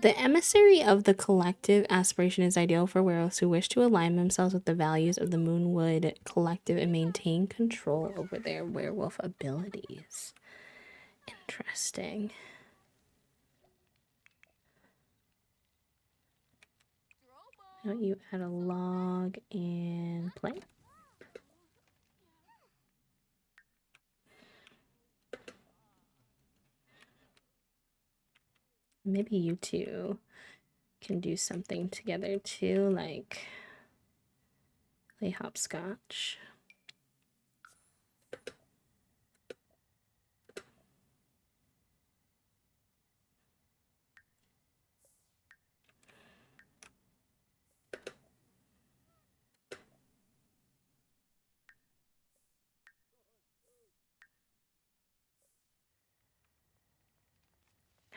The emissary of the collective aspiration is ideal for werewolves who wish to align themselves with the values of the Moonwood Collective and maintain control over their werewolf abilities. Interesting. Why don't you add a log and play? Maybe you two can do something together too, like play hopscotch.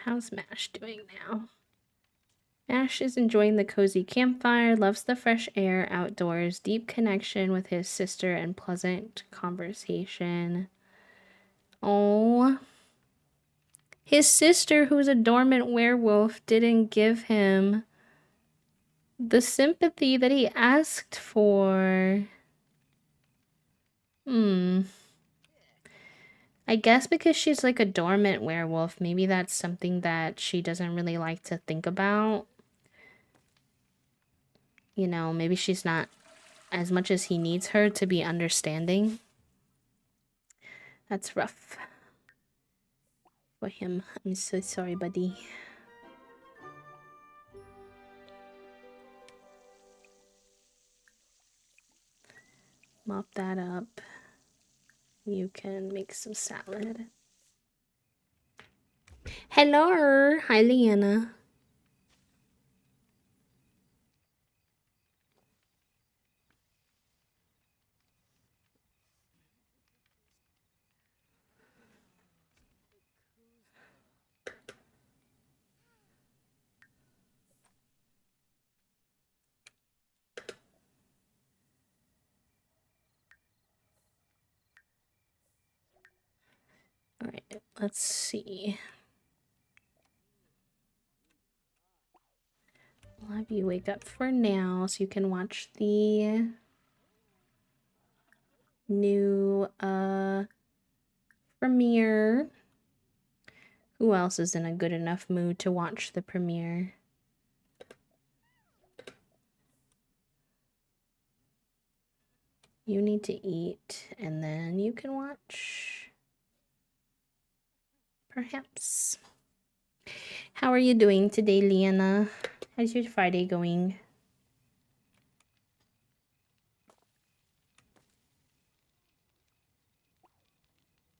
How's Mash doing now? Mash is enjoying the cozy campfire, loves the fresh air outdoors, deep connection with his sister, and pleasant conversation. Oh, his sister, who's a dormant werewolf, didn't give him the sympathy that he asked for. I guess because she's like a dormant werewolf, maybe that's something that she doesn't really like to think about. You know, maybe she's not as much as he needs her to be understanding. That's rough for him. I'm so sorry, buddy. Mop that up. You can make some salad. Hello! Hi, Leanna. Alright, let's see. I'll have you wake up for now so you can watch the new premiere. Who else is in a good enough mood to watch the premiere? You need to eat and then you can watch. Perhaps. How are you doing today, Liana? How's your Friday going?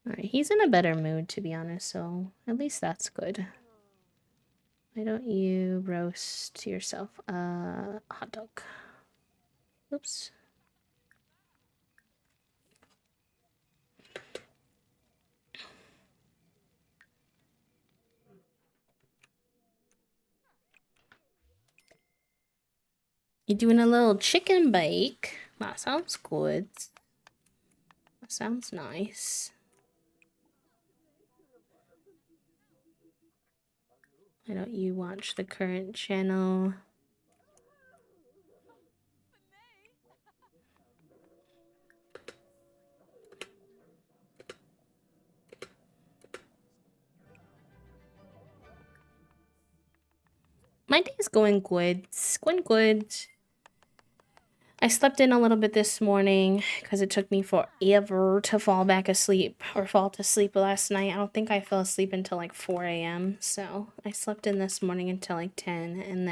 Alright, he's in a better mood, to be honest, so at least that's good. Why don't you roast yourself a hot dog? Oops. You doing a little chicken bake? That sounds good. That sounds nice. Why don't you watch the current channel? My day's going good. It's going good. I slept in a little bit this morning because it took me forever to fall back asleep or fall to sleep last night. I don't think I fell asleep until like 4 a.m. So I slept in this morning until like 10 and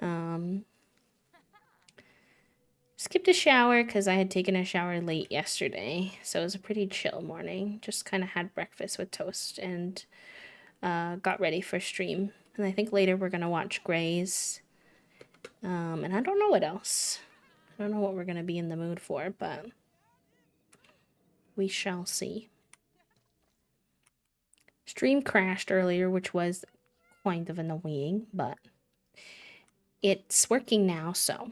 then skipped a shower because I had taken a shower late yesterday. So it was a pretty chill morning. Just kind of had breakfast with toast and got ready for stream. And I think later we're going to watch Grey's. And I don't know what else. I don't know what we're going to be in the mood for, but we shall see. Stream crashed earlier, which was kind of annoying, but it's working now, so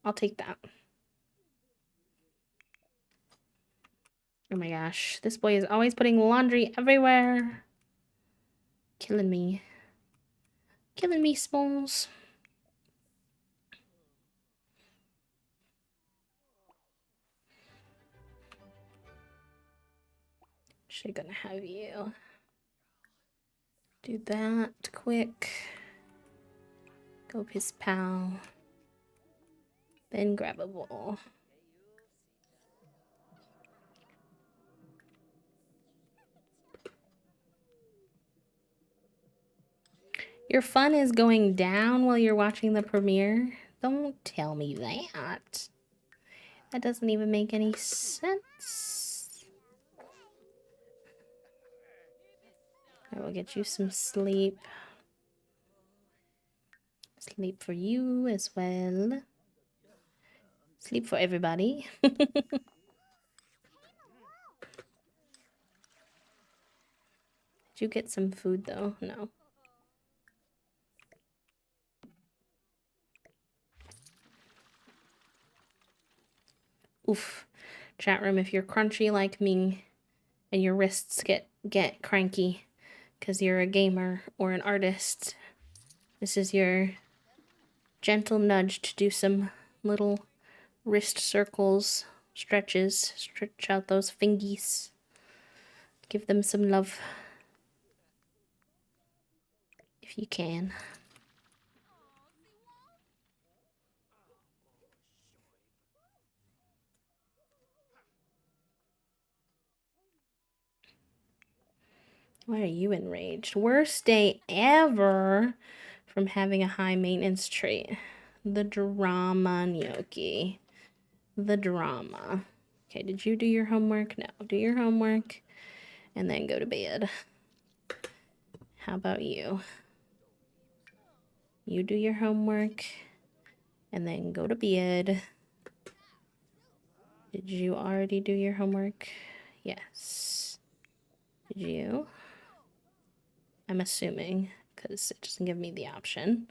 I'll take that. Oh my gosh, this boy is always putting laundry everywhere. Killing me. Killing me, Smalls. Actually gonna have you do that quick. Go piss pal. Then grab a bowl. Your fun is going down while you're watching the premiere? Don't tell me that. That doesn't even make any sense. I will get you some sleep. Sleep for you as well. Sleep for everybody. Did you get some food though? No. Oof. Chat room, if you're crunchy like me and your wrists get cranky because you're a gamer or an artist, this is your gentle nudge to do some little wrist circles, stretches, stretch out those fingies. Give them some love if you can. Why are you enraged? Worst day ever from having a high maintenance trait. The drama, Gnocchi. The drama. Okay, did you do your homework? No. Do your homework and then go to bed. How about you? You do your homework and then go to bed. Did you already do your homework? Yes. Did you? I'm assuming, because it doesn't give me the option.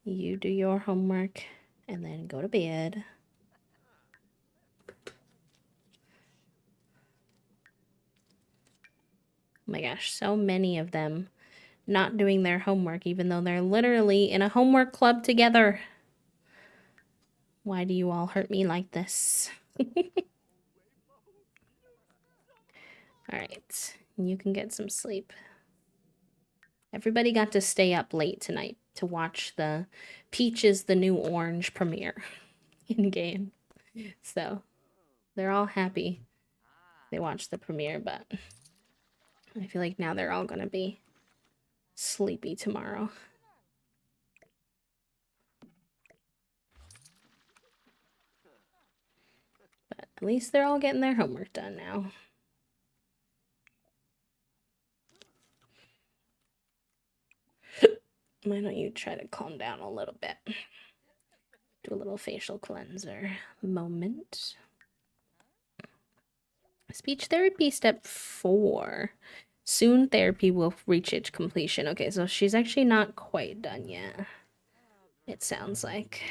You do your homework and then go to bed. Oh my gosh, so many of them not doing their homework, even though they're literally in a homework club together. Why do you all hurt me like this? Alright, you can get some sleep. Everybody got to stay up late tonight to watch the Peach is the New Orange premiere in game. So they're all happy they watched the premiere, but I feel like now they're all gonna be sleepy tomorrow. But at least they're all getting their homework done now. Why don't you try to calm down a little bit? Do a little facial cleanser moment. Speech therapy step 4. Soon therapy will reach its completion. Okay, so she's actually not quite done yet. it sounds like.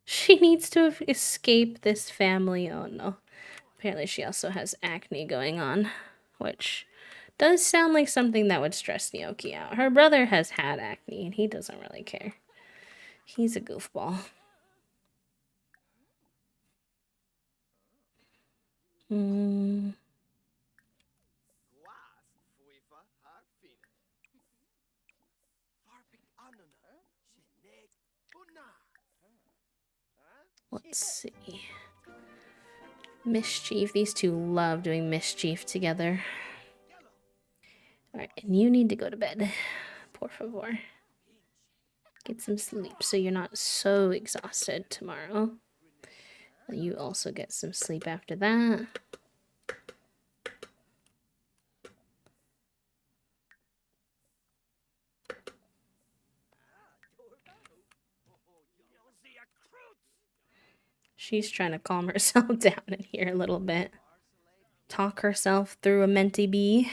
She needs to escape this family. Oh no. Apparently she also has acne going on, which does sound like something that would stress Naoki out. Her brother has had acne and he doesn't really care. He's a goofball. Hmm. Let's see. Mischief. These two love doing mischief together. Alright, and you need to go to bed. Por favor. Get some sleep so you're not so exhausted tomorrow. You also get some sleep after that. She's trying to calm herself down in here a little bit. Talk herself through a mentee bee.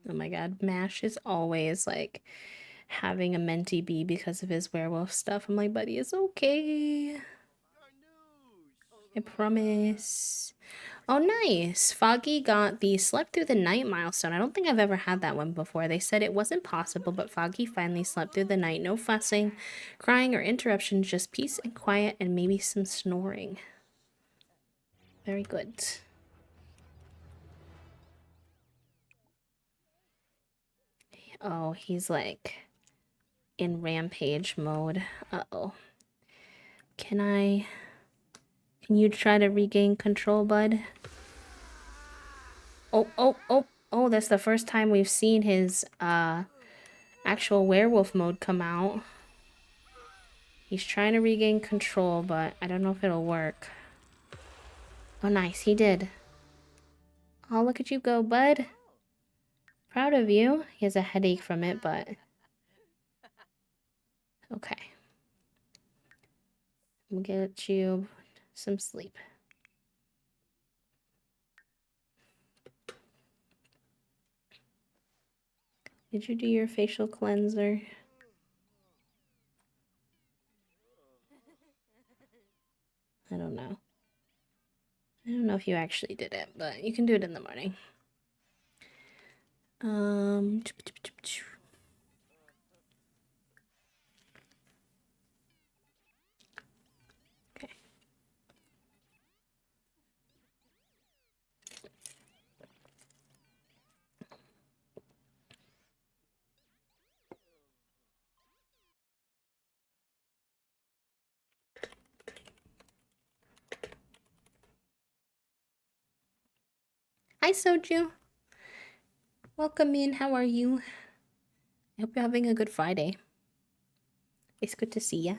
Oh my god, Mash is always like having a mentee bee because of his werewolf stuff. I'm like, buddy, it's okay. I promise. Oh, nice. Foggy got the slept through the night milestone. I don't think I've ever had that one before. They said it wasn't possible, but Foggy finally slept through the night. No fussing, crying, or interruptions, just peace and quiet and maybe some snoring. Very good. Oh, he's like in rampage mode. Uh-oh. Can you try to regain control, bud? Oh, that's the first time we've seen his actual werewolf mode come out. He's trying to regain control, but I don't know if it'll work. Oh, nice, he did. Oh, look at you go, bud. Proud of you. He has a headache from it, but... Okay. We'll get you some sleep. Did you do your facial cleanser? I don't know. I don't know if you actually did it, but you can do it in the morning. Okay. Hi, Soju. Welcome in. How are you? I hope you're having a good Friday. It's good to see ya.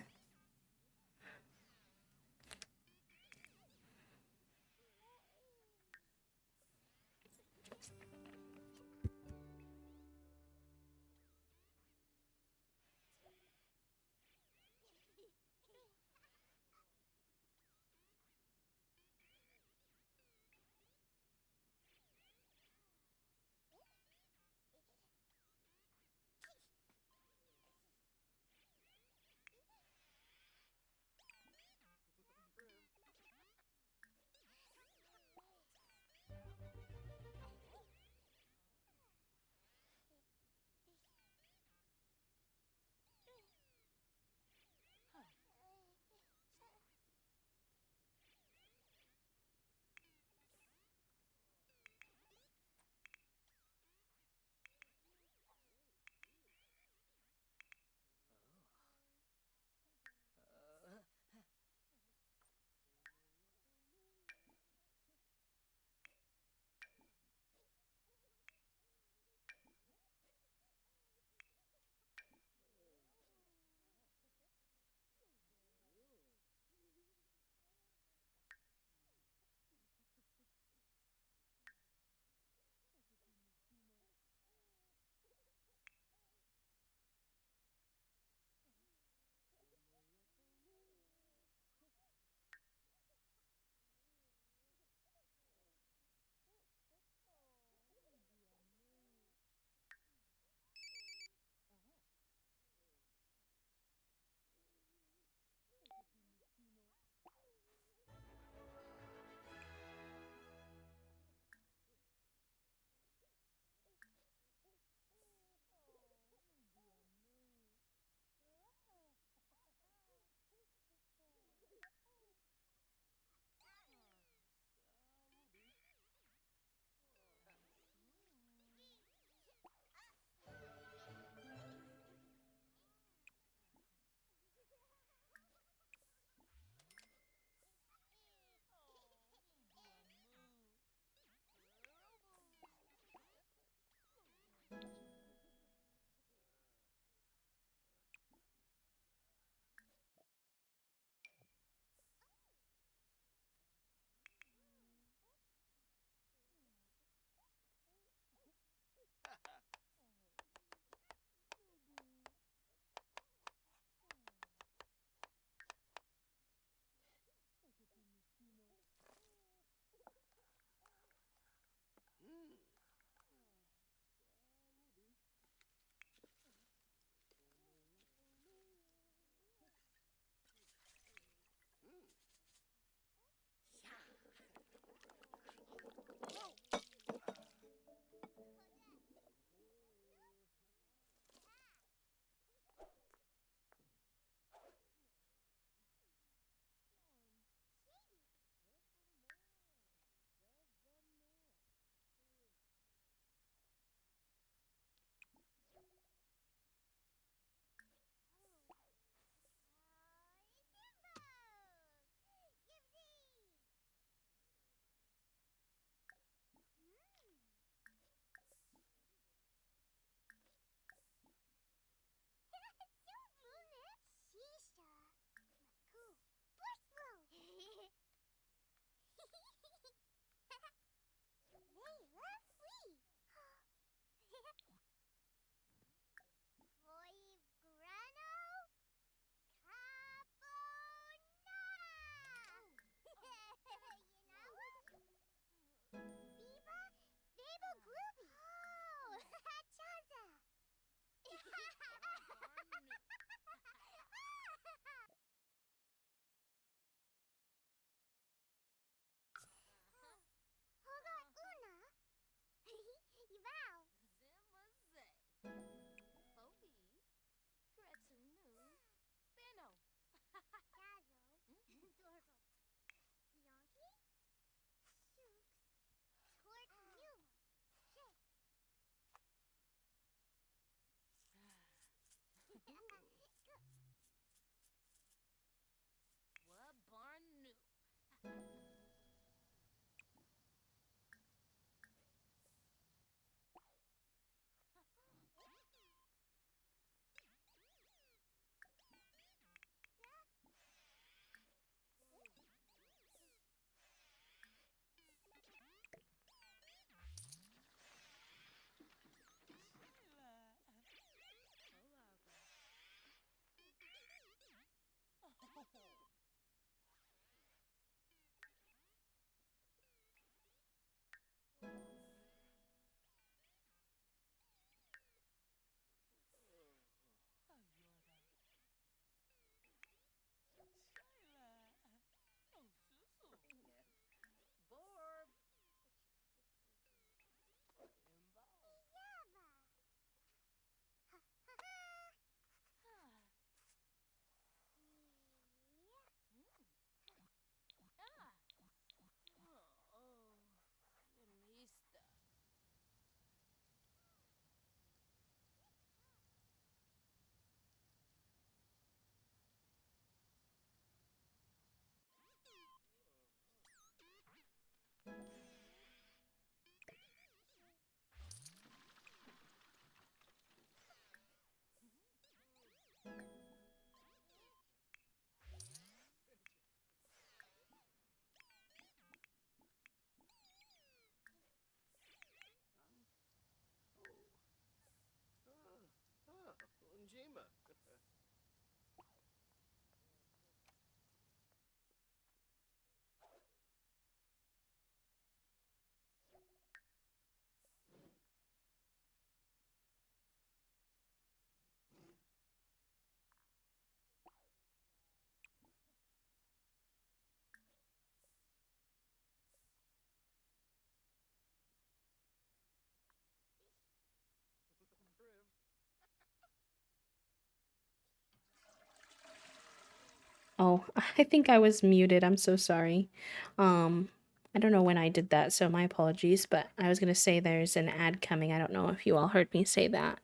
Oh, I think I was muted. I'm so sorry. I don't know when I did that, so my apologies, but I was gonna say there's an ad coming. I don't know if you all heard me say that.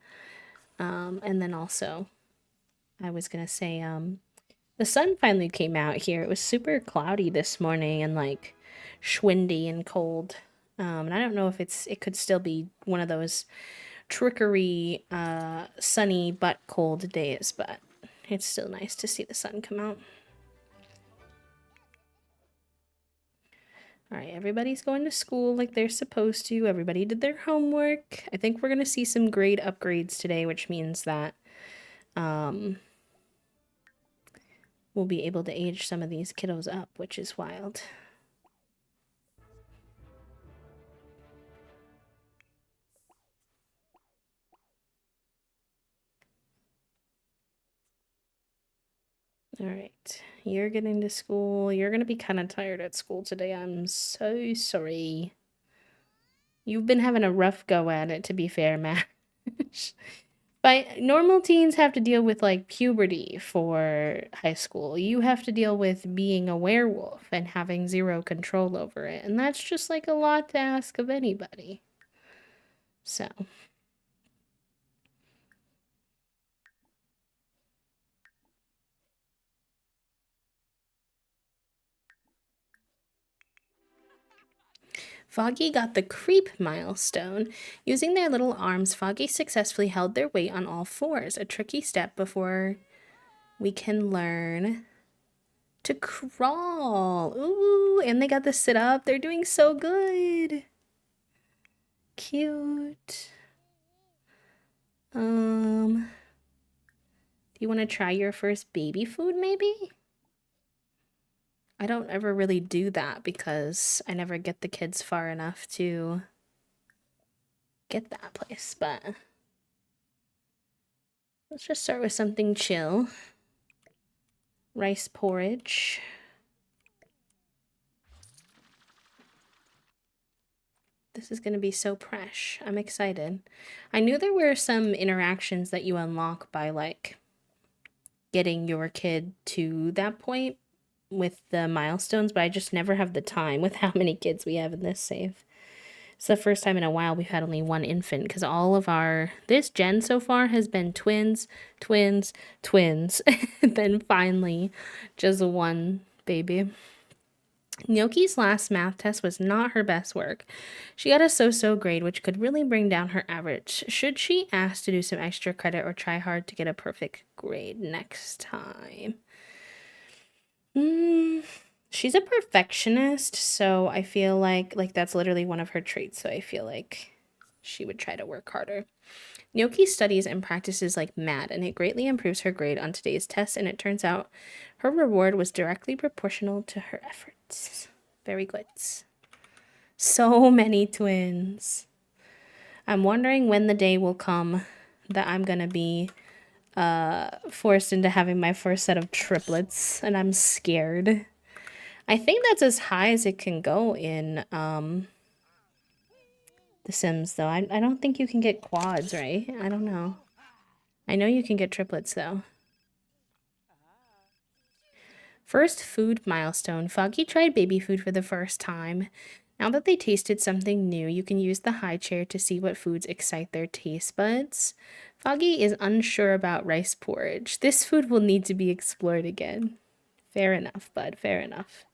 And then also I was gonna say, the sun finally came out here. It was super cloudy this morning and like schwindy and cold. And I don't know if it could still be one of those trickery, sunny but cold days, but it's still nice to see the sun come out. All right, everybody's going to school like they're supposed to. Everybody did their homework. I think we're going to see some grade upgrades today, which means that we'll be able to age some of these kiddos up, which is wild. All right, you're getting to school. You're going to be kind of tired at school today. I'm so sorry. You've been having a rough go at it, to be fair, Matt. But normal teens have to deal with like puberty for high school. You have to deal with being a werewolf and having zero control over it. And that's just like a lot to ask of anybody. So, Foggy got the creep milestone. Using their little arms, Foggy successfully held their weight on all fours, a tricky step before we can learn to crawl. Ooh, and they got the sit up. They're doing so good. Cute. Do you want to try your first baby food maybe? I don't ever really do that because I never get the kids far enough to get that place, but let's just start with something chill. Rice porridge. This is going to be so fresh. I'm excited. I knew there were some interactions that you unlock by like getting your kid to that point with the milestones, but I just never have the time with how many kids we have in this save. It's the first time in a while we've had only one infant because all of this gen so far has been twins, twins, twins, and then finally just one baby. Gnocchi's last math test was not her best work. She got a so-so grade, which could really bring down her average. Should she ask to do some extra credit or try hard to get a perfect grade next time? She's a perfectionist, so I feel like that's literally one of her traits, so I feel like she would try to work harder. Gnocchi studies and practices like mad, and it greatly improves her grade on today's test, and it turns out her reward was directly proportional to her efforts. Very good. So many twins. I'm wondering when the day will come that I'm gonna be forced into having my first set of triplets, and I'm scared. I think that's as high as it can go in The Sims, though. I don't think you can get quads, right? I don't know. I know you can get triplets, though. First food milestone. Foggy tried baby food for the first time. Now that they tasted something new, you can use the high chair to see what foods excite their taste buds. Foggy is unsure about rice porridge. This food will need to be explored again. Fair enough, bud. Fair enough.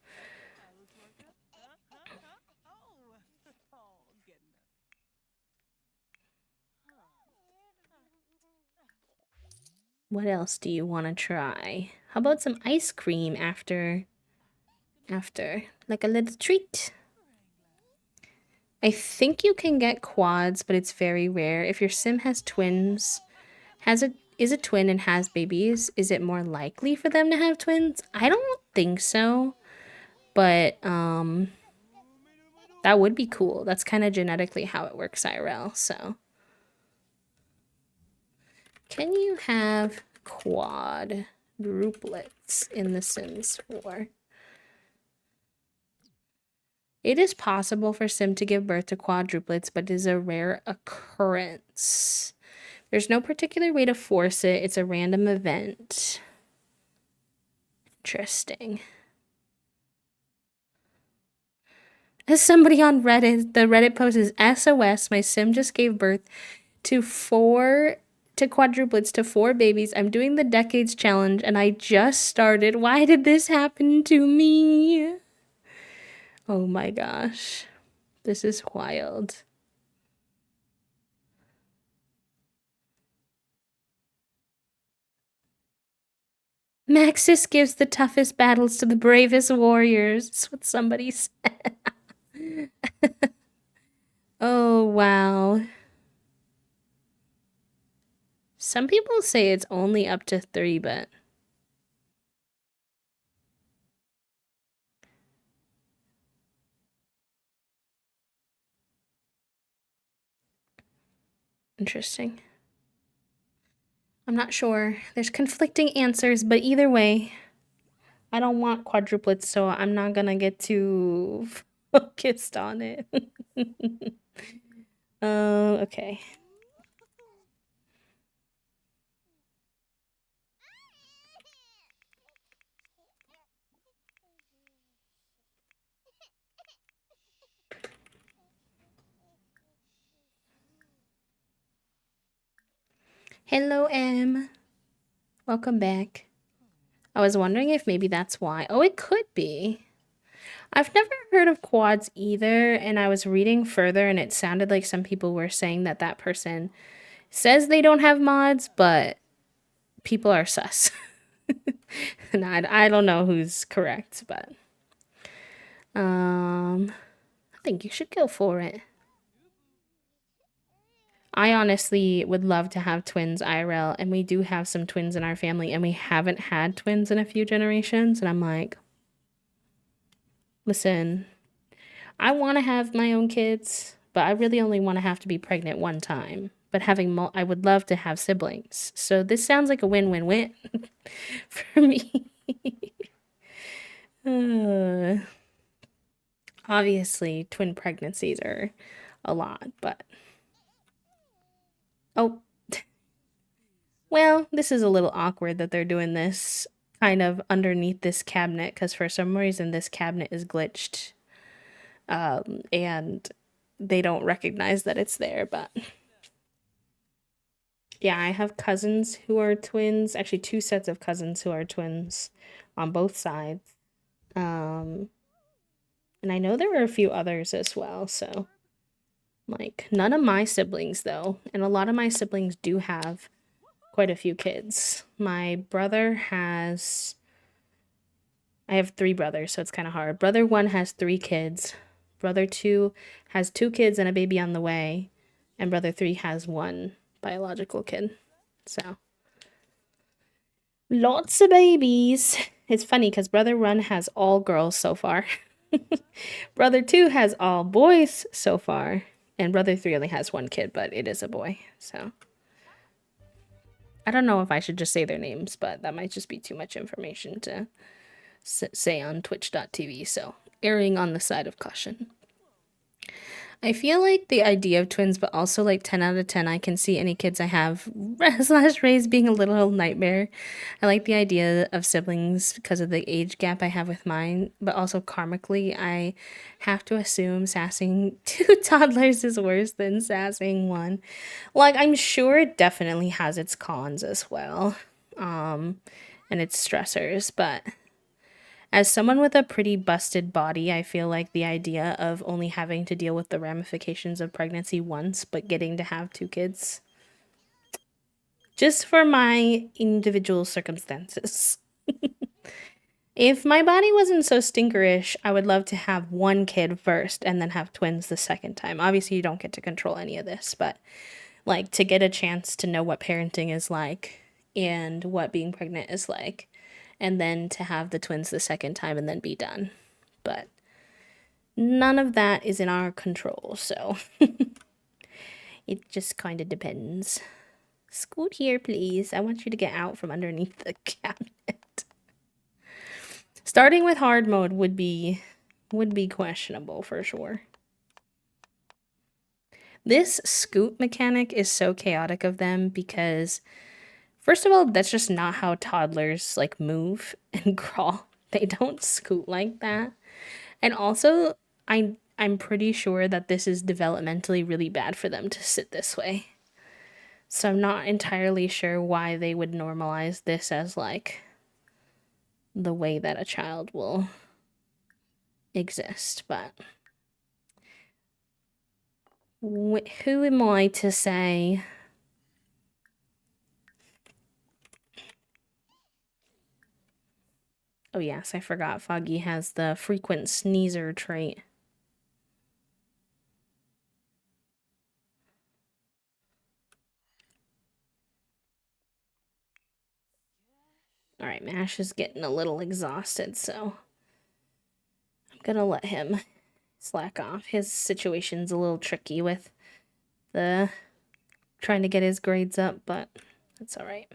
What else do you want to try? How about some ice cream after like a little treat? I think you can get quads, but it's very rare. If your sim has twins, is a twin and has babies, is it more likely for them to have twins? I don't think so. But that would be cool. That's kind of genetically how it works IRL, so. Can you have quadruplets in The Sims 4? It is possible for Sim to give birth to quadruplets, but it is a rare occurrence. There's no particular way to force it. It's a random event. Interesting. As somebody on Reddit, the Reddit post is SOS. My sim just gave birth to quadruplets to 4 babies. I'm doing the decades challenge and I just started. Why did this happen to me? Oh my gosh. This is wild. Maxis gives the toughest battles to the bravest warriors. That's what somebody said. Oh, wow. Some people say it's only up to 3, but... Interesting. I'm not sure. There's conflicting answers, but either way, I don't want quadruplets, so I'm not gonna get too focused on it. Okay. Hello, M. Welcome back. I was wondering if maybe that's why. Oh, it could be. I've never heard of quads either, and I was reading further, and it sounded like some people were saying that that person says they don't have mods, but people are sus. And I don't know who's correct, but I think you should go for it. I honestly would love to have twins IRL, and we do have some twins in our family, and we haven't had twins in a few generations, and I'm like, listen, I want to have my own kids, but I really only want to have to be pregnant one time. But I would love to have siblings. So this sounds like a win-win-win for me. Obviously, twin pregnancies are a lot, but... Oh. Well, this is a little awkward that they're doing this kind of underneath this cabinet, because for some reason this cabinet is glitched. And they don't recognize that it's there, but... Yeah, I have cousins who are twins. Actually, 2 sets of cousins who are twins on both sides. And I know there were a few others as well, so... Like, none of my siblings, though. And a lot of my siblings do have quite a few kids. My brother has... I have 3 brothers, so it's kind of hard. Brother 1 has 3 kids. Brother 2 has 2 kids and a baby on the way. And brother 3 has 1 biological kid. So... Lots of babies. It's funny because brother 1 has all girls so far. Brother 2 has all boys so far. And brother 3 only has 1 kid, but it is a boy. So I don't know if I should just say their names, but that might just be too much information to say on twitch.tv. So erring on the side of caution. I feel like the idea of twins, but also like 10 out of 10, I can see any kids I have / raise being a little nightmare. I like the idea of siblings because of the age gap I have with mine, but also karmically, I have to assume sassing 2 toddlers is worse than sassing 1. Like, I'm sure it definitely has its cons as well, and its stressors, but... As someone with a pretty busted body, I feel like the idea of only having to deal with the ramifications of pregnancy once, but getting to have 2 kids, just for my individual circumstances. If my body wasn't so stinkerish, I would love to have 1 kid first and then have twins the second time. Obviously, you don't get to control any of this, but like to get a chance to know what parenting is like and what being pregnant is like. And then to have the twins the second time and then be done. But none of that is in our control, so it just kind of depends. Scoot here, please. I want you to get out from underneath the cabinet. Starting with hard mode would be questionable for sure. This scoot mechanic is so chaotic of them because First of all, that's just not how toddlers like move and crawl. They don't scoot like that. And also, I'm pretty sure that this is developmentally really bad for them to sit this way. So I'm not entirely sure why they would normalize this as like the way that a child will exist, but who am I to say? Oh yes, I forgot Foggy has the frequent sneezer trait. Alright, Mash is getting a little exhausted, so I'm gonna let him slack off. His situation's a little tricky with the trying to get his grades up, but that's alright.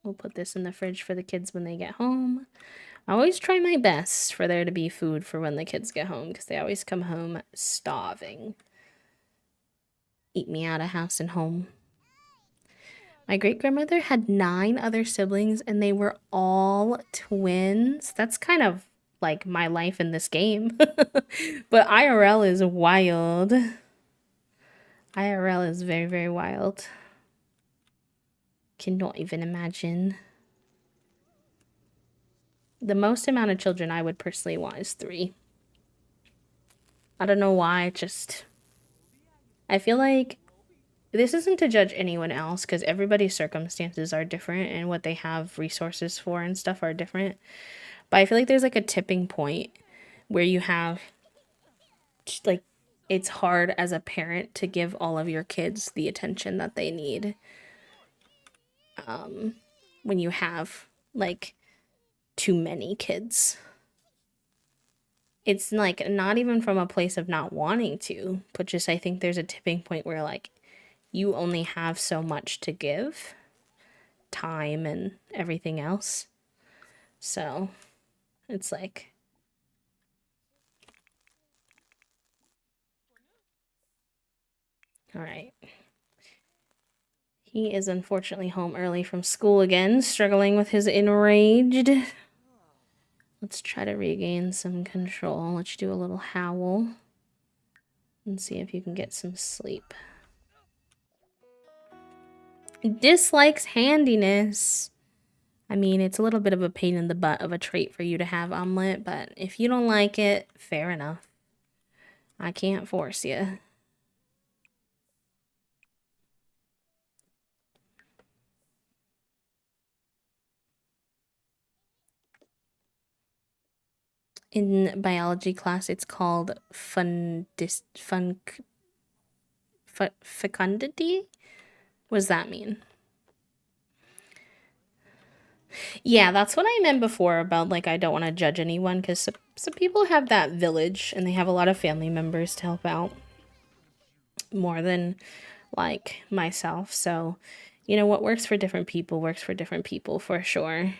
We'll put this in the fridge for the kids when they get home. I always try my best for there to be food for when the kids get home, because they always come home starving. Eat me out of house and home. My great-grandmother had 9 other siblings, and they were all twins. That's kind of like my life in this game. But IRL is wild. IRL is very, very wild. Cannot even imagine. The most amount of children I would personally want is 3. I don't know why, I feel like this isn't to judge anyone else, because everybody's circumstances are different and what they have resources for and stuff are different. But I feel like there's like a tipping point where you have, like, it's hard as a parent to give all of your kids the attention that they need. When you have, like, too many kids. It's, like, not even from a place of not wanting to, but just I think there's a tipping point where, like, you only have so much to give. Time and everything else. So, it's like... Alright. He is unfortunately home early from school again, struggling with his enraged. Let's try to regain some control. Let's do a little howl. And see if you can get some sleep. Dislikes handiness. I mean, it's a little bit of a pain in the butt of a trait for you to have, Omelet, but if you don't like it, fair enough. I can't force you. In biology class, it's called fecundity? What does that mean? Yeah, that's what I meant before about, like, I don't want to judge anyone, because some people have that village and they have a lot of family members to help out more than, like, myself. So, you know, what works for different people works for different people for sure.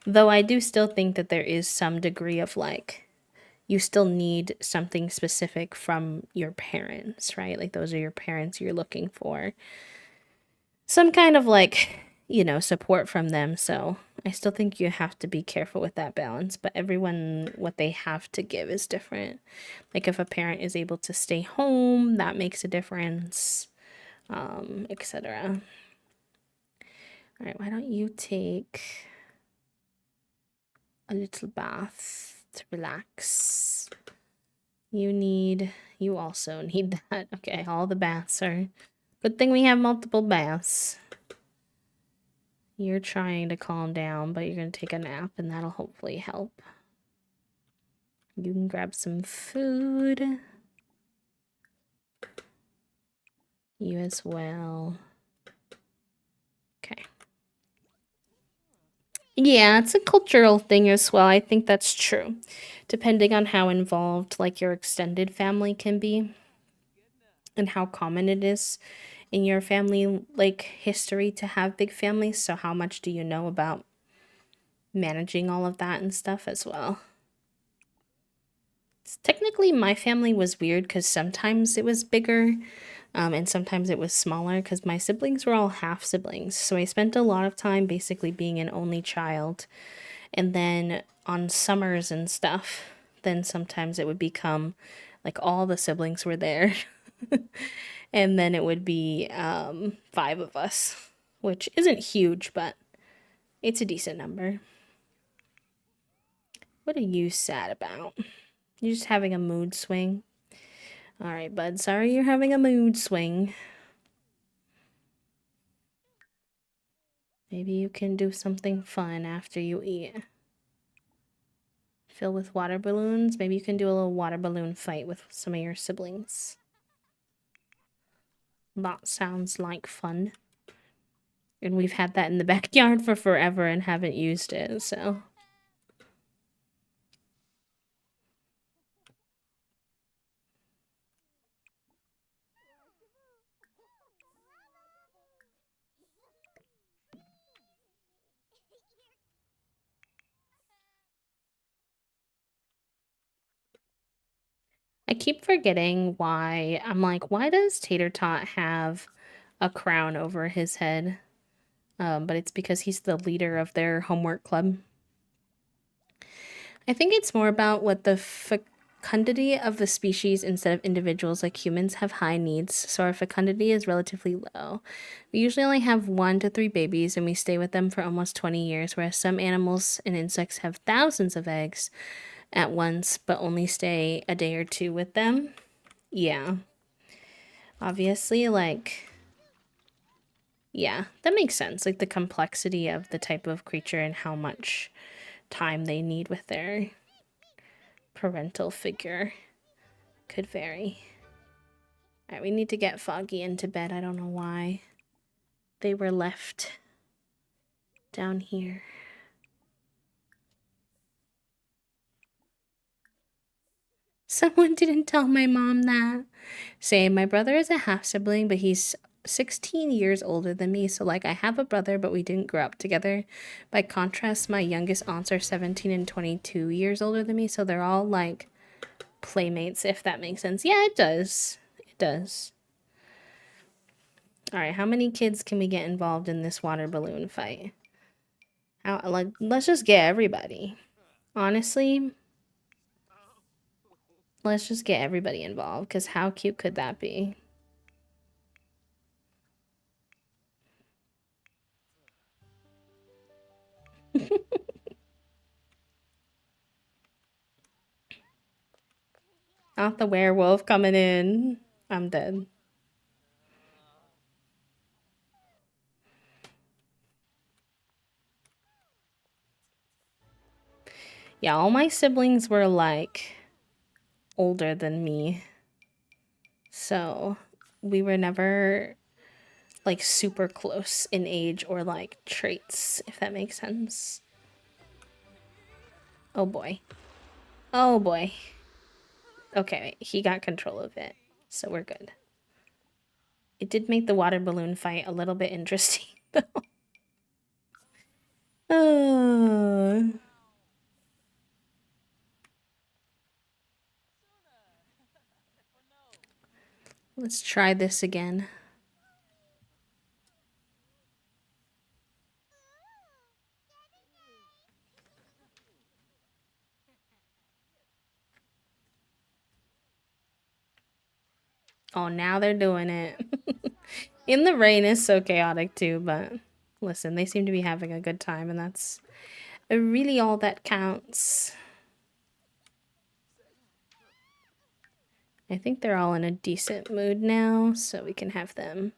Though I do still think that there is some degree of, like, you still need something specific from your parents, right? Like, those are your parents, you're looking for some kind of, like, you know, support from them. So I still think you have to be careful with that balance, but everyone, what they have to give is different. Like, if a parent is able to stay home, that makes a difference, etc. All right, why don't you take a little bath to relax? You also need that. Okay, all the baths are... Good thing we have multiple baths. You're trying to calm down, but you're going to take a nap, and that'll hopefully help. You can grab some food. You as well. Okay. Yeah, it's a cultural thing as well. I think that's true. Depending on how involved, like, your extended family can be and how common it is in your family, like, history to have big families. So how much do you know about managing all of that and stuff as well? Technically, my family was weird because sometimes it was bigger And sometimes it was smaller because my siblings were all half siblings. So I spent a lot of time basically being an only child. And then on summers and stuff, then sometimes it would become like all the siblings were there. And then it would be 5 of us, which isn't huge, but it's a decent number. What are you sad about? You're just having a mood swing. All right, bud. Sorry you're having a mood swing. Maybe you can do something fun after you eat. Fill with water balloons. Maybe you can do a little water balloon fight with some of your siblings. That sounds like fun. And we've had that in the backyard for forever and haven't used it, so. I keep forgetting why. I'm like, why does Tater Tot have a crown over his head? But it's because he's the leader of their homework club. I think it's more about what the fecundity of the species instead of individuals like humans have high needs, so our fecundity is relatively low. We usually only have 1 to 3 babies and we stay with them for almost 20 years, whereas some animals and insects have thousands of eggs at once but only stay a day or 2 with them. Yeah. Obviously, like, yeah, that makes sense. Like the complexity of the type of creature and how much time they need with their parental figure could vary. Alright, we need to get Foggy into bed. I don't know why they were left down here. Someone didn't tell my mom that. Same, my brother is a half sibling, but he's 16 years older than me. So, like, I have a brother, but we didn't grow up together. By contrast, my youngest aunts are 17 and 22 years older than me. So they're all, like, playmates, if that makes sense. Yeah, it does. It does. Alright, how many kids can we get involved in this water balloon fight? Like, let's just get everybody. Honestly, let's just get everybody involved, because how cute could that be? Not the werewolf coming in. I'm dead. Yeah, all my siblings were, like, older than me. So, we were never, like, super close in age or, like, traits, if that makes sense. Oh, boy. Oh, boy. Okay, he got control of it, so we're good. It did make the water balloon fight a little bit interesting, though. Let's try this again. Oh, now they're doing it. In the rain is so chaotic too, but listen, they seem to be having a good time, and that's really all that counts. I think they're all in a decent mood now, so we can have them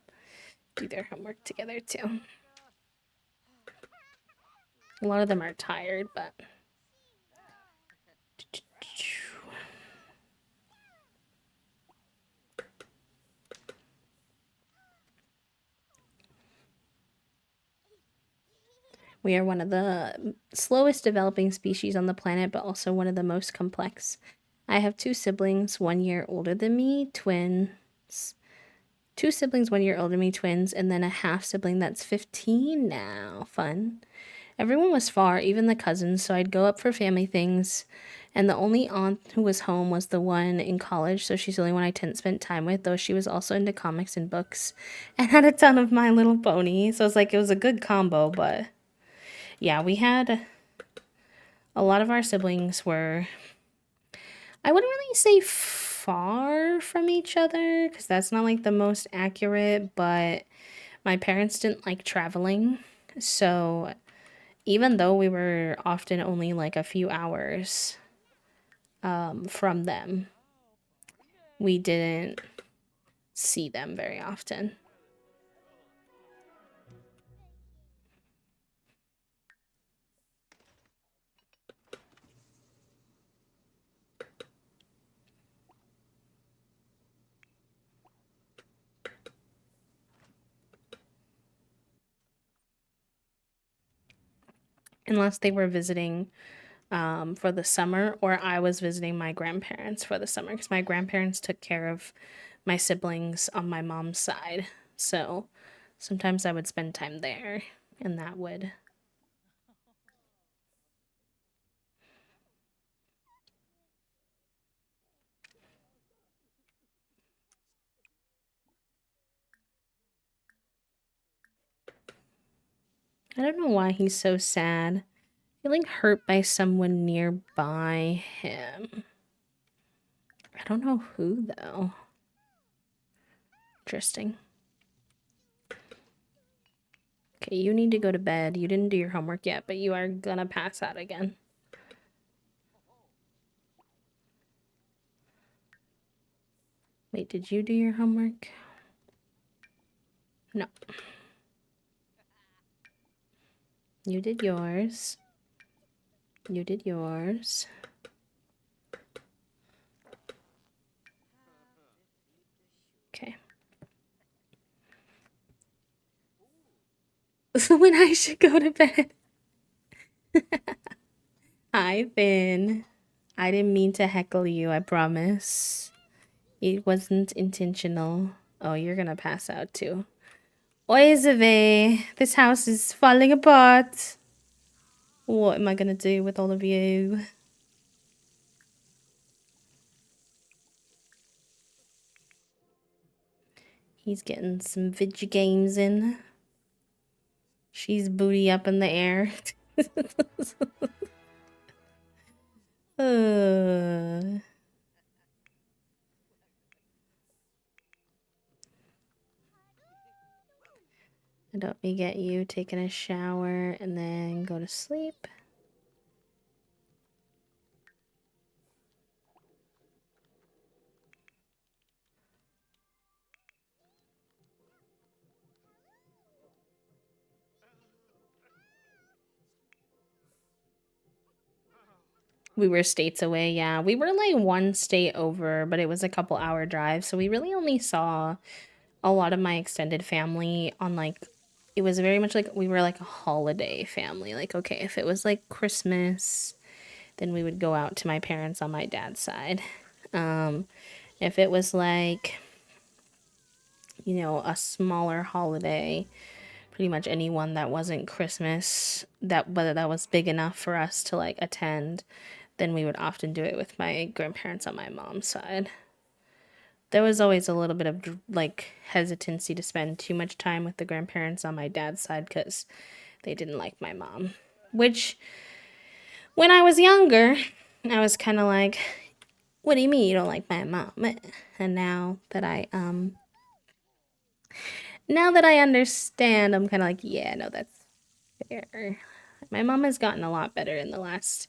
do their homework together too. A lot of them are tired, but... We are one of the slowest developing species on the planet, but also one of the most complex. I have 2 siblings, 1 year older than me, twins. 2 siblings, 1 year older than me, twins, and then a half sibling that's 15 now. Fun. Everyone was far, even the cousins, so I'd go up for family things. And the only aunt who was home was the one in college, so she's the only one I didn't spend time with, though she was also into comics and books and had a ton of My Little Pony. So it's like it was a good combo, but yeah, we had a lot of our siblings were, I wouldn't really say far from each other because that's not like the most accurate, but my parents didn't like traveling. So even though we were often only like a few hours from them, we didn't see them very often. Unless they were visiting for the summer, or I was visiting my grandparents for the summer because my grandparents took care of my siblings on my mom's side. So sometimes I would spend time there, and that would. I don't know why he's so sad. Feeling hurt by someone nearby him. I don't know who, though. Interesting. Okay, you need to go to bed. You didn't do your homework yet, but you are gonna pass out again. Wait, did you do your homework? No. You did yours. You did yours. Okay. So when I should go to bed. Hi, Finn. I didn't mean to heckle you, I promise. It wasn't intentional. Oh, you're gonna pass out too. Oi, Zave. This house is falling apart. What am I gonna do with all of you? He's getting some video games in. She's booty up in the air. uh. Don't me get you taking a shower and then go to sleep. We were states away, yeah. We were like one state over, but it was a couple hour drive. So we really only saw a lot of my extended family on like, it was very much like we were like a holiday family. Like, okay, if it was like Christmas, then we would go out to my parents on my dad's side. If it was like, a smaller holiday, pretty much anyone that wasn't Christmas, that whether that was big enough for us to like attend, then we would often do it with my grandparents on my mom's side. There was always a little bit of like hesitancy to spend too much time with the grandparents on my dad's side because they didn't like my mom. Which, when I was younger, I was kind of like, "What do you mean you don't like my mom?" And now that I understand, I'm kind of like, "Yeah, no, that's fair." My mom has gotten a lot better in the last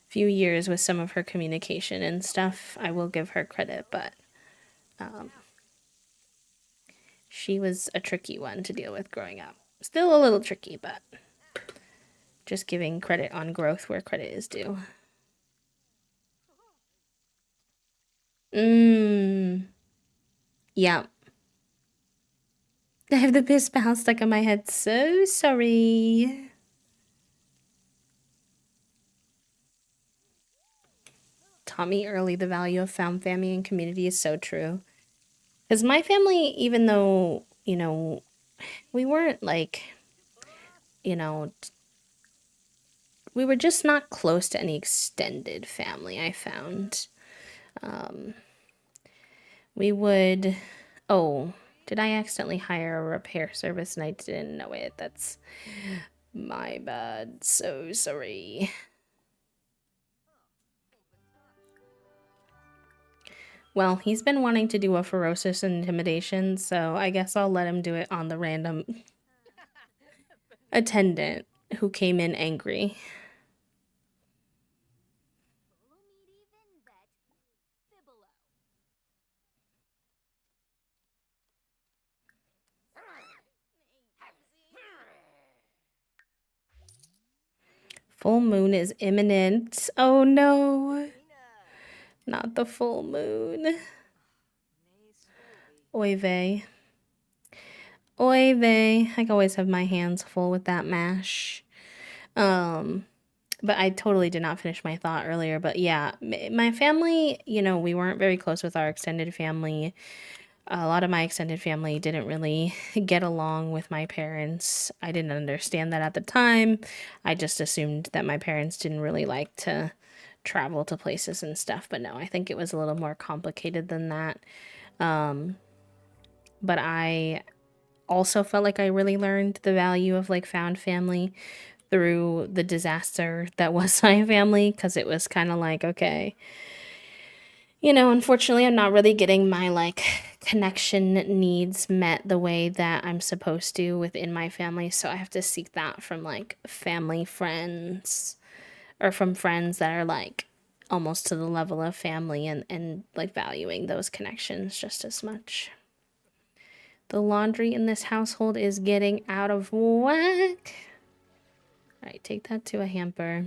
few years with some of her communication and stuff. I will give her credit, but um, she was a tricky one to deal with growing up. Still a little tricky, but just giving credit on growth where credit is due. Yeah. I have the piss ball stuck in my head. So sorry. Tommy Early, the value of found family and community is so true. Because my family, even though, we weren't like, you know, we were just not close to any extended family, I found. Um, we would, oh, did I accidentally hire a repair service and I didn't know it? That's my bad. So sorry. Well, he's been wanting to do a ferocious intimidation, so I guess I'll let him do it on the random attendant who came in angry. Full moon is imminent. Oh no, not the full moon. Oy vey. Oy vey. I always have my hands full with that mash. But I totally did not finish my thought earlier. But yeah, my family, you know, we weren't very close with our extended family. A lot of my extended family didn't really get along with my parents. I didn't understand that at the time. I just assumed that my parents didn't really like to travel to places and stuff. But no, I think it was a little more complicated than that. But I also felt like I really learned the value of like found family through the disaster that was my family, because it was kind of like, okay, you know, unfortunately, I'm not really getting my like connection needs met the way that I'm supposed to within my family. So I have to seek that from like family friends or from friends that are like almost to the level of family and like valuing those connections just as much. The laundry in this household is getting out of whack. All right, take that to a hamper.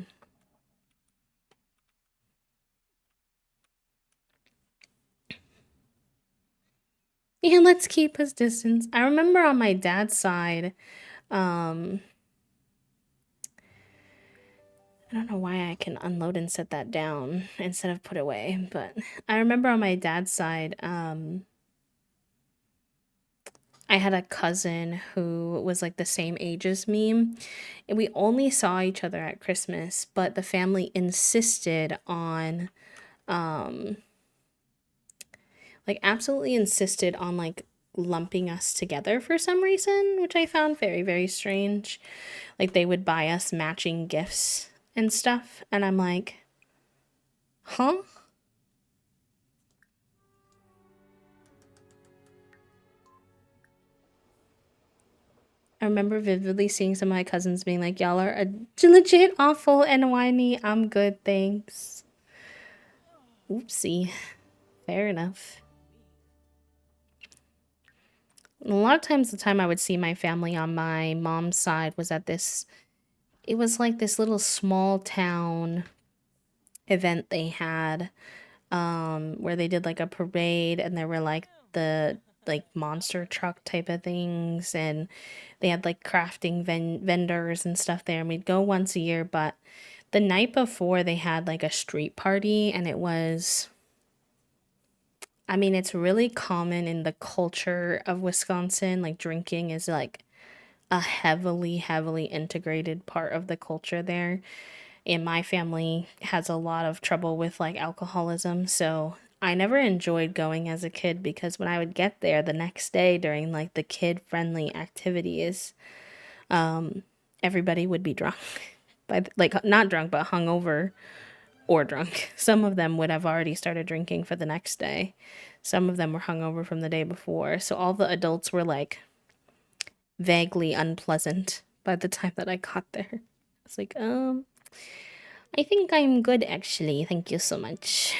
Yeah, let's keep his distance. I remember on my dad's side, um, I don't know why I can unload and set that down instead of put away, but I remember on my dad's side, I had a cousin who was like the same age as me, and we only saw each other at Christmas, but the family insisted on, um, like absolutely insisted on like lumping us together for some reason, which I found very, very strange. Like they would buy us matching gifts and stuff, and I'm like, huh? I remember vividly seeing some of my cousins being like, y'all are legit awful and whiny. I'm good, thanks. Oopsie. Fair enough. A lot of times, the time I would see my family on my mom's side was at this, it was like this little small town event they had, where they did like a parade and there were like the like monster truck type of things, and they had like crafting vendors and stuff there, and we'd go once a year. But the night before they had like a street party, and it was, I mean, it's really common in the culture of Wisconsin, like drinking is like a heavily integrated part of the culture there. And my family has a lot of trouble with like alcoholism, so I never enjoyed going as a kid, because when I would get there the next day during like the kid friendly activities, everybody would be drunk. Like not drunk but hungover or drunk. Some of them would have already started drinking for the next day. Some of them were hungover from the day before. So all the adults were like vaguely unpleasant by the time that I got there. It's like, I think I'm good actually. Thank you so much.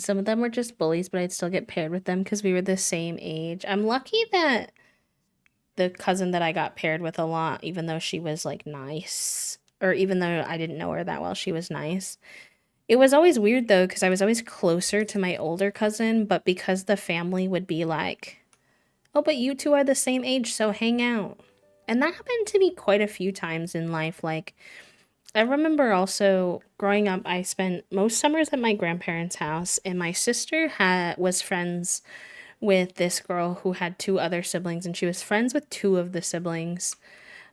Some of them were just bullies, but I'd still get paired with them because we were the same age. I'm lucky that the cousin that I got paired with a lot, even though she was like nice, or even though I didn't know her that well, she was nice. It was always weird though, because I was always closer to my older cousin, but because the family would be like, oh, but you two are the same age, so hang out. And that happened to me quite a few times in life. Like, I remember also growing up, I spent most summers at my grandparents' house, and my sister was friends with this girl who had two other siblings, and she was friends with two of the siblings.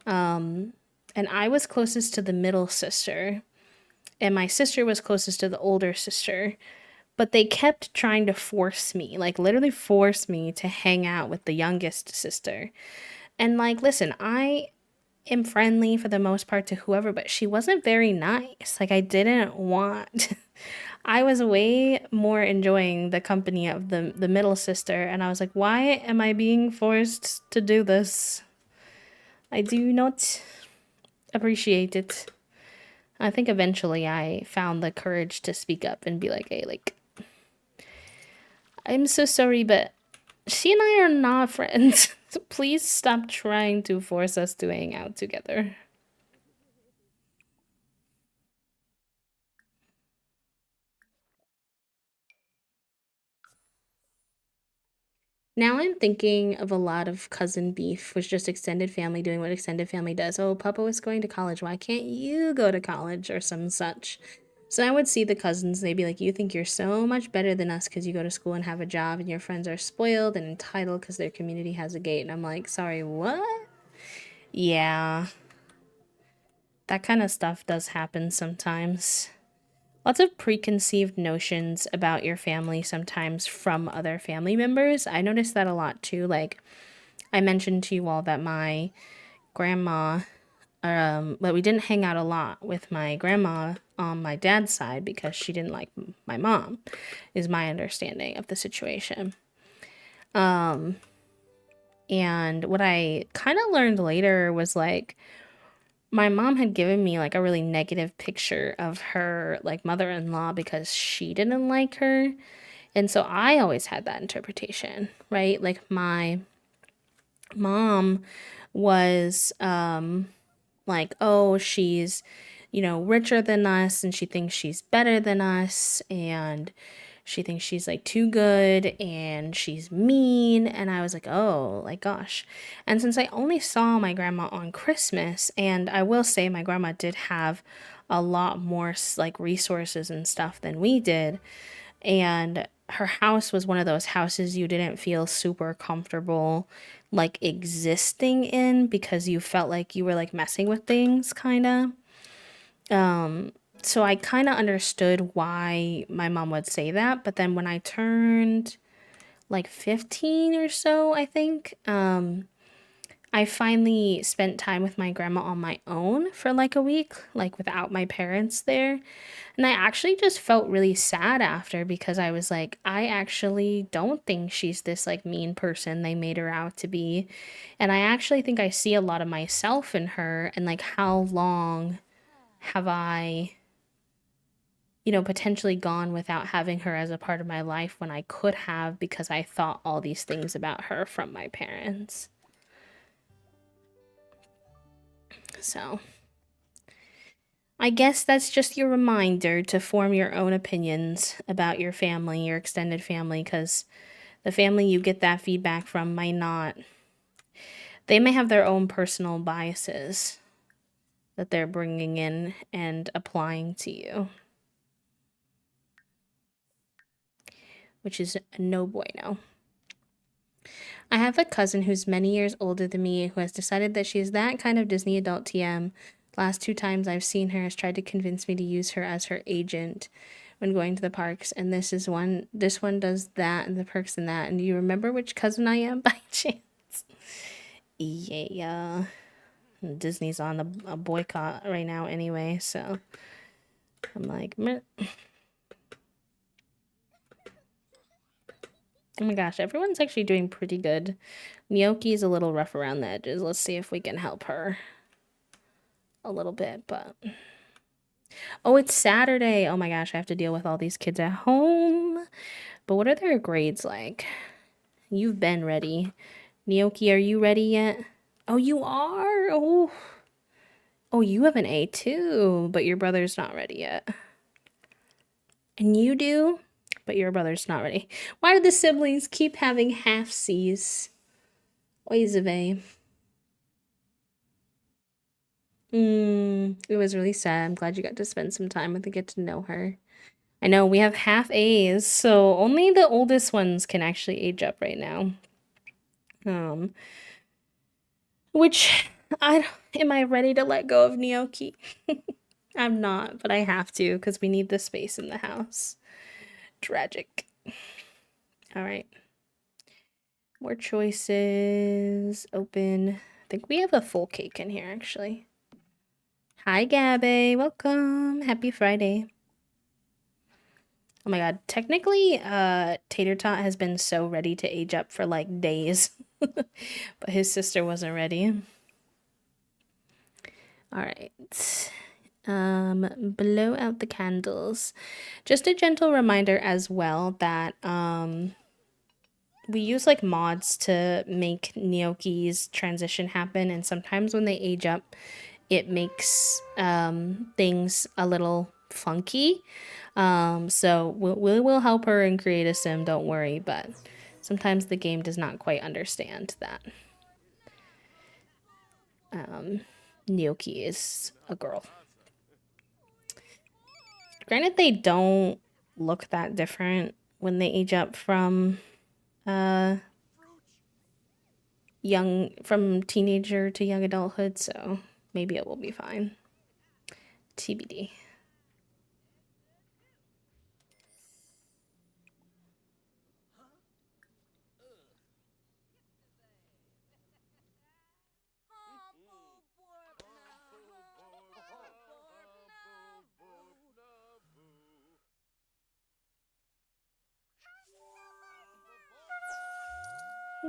Um, and I was closest to the middle sister, and my sister was closest to the older sister. But they kept trying to force me, like literally force me to hang out with the youngest sister. And like, listen, I am friendly for the most part to whoever, but she wasn't very nice. Like, I didn't want. I was way more enjoying the company of the middle sister, and I was like, why am I being forced to do this? I do not appreciate it. I think eventually I found the courage to speak up and be like, hey, like, I'm so sorry, but she and I are not friends. So please stop trying to force us to hang out together. Now I'm thinking of a lot of cousin beef, which just extended family doing what extended family does. Oh, Papa was going to college. Why can't you go to college or some such? So I would see the cousins, they'd be like, you think you're so much better than us because you go to school and have a job, and your friends are spoiled and entitled because their community has a gate. And I'm like, sorry, what? Yeah, that kind of stuff does happen sometimes. Lots of preconceived notions about your family sometimes from other family members. I noticed that a lot too. Like, I mentioned to you all that my grandma, but we didn't hang out a lot with my grandma on my dad's side because she didn't like my mom, is my understanding of the situation. Um, and what I kind of learned later was like, my mom had given me like a really negative picture of her like mother-in-law because she didn't like her. And so I always had that interpretation, right? Like, my mom was like, oh, she's, richer than us, and she thinks she's better than us, and she thinks she's like too good, and she's mean. And I was like, oh, like, gosh. And since I only saw my grandma on Christmas, and I will say my grandma did have a lot more like resources and stuff than we did, and her house was one of those houses you didn't feel super comfortable like existing in because you felt like you were like messing with things kind of. So I kind of understood why my mom would say that, but then when I turned like 15 or so, I think, I finally spent time with my grandma on my own for like a week, like without my parents there. And I actually just felt really sad after because I was like, I actually don't think she's this like mean person they made her out to be. And I actually think I see a lot of myself in her, and like, how long have I, potentially gone without having her as a part of my life when I could have because I thought all these things about her from my parents. So I guess that's just your reminder to form your own opinions about your family, your extended family, because the family you get that feedback from might not, they may have their own personal biases that they're bringing in and applying to you, which is no bueno. I have a cousin who's many years older than me who has decided that she is that kind of Disney adult TM. Last two times I've seen her has tried to convince me to use her as her agent when going to the parks, and this one does that and the perks and that. And do you remember which cousin I am by chance? Yeah. Disney's on a boycott right now anyway, so I'm like, meh. Oh my gosh, everyone's actually doing pretty good. Miyoki's a little rough around the edges. Let's see if we can help her a little bit, but Oh, it's Saturday. Oh my gosh, I have to deal with all these kids at home. But what are their grades like? You've been ready. Nyoki, are you ready yet? Oh, you are? Oh. Oh, you have an A too, but your brother's not ready yet. And you do, but your brother's not ready. Why do the siblings keep having half C's? Oizave. It was really sad. I'm glad you got to spend some time with and get to know her. I know we have half A's, so only the oldest ones can actually age up right now. Which am I ready to let go of Nyoki? I'm not, but I have to because we need the space in the house. Tragic. All right. More choices. Open. I think we have a full cake in here actually. Hi Gabby, welcome. Happy Friday. Oh my god, technically Tater Tot has been so ready to age up for like days. But his sister wasn't ready. All right. Blow out the candles. Just a gentle reminder as well that we use like mods to make Nyoki's transition happen, and sometimes when they age up, it makes things a little funky. So we will help her and create a sim, don't worry, but sometimes the game does not quite understand that Nyoki is a girl. Granted, they don't look that different when they age up from from teenager to young adulthood, so maybe it will be fine. TBD.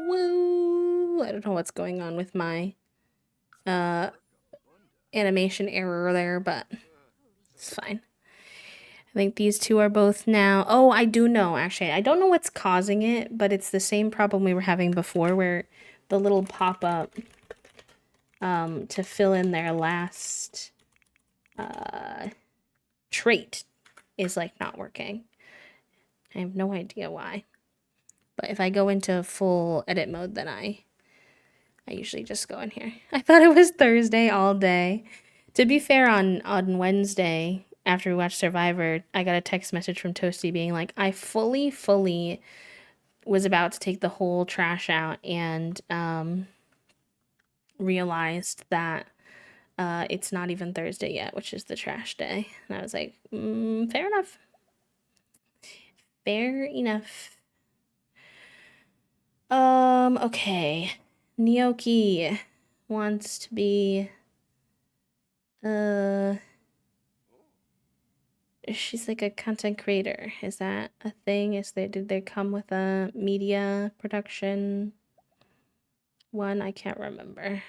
Woo! I don't know what's going on with my animation error there, but it's fine. I think these two are both now. Oh, I do know, actually. I don't know what's causing it, but it's the same problem we were having before where the little pop-up to fill in their last trait is like not working. I have no idea why. But if I go into full edit mode, then I usually just go in here. I thought it was Thursday all day. To be fair, on Wednesday, after we watched Survivor, I got a text message from Toasty being like, I fully was about to take the whole trash out and realized that it's not even Thursday yet, which is the trash day. And I was like, fair enough. Fair enough. Okay. Nyoki wants to be she's like a content creator. Is that a thing? Did they come with a media production one? I can't remember.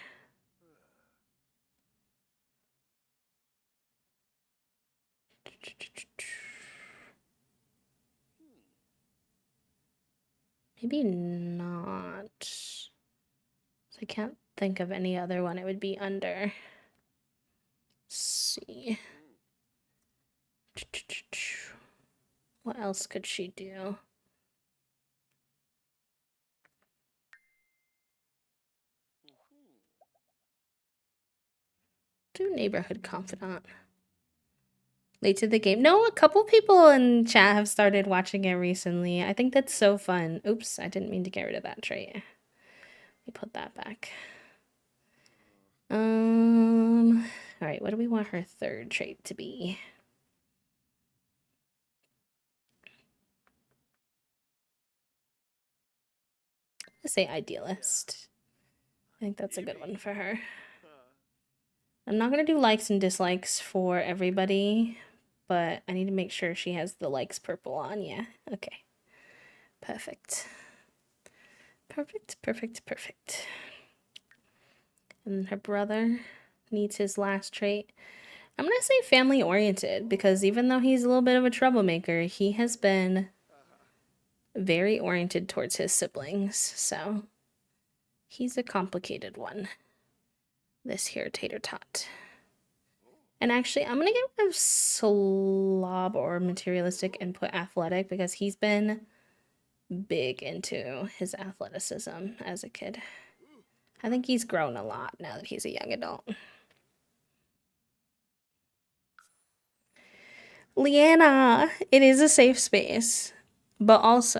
Maybe not. I can't think of any other one it would be under. Let's see. What else could she do? Do neighborhood confidant. Late to the game. No, a couple people in chat have started watching it recently. I think that's so fun. Oops, I didn't mean to get rid of that trait. Let me put that back. All right, what do we want her third trait to be? Let's say idealist. I think that's a good one for her. I'm not going to do likes and dislikes for everybody, but I need to make sure she has the likes purple on. Yeah, okay. Perfect. And her brother needs his last trait. I'm gonna say family oriented because even though he's a little bit of a troublemaker, he has been very oriented towards his siblings. So he's a complicated one. This here tater tot. And actually, I'm gonna get rid of slob or materialistic and put athletic because he's been big into his athleticism as a kid. I think he's grown a lot now that he's a young adult. Leanna, it is a safe space, but also,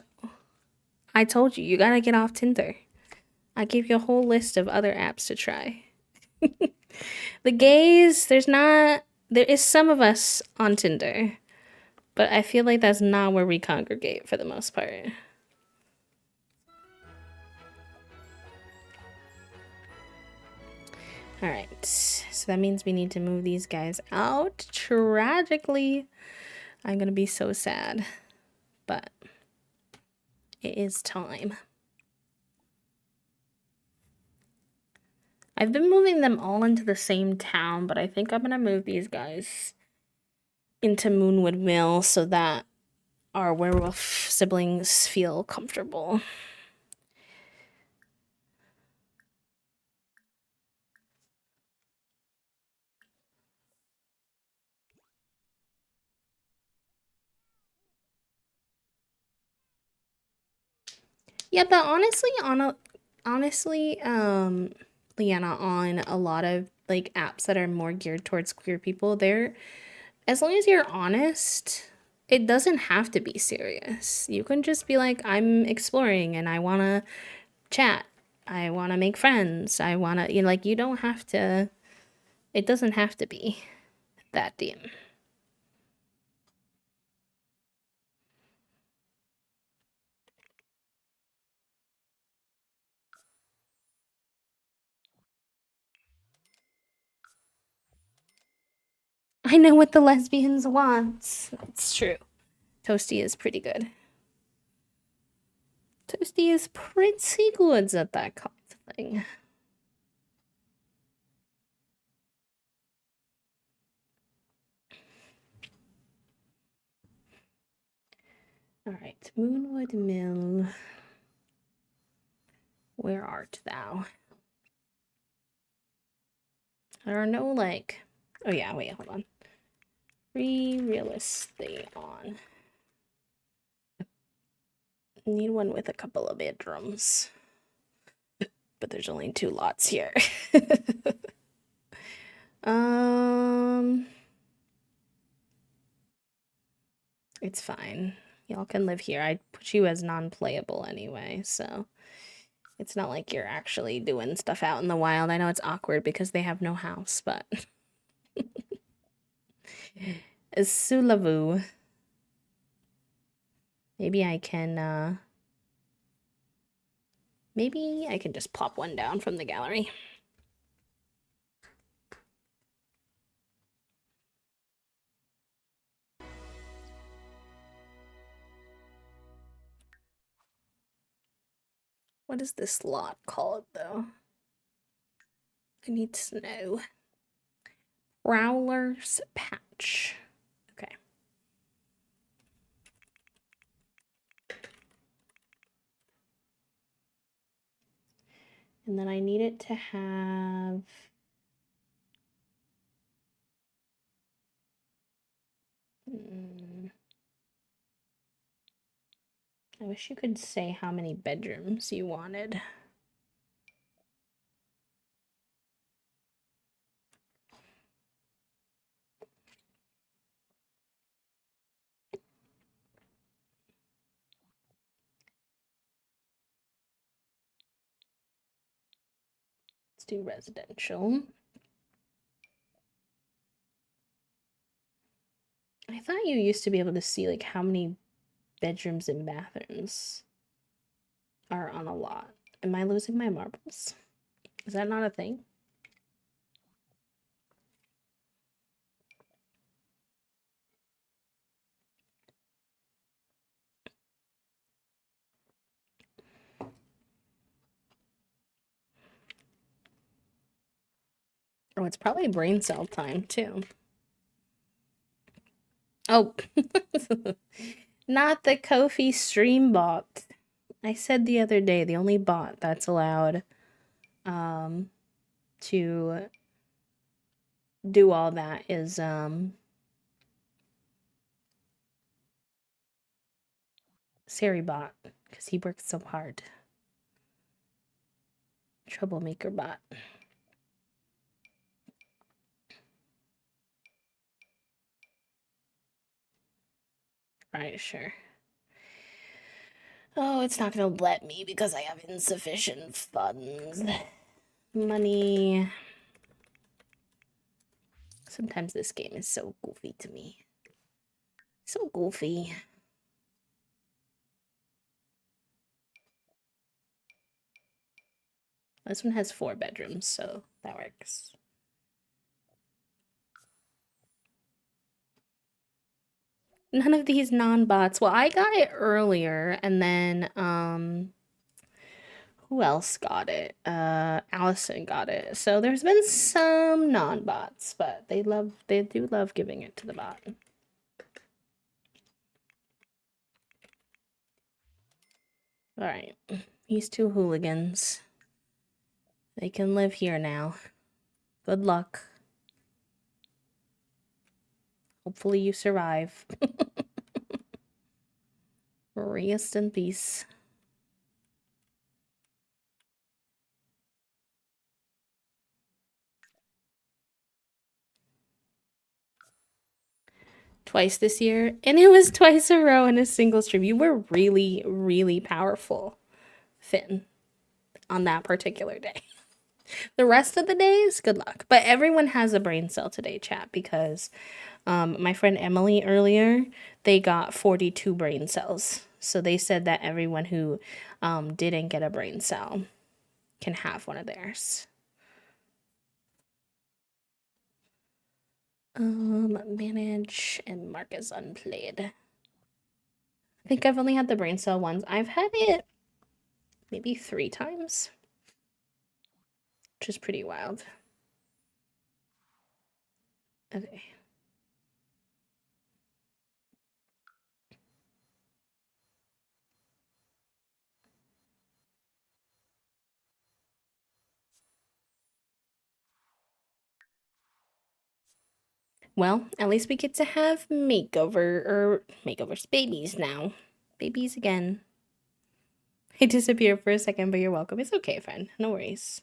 I told you, you gotta get off Tinder. I gave you a whole list of other apps to try. The gays, there is some of us on Tinder, but I feel like that's not where we congregate for the most part. Alright, so that means we need to move these guys out. Tragically, I'm gonna be so sad, but it is time. I've been moving them all into the same town, but I think I'm gonna move these guys into Moonwood Mill so that our werewolf siblings feel comfortable. Yeah, but honestly, Leanna, on a lot of like apps that are more geared towards queer people, as long as you're honest, it doesn't have to be serious. You can just be like, I'm exploring and I wanna chat. I wanna make friends. I wanna, like, you don't have to, it doesn't have to be that deep. I know what the lesbians want. It's true. Toasty is pretty good. Toasty is pretty good at that kind of thing. Alright, Moonwood Mill. Where art thou? There are no, like... Oh yeah, wait, hold on. Free real estate on. Need one with a couple of bedrooms. But there's only 2 lots here. It's fine. Y'all can live here. I put you as non-playable anyway, so it's not like you're actually doing stuff out in the wild. I know it's awkward because they have no house, but Sulavu. Maybe I can just plop one down from the gallery. What is this lot called, though? I need to know. Prowler's Patch. Okay. And then I need it to have... I wish you could say how many bedrooms you wanted. Let's do residential. I thought you used to be able to see like how many bedrooms and bathrooms are on a lot. Am I losing my marbles? Is that not a thing? Oh, it's probably brain cell time too. Oh, not the Ko-fi stream bot. I said the other day the only bot that's allowed to do all that is Seribot, because he works so hard. Troublemaker bot. Right, sure. Oh, it's not gonna let me because I have insufficient funds. Money. Sometimes this game is so goofy to me. So goofy. This one has 4 bedrooms, so that works. None of these non-bots. Well, I got it earlier, and then, who else got it? Allison got it. So there's been some non-bots, but they do love giving it to the bot. All right, these 2 hooligans. They can live here now. Good luck. Hopefully you survive. Rest in peace. Twice this year, and it was twice a row in a single stream. You were really, really powerful, Finn, on that particular day. The rest of the days, good luck. But everyone has a brain cell today, chat, because my friend Emily earlier, they got 42 brain cells. So they said that everyone who didn't get a brain cell can have one of theirs. Manage and mark as unplayed. I think I've only had the brain cell once. I've had it maybe 3 times, which is pretty wild. Okay. Well, at least we get to have makeovers, babies now. Babies again. I disappeared for a second, but you're welcome. It's okay, friend. No worries.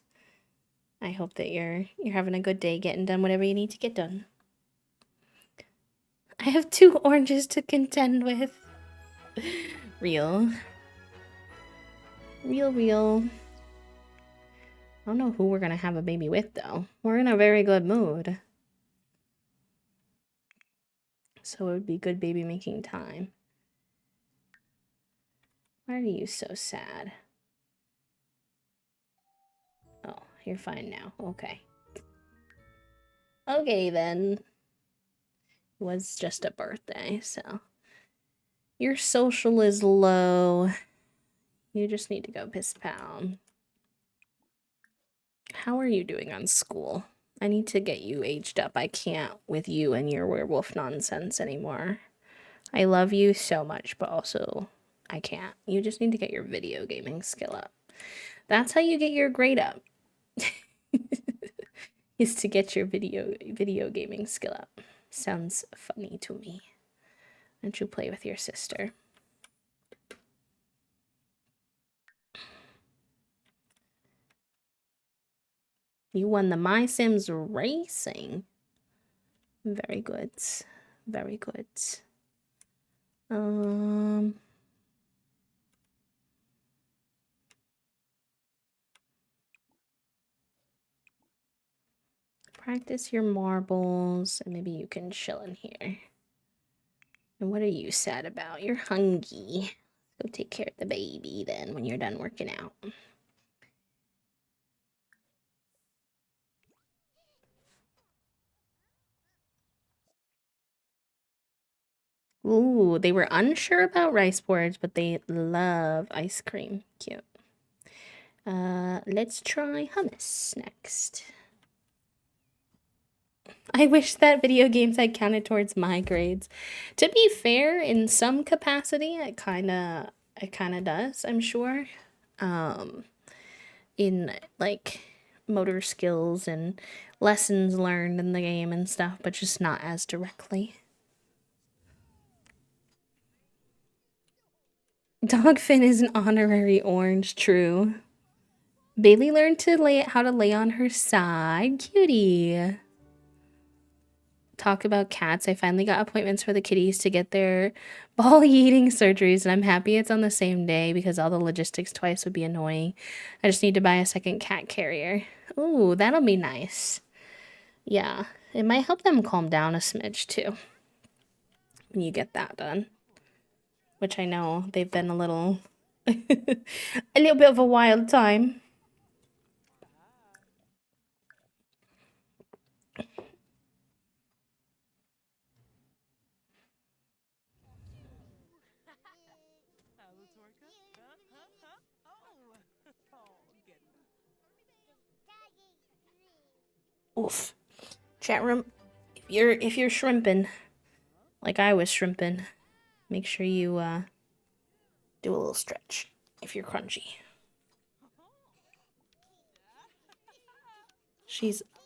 I hope that you're having a good day getting done whatever you need to get done. I have 2 oranges to contend with. Real. Real. I don't know who we're gonna have a baby with, though. We're in a very good mood. So it would be good baby making time. Why are you so sad? Oh, you're fine now. Okay. Okay, then. It was just a birthday, so. Your social is low. You just need to go piss pound. How are you doing on school? I need to get you aged up. I can't with you and your werewolf nonsense anymore. I love you so much, but also I can't. You just need to get your video gaming skill up. That's how you get your grade up. Is to get your video gaming skill up. Sounds funny to me. Why don't you play with your sister? You won the My Sims Racing. Very good. Very good. Practice your marbles, and maybe you can chill in here. And what are you sad about? You're hungry. Go take care of the baby then when you're done working out. Ooh, they were unsure about rice porridge, but they love ice cream. Cute. Let's try hummus next. I wish that video games had counted towards my grades. To be fair, in some capacity, it kinda does, I'm sure. Um, in like motor skills and lessons learned in the game and stuff, but just not as directly. Dogfin is an honorary orange, true. Bailey learned to lay how to lay on her side. Cutie. Talk about cats. I finally got appointments for the kitties to get their ball eating surgeries, and I'm happy it's on the same day because all the logistics twice would be annoying. I just need to buy a second cat carrier. Ooh, that'll be nice. Yeah, it might help them calm down a smidge too when you get that done. Which I know they've been a little a little bit of a wild time. Oof. Chat room, if you're shrimping, like I was shrimping, make sure you do a little stretch if you're crunchy.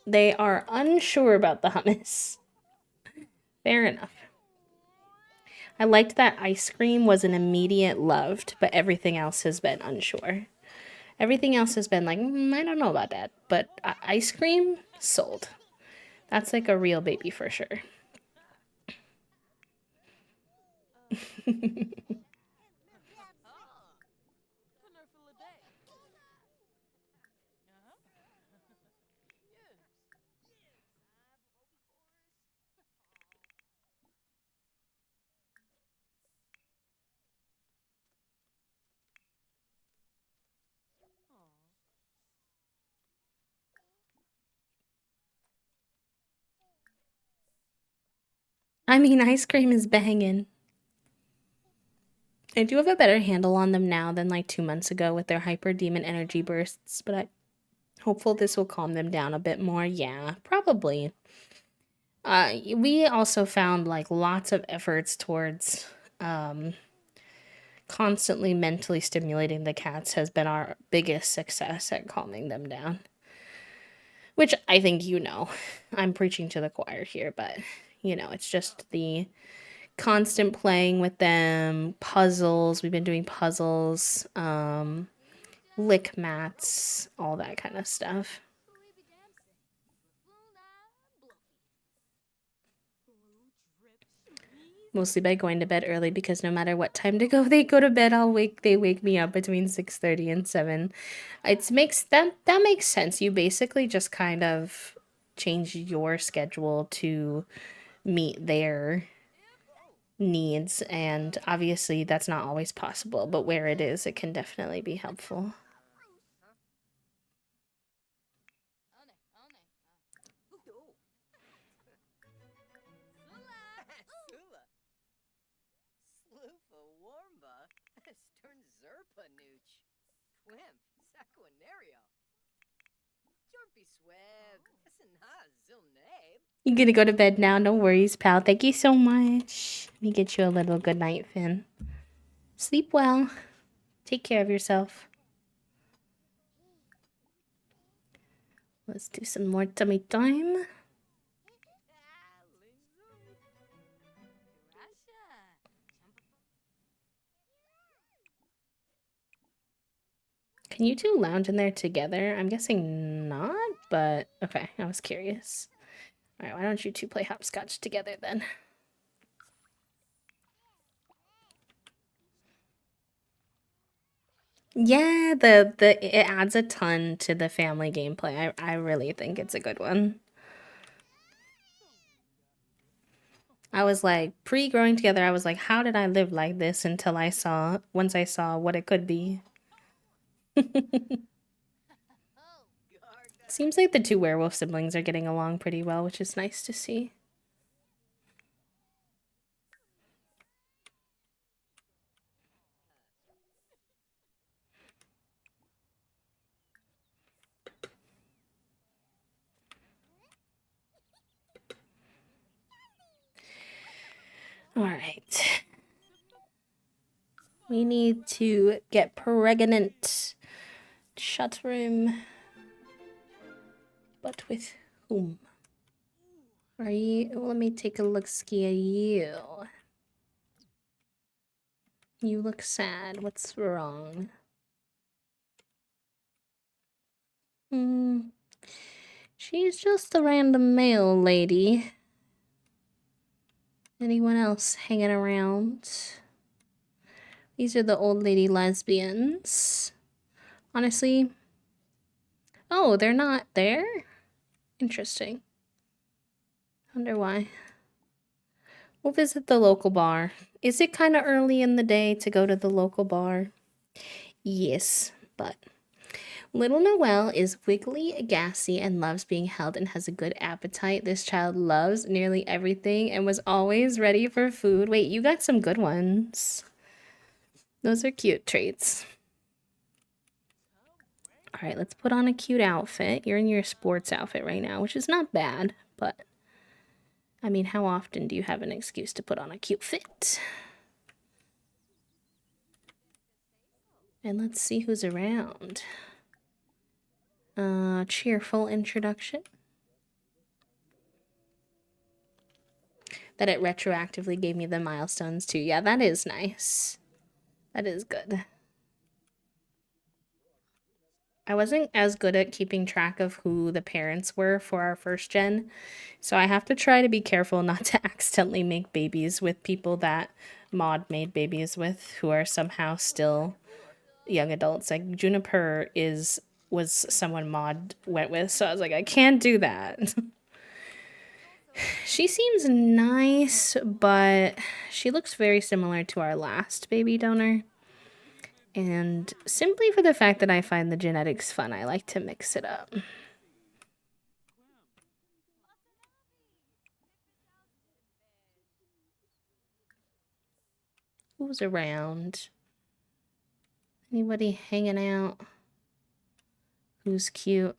They are unsure about the hummus. Fair enough. I liked that ice cream was an immediate loved, but everything else has been unsure. Everything else has been like, I don't know about that, but ice cream sold. That's like a real baby for sure. I mean, ice cream is banging. I do have a better handle on them now than like 2 months ago with their hyper demon energy bursts, but I'm hopeful this will calm them down a bit more. Yeah, probably. We also found like lots of efforts towards constantly mentally stimulating the cats has been our biggest success at calming them down. Which I think I'm preaching to the choir here, but it's just the constant playing with them, puzzles. We've been doing puzzles, lick mats, all that kind of stuff. Mostly by going to bed early because no matter what time to go, they go to bed. They wake me up between 6:30 and 7. That makes sense. You basically just kind of change your schedule to meet their needs, and obviously that's not always possible, but where it is, it can definitely be helpful. You gonna go to bed now? No worries, pal. Thank you so much. Let me get you a little good night, Finn. Sleep well. Take care of yourself. Let's do some more tummy time. Can you two lounge in there together? I'm guessing not, but okay, I was curious. Alright, why don't you two play hopscotch together then? Yeah, it adds a ton to the family gameplay. I really think it's a good one. I was like, pre-growing together, I was like, how did I live like this until once I saw what it could be. Seems like the two werewolf siblings are getting along pretty well, which is nice to see. Alright. We need to get pregnant. Shut room. But with whom? Are you? Let me take a look-ski at you. You look sad. What's wrong? She's just a random male lady. Anyone else hanging around? These are the old lady lesbians. Honestly. Oh, they're not there? Interesting. Wonder why. We'll visit the local bar. Is it kind of early in the day to go to the local bar? Yes, but little Noelle is wiggly, gassy, and loves being held and has a good appetite. This child loves nearly everything and was always ready for food. Wait, you got some good ones. Those are cute traits. All right, let's put on a cute outfit. You're in your sports outfit right now, which is not bad, but I mean, how often do you have an excuse to put on a cute fit? And let's see who's around. Cheerful introduction. That it retroactively gave me the milestones too. Yeah, that is nice. That is good. I wasn't as good at keeping track of who the parents were for our first gen, so I have to try to be careful not to accidentally make babies with people that Maud made babies with who are somehow still young adults. Like Juniper was someone Maud went with, so I was like, I can't do that. She seems nice, but she looks very similar to our last baby donor. And simply for the fact that I find the genetics fun, I like to mix it up. Who's around? Anybody hanging out? Who's cute?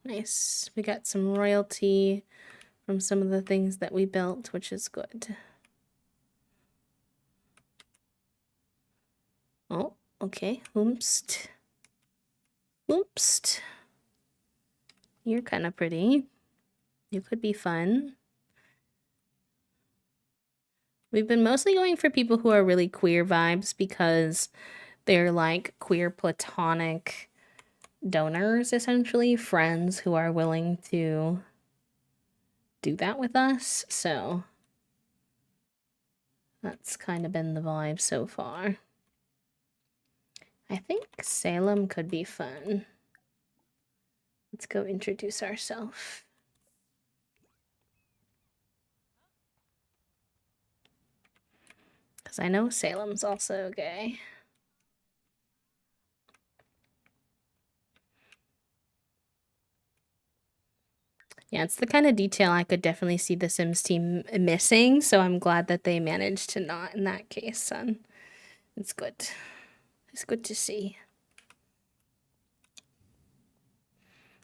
Nice. We got some royalty from some of the things that we built, which is good. Oh, okay. Oomst. Oomst. You're kind of pretty. You could be fun. We've been mostly going for people who are really queer vibes because they're like queer platonic donors, essentially, friends who are willing to do that with us. So that's kind of been the vibe so far. I think Salem could be fun. Let's go introduce ourselves. Because I know Salem's also gay. Yeah, it's the kind of detail I could definitely see the Sims team missing, so I'm glad that they managed to not in that case, son. It's good. It's good to see.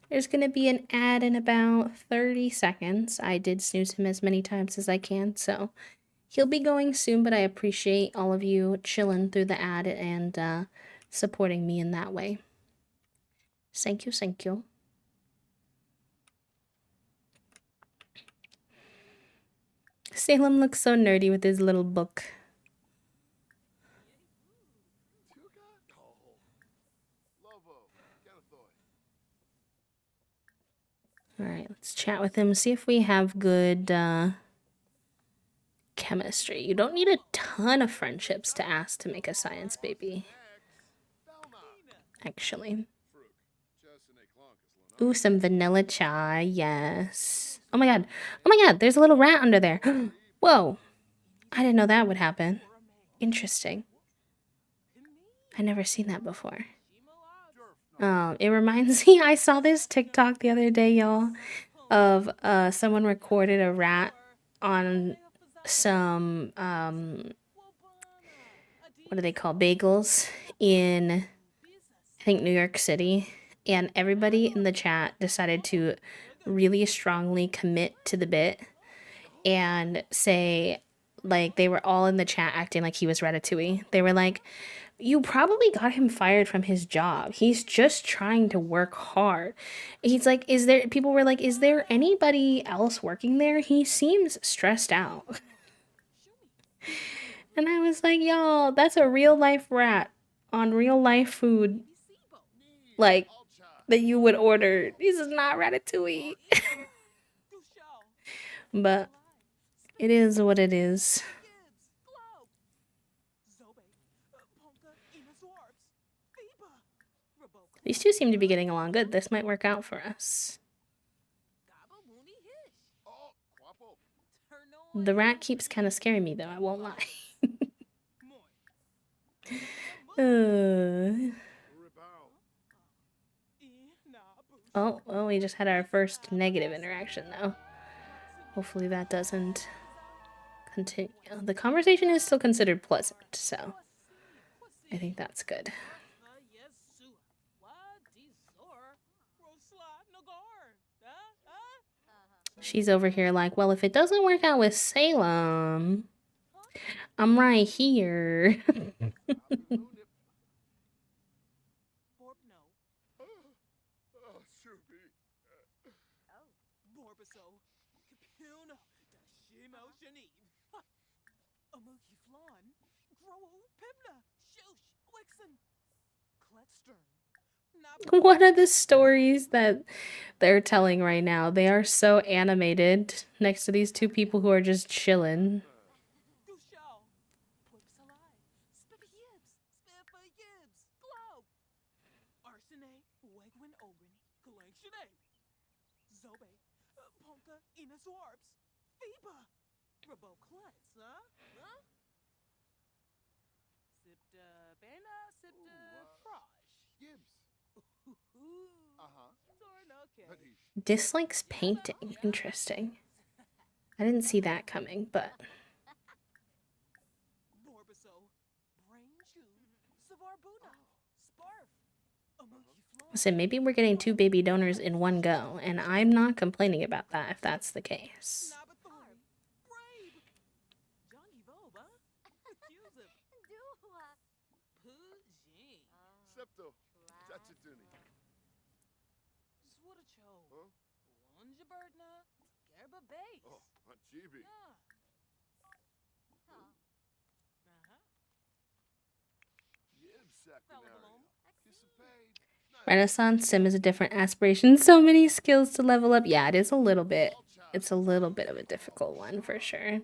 There's going to be an ad in about 30 seconds. I did snooze him as many times as I can, so he'll be going soon, but I appreciate all of you chilling through the ad and supporting me in that way. Thank you, thank you. Salem looks so nerdy with his little book. Alright, let's chat with him, see if we have good chemistry. You don't need a ton of friendships to ask to make a science baby. Actually. Ooh, some vanilla chai, yes. Oh my god, there's a little rat under there. Whoa, I didn't know that would happen. Interesting. I never seen that before. It reminds me, I saw this TikTok the other day, y'all, of someone recorded a rat on some what do they call bagels in, I think, New York City. And everybody in the chat decided to really strongly commit to the bit and say, like, they were all in the chat acting like he was Ratatouille. They were like, you probably got him fired from his job. He's just trying to work hard. He's like, people were like, is there anybody else working there? He seems stressed out. And I was like, y'all, that's a real life rat on real life food, like, that you would order. This is not Ratatouille. But it is what it is. These two seem to be getting along good. This might work out for us. The rat keeps kind of scaring me, though, I won't lie. Oh, we just had our first negative interaction, though. Hopefully that doesn't continue. The conversation is still considered pleasant, so I think that's good. She's over here like, well, if it doesn't work out with Salem, I'm right here. What are the stories that they're telling right now? They are so animated next to these two people who are just chilling. Dislikes painting. Interesting. I didn't see that coming, but... So maybe we're getting 2 baby donors in one go, and I'm not complaining about that if that's the case. Renaissance Sim is a different aspiration. So many skills to level up. Yeah, it is a little bit. It's a little bit of a difficult one for sure.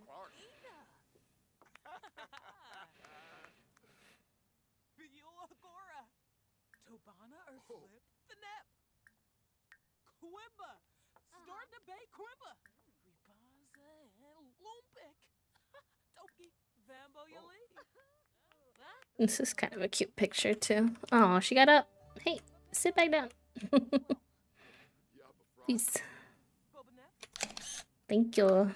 This is kind of a cute picture too. Oh, she got up. Hey, sit back down. Please. Thank you.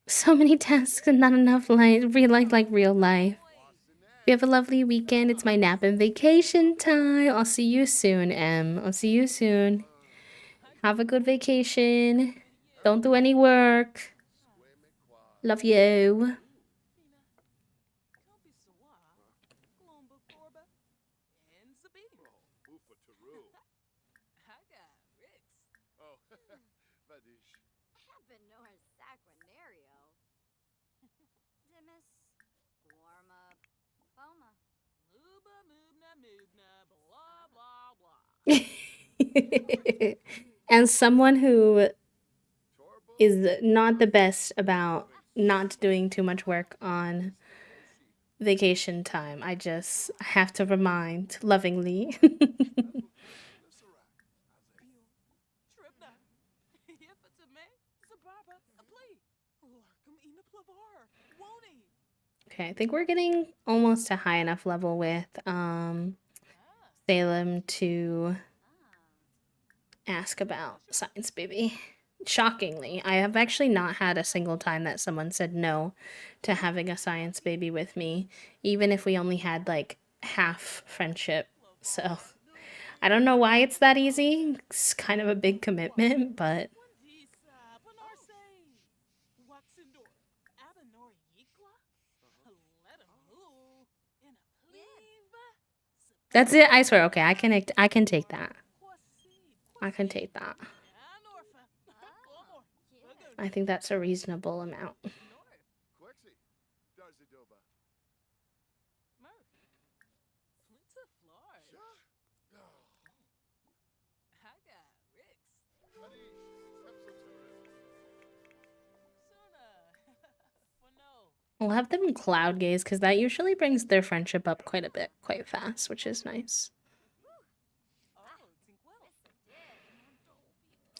So many tasks and not enough like real life. You have a lovely weekend. It's my nap and vacation time. I'll see you soon, Em. I'll see you soon. Have a good vacation. Don't do any work. Love you. And someone who is not the best about not doing too much work on vacation time, I just have to remind lovingly. Okay, I think we're getting almost a high enough level with Salem to ask about Science Baby. shockingly, I have actually not had a single time that someone said no to having a science baby with me, even if we only had like half friendship. So I don't know why it's that easy. It's kind of a big commitment, but that's it. I swear. Okay, I can take that. I can take that. I think that's a reasonable amount. We'll have them cloud gaze because that usually brings their friendship up quite a bit, quite fast, which is nice.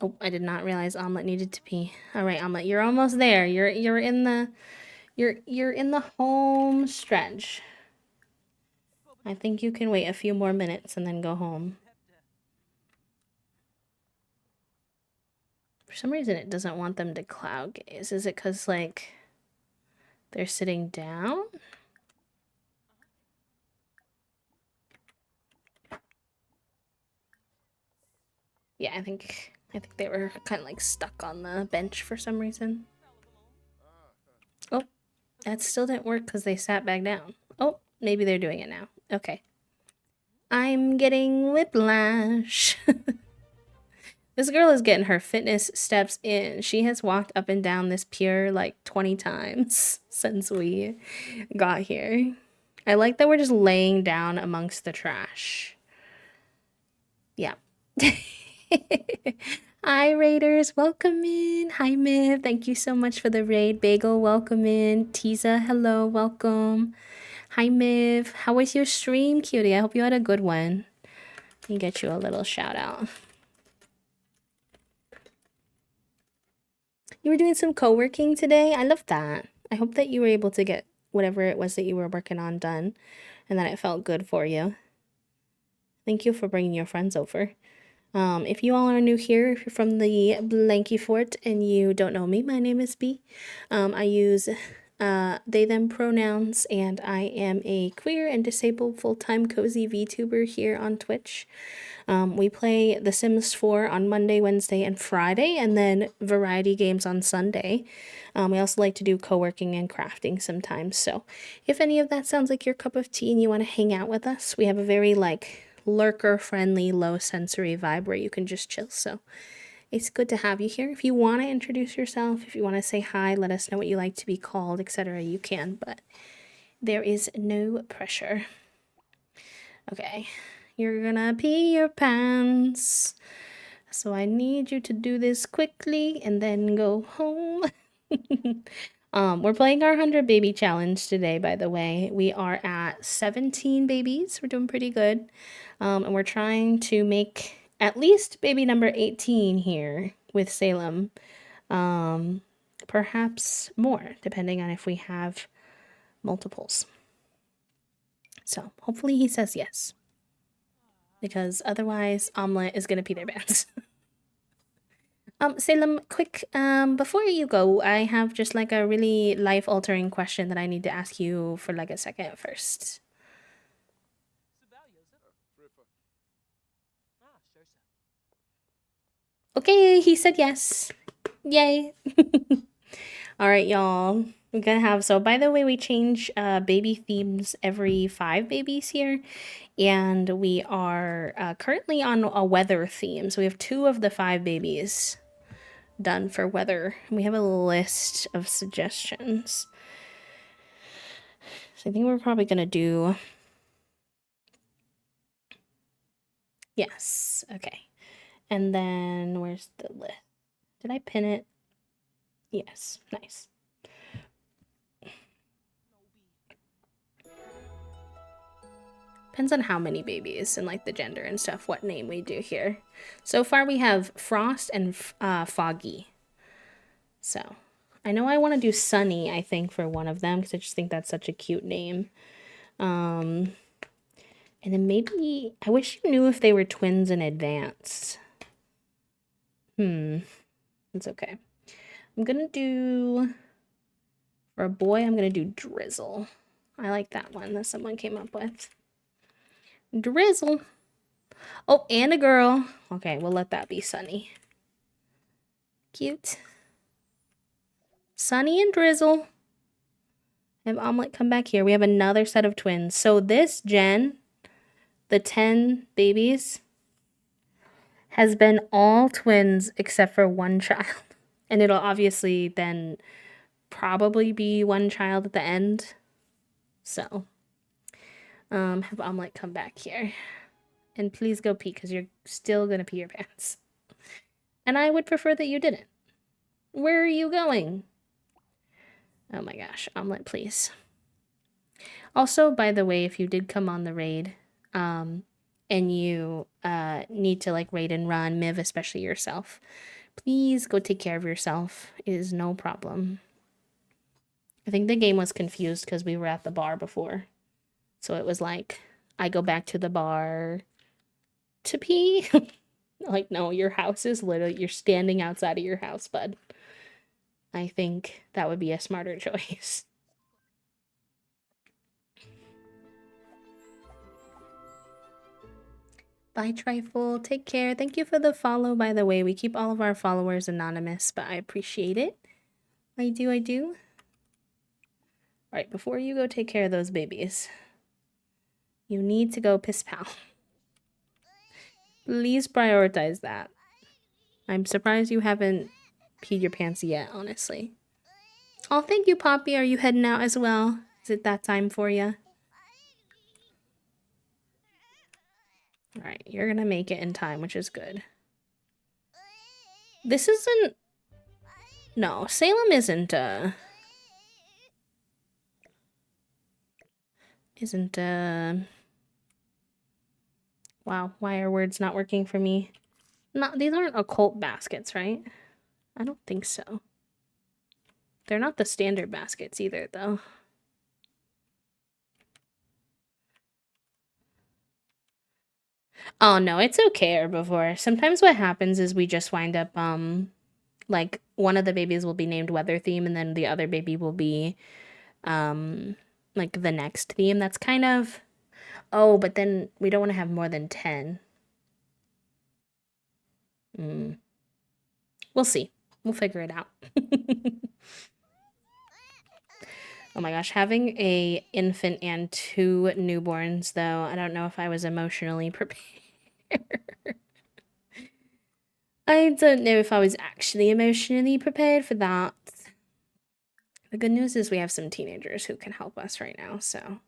Oh, I did not realize Omelet needed to pee. All right, Omelet, you're almost there. You're in the you're in the home stretch. I think you can wait a few more minutes and then go home. For some reason, it doesn't want them to cloud gaze. Is it because like they're sitting down? Yeah, I think they were kind of like stuck on the bench for some reason. Oh, that still didn't work because they sat back down. Oh, maybe they're doing it now. Okay. I'm getting whiplash. This girl is getting her fitness steps in. She has walked up and down this pier like 20 times since we got here. I like that we're just laying down amongst the trash. Yeah. Hi, Raiders. Welcome in. Hi, Miv. Thank you so much for the raid. Bagel, welcome in. Tiza, hello. Welcome. Hi, Miv. How was your stream, cutie? I hope you had a good one. Let me get you a little shout out. You were doing some co-working today? I love that. I hope that you were able to get whatever it was that you were working on done and that it felt good for you. Thank you for bringing your friends over. If you all are new here, if you're from the Blanky Fort and you don't know me, my name is B. I use they, them pronouns, and I am a queer and disabled full-time cozy VTuber here on Twitch. We play The Sims 4 on Monday, Wednesday, and Friday, and then variety games on Sunday. We also like to do co-working and crafting sometimes. So if any of that sounds like your cup of tea and you want to hang out with us, we have a very like lurker-friendly, low-sensory vibe where you can just chill. So it's good to have you here. If you want to introduce yourself, if you want to say hi, let us know what you like to be called, etc., you can, but there is no pressure. Okay. You're gonna pee your pants. So I need you to do this quickly and then go home. We're playing our 100 baby challenge today, by the way. We are at 17 babies. We're doing pretty good. And we're trying to make at least baby number 18 here with Salem. Perhaps more, depending on if we have multiples. So hopefully he says yes. Because otherwise, Omelet is gonna pee their pants. Salem, quick, before you go, I have just like a really life-altering question that I need to ask you for like a second first. Okay, he said yes. Yay. All right, y'all. We're gonna have, so by the way, we change baby themes every 5 babies here. And we are currently on a weather theme. So we have 2 of the 5 babies done for weather. We have a list of suggestions. So I think we're probably gonna do... Yes, okay. And then where's the list? Did I pin it? Yes, nice. Depends on how many babies and like the gender and stuff, what name we do here. So far we have Frost and Foggy. So I know I want to do Sunny, I think, for one of them because I just think that's such a cute name. And then maybe, I wish you knew if they were twins in advance. It's okay. I'm gonna do, for a boy, I'm gonna do Drizzle. I like that one that someone came up with. Drizzle. Oh, and a girl. Okay, we'll let that be Sunny. Cute. Sunny and Drizzle. Have Omelette come back here. We have another set of twins. So this gen, the 10 babies, has been all twins except for one child. And it'll obviously then probably be one child at the end. So, have Omelette come back here. And please go pee, because you're still gonna pee your pants. And I would prefer that you didn't. Where are you going? Oh my gosh, Omelette, please. Also, by the way, if you did come on the raid, and you need to like raid and run, Miv, especially yourself, please go take care of yourself. It is no problem. I think the game was confused because we were at the bar before. So it was like, I go back to the bar to pee. Like, no, your house is literally, you're standing outside of your house, bud. I think that would be a smarter choice. Bye, Trifle. Take care. Thank you for the follow, by the way. We keep all of our followers anonymous, but I appreciate it. I do. All right, before you go take care of those babies, you need to go piss pal. Please prioritize that. I'm surprised you haven't peed your pants yet, honestly. Oh, thank you, Poppy. Are you heading out as well? Is it that time for you? All right, you're gonna make it in time, which is good. This isn't... No, Salem isn't, Wow, why are words not working for me? No, these aren't occult baskets, right? I don't think so. They're not the standard baskets either, though. Oh, no, it's okay, Herbivore. Sometimes what happens is we just wind up, like, one of the babies will be named weather theme, and then the other baby will be, like, the next theme. That's kind of... Oh, but then we don't want to have more than 10. We'll see. We'll figure it out. Oh my gosh, having a infant and 2 newborns, though, I don't know if I was emotionally prepared. I don't know if I was actually emotionally prepared for that. The good news is we have some teenagers who can help us right now, so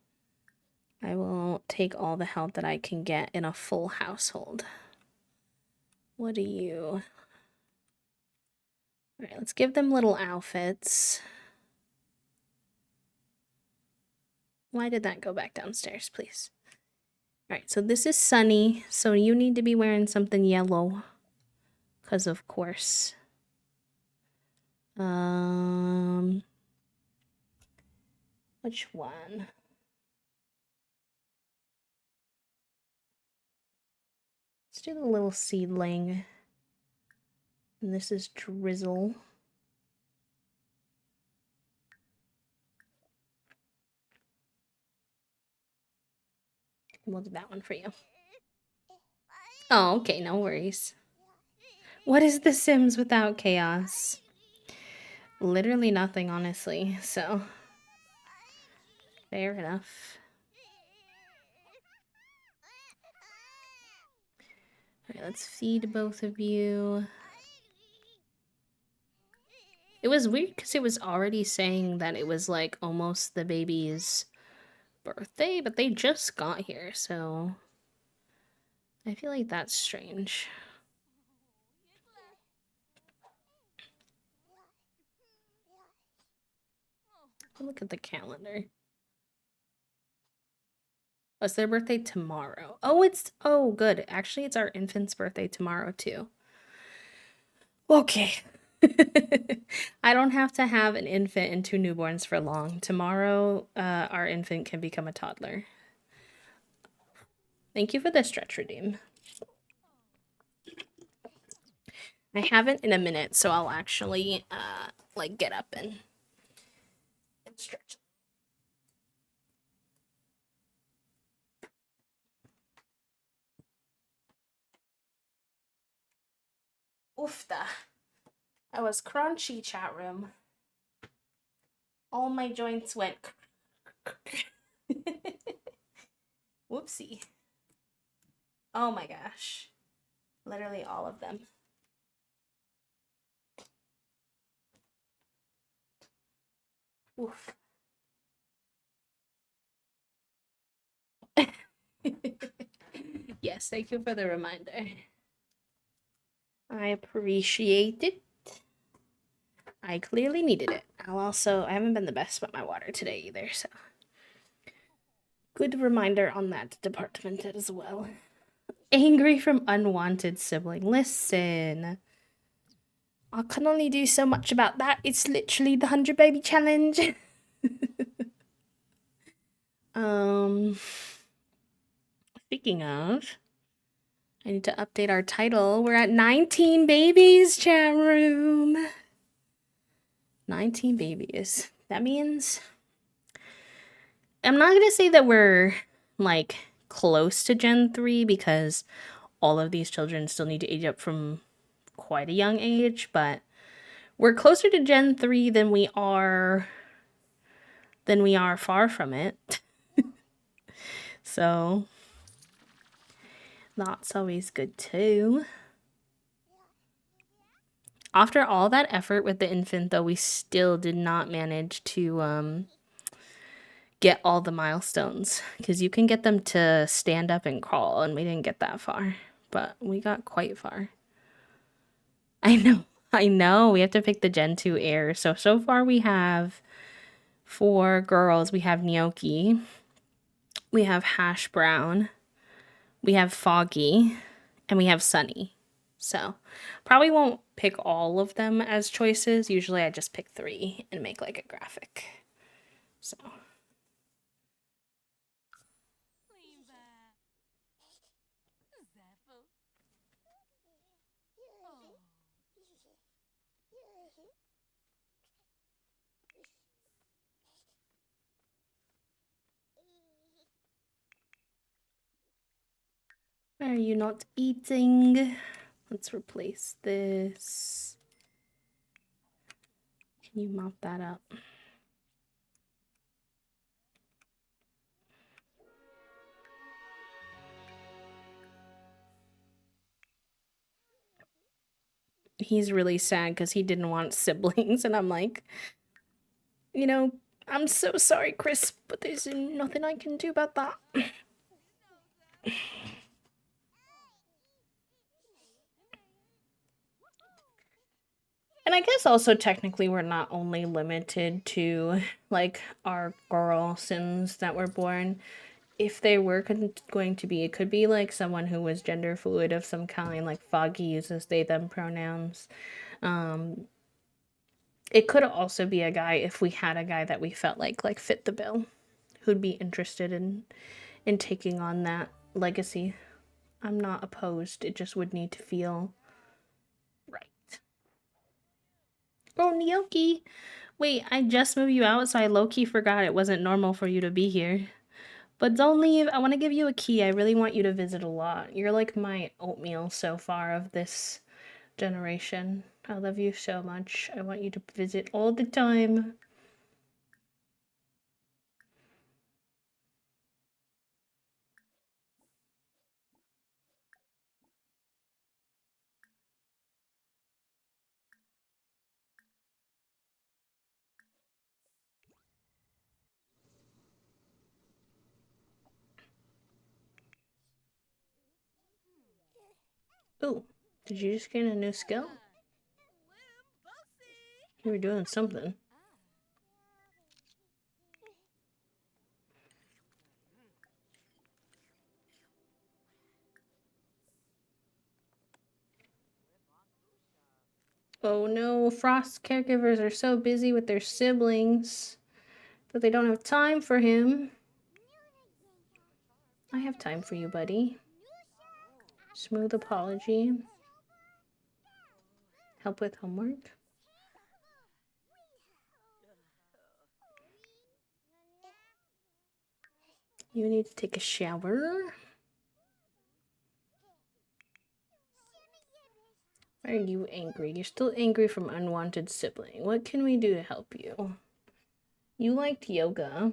I will take all the help that I can get in a full household. What are you? All right, let's give them little outfits. Why did that go back downstairs, please? All right, so this is Sunny, so you need to be wearing something yellow. Because of course. Which one? Let's do the little seedling. And this is Drizzle. We'll do that one for you. Oh, okay, no worries. What is The Sims without chaos? Literally nothing, honestly, so... Fair enough. Alright, let's feed both of you. It was weird because it was already saying that it was like almost the baby's birthday, but they just got here, so I feel like that's strange. Look at the calendar. Oh, it's their birthday tomorrow. Oh, good. Actually, it's our infant's birthday tomorrow, too. Okay. I don't have to have an infant and 2 newborns for long. Tomorrow, our infant can become a toddler. Thank you for the stretch redeem. I haven't in a minute, so I'll actually like get up and stretch. Oofta. I was crunchy, chat room. All my joints went. Whoopsie. Oh my gosh. Literally all of them. Oof. Yes, thank you for the reminder. I appreciate it. I clearly needed it. I haven't been the best with my water today either, so. Good reminder on that department as well. Angry from unwanted sibling. Listen. I can only do so much about that. It's literally the 100 baby challenge. Speaking of, I need to update our title. We're at 19 babies, chat room. 19 babies. That means I'm not going to say that we're like close to Gen 3 because all of these children still need to age up from quite a young age, but we're closer to Gen 3 than we are far from it. So that's always good too. After all that effort with the infant, though, we still did not manage to get all the milestones, because you can get them to stand up and crawl, and we didn't get that far, but we got quite far. I know. We have to pick the Gen 2 heir. So far we have 4 girls. We have Gnocchi. We have Hash Brown. We have Foggy. And we have Sunny. So probably won't pick all of them as choices. Usually I just pick 3 and make like a graphic. So. Are you not eating? Let's replace this. Can you mop that up? He's really sad because he didn't want siblings, and I'm like, you know, I'm so sorry, Chris, but there's nothing I can do about that. And I guess also technically we're not only limited to like our girl Sims that were born. If they were going to be, it could be like someone who was gender fluid of some kind, like Foggy uses they them pronouns. It could also be a guy if we had a guy that we felt like fit the bill, who'd be interested in taking on that legacy. I'm not opposed. It just would need to feel right. Oh, Gnocchi! Wait, I just moved you out, so I low-key forgot it wasn't normal for you to be here. But don't leave. I want to give you a key. I really want you to visit a lot. You're like my oatmeal so far of this generation. I love you so much. I want you to visit all the time. Ooh, did you just gain a new skill? You were doing something. Oh no, Frost's caregivers are so busy with their siblings that they don't have time for him. I have time for you, buddy. Smooth apology. Help with homework? You need to take a shower. Why are you angry? You're still angry from unwanted sibling. What can we do to help you? You liked yoga.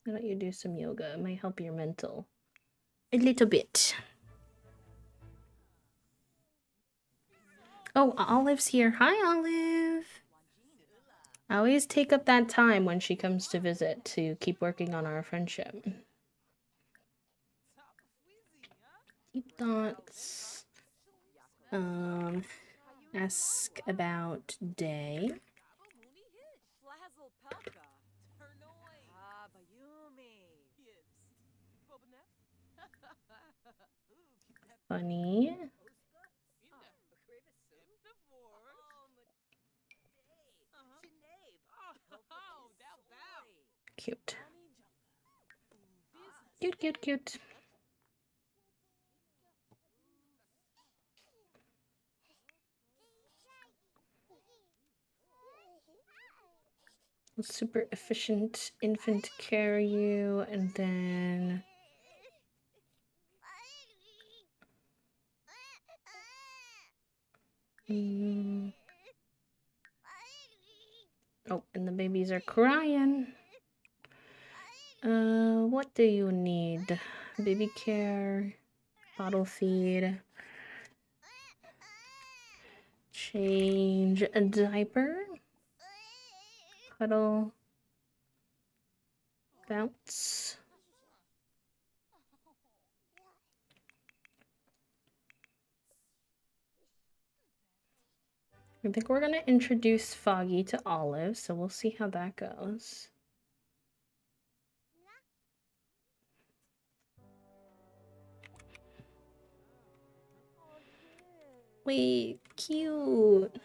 Why don't you do some yoga? It might help your mental. A little bit. Oh, Olive's here. Hi, Olive. I always take up that time when she comes to visit to keep working on our friendship. Deep thoughts. Ask about day. Funny. Cute. Cute, cute, cute. Super efficient infant care you, and then oh, and the babies are crying. What do you need? Baby care, bottle feed, change a diaper, cuddle, bounce. I think we're gonna introduce Foggy to Olive, so we'll see how that goes. Wait, cute.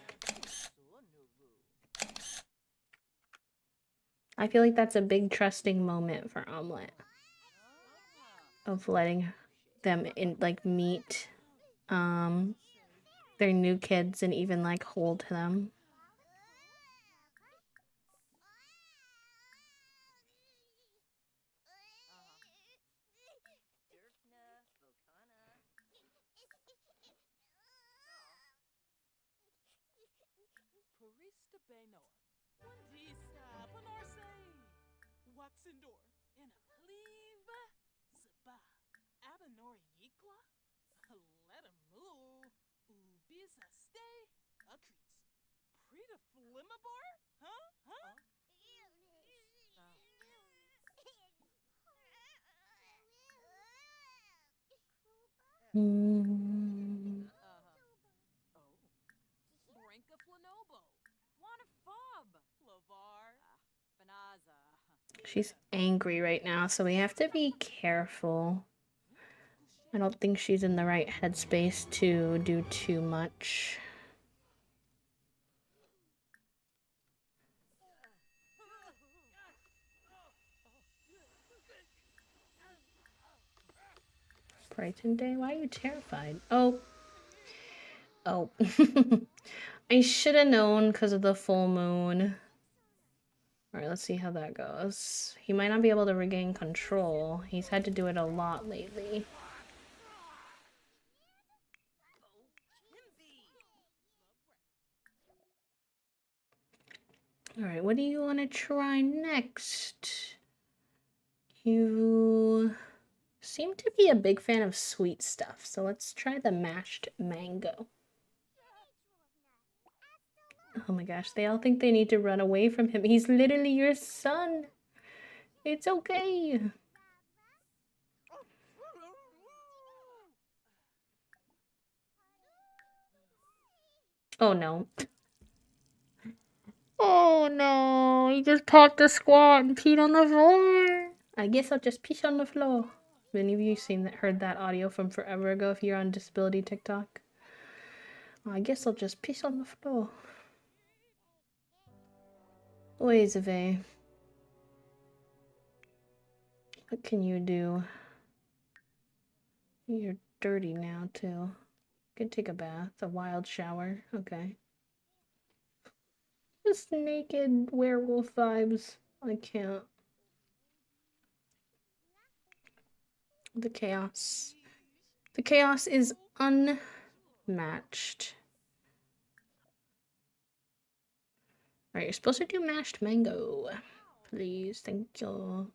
I feel like that's a big trusting moment for Omelette. Of letting them in, like, meet their new kids and even like hold them. She's angry right now, so we have to be careful. I don't think she's in the right headspace to do too much. Brighton Day? Why are you terrified? Oh. Oh. I should have known because of the full moon. Alright, let's see how that goes. He might not be able to regain control. He's had to do it a lot lately. Alright, what do you want to try next? You seem to be a big fan of sweet stuff, so let's try the mashed mango. Oh my gosh, they all think they need to run away from him. He's literally your son. It's okay. Oh no. Oh no, he just popped a squat and peed on the floor. I guess I'll just piss on the floor. Many of you heard that audio from forever ago if you're on disability TikTok. I guess I'll just piss on the floor. Oi, Zave. What can you do? You're dirty now, too. You can take a bath, a wild shower. Okay. this naked werewolf vibes. I can't. The chaos. The chaos is unmatched. Alright, you're supposed to do mashed mango. Please, thank you.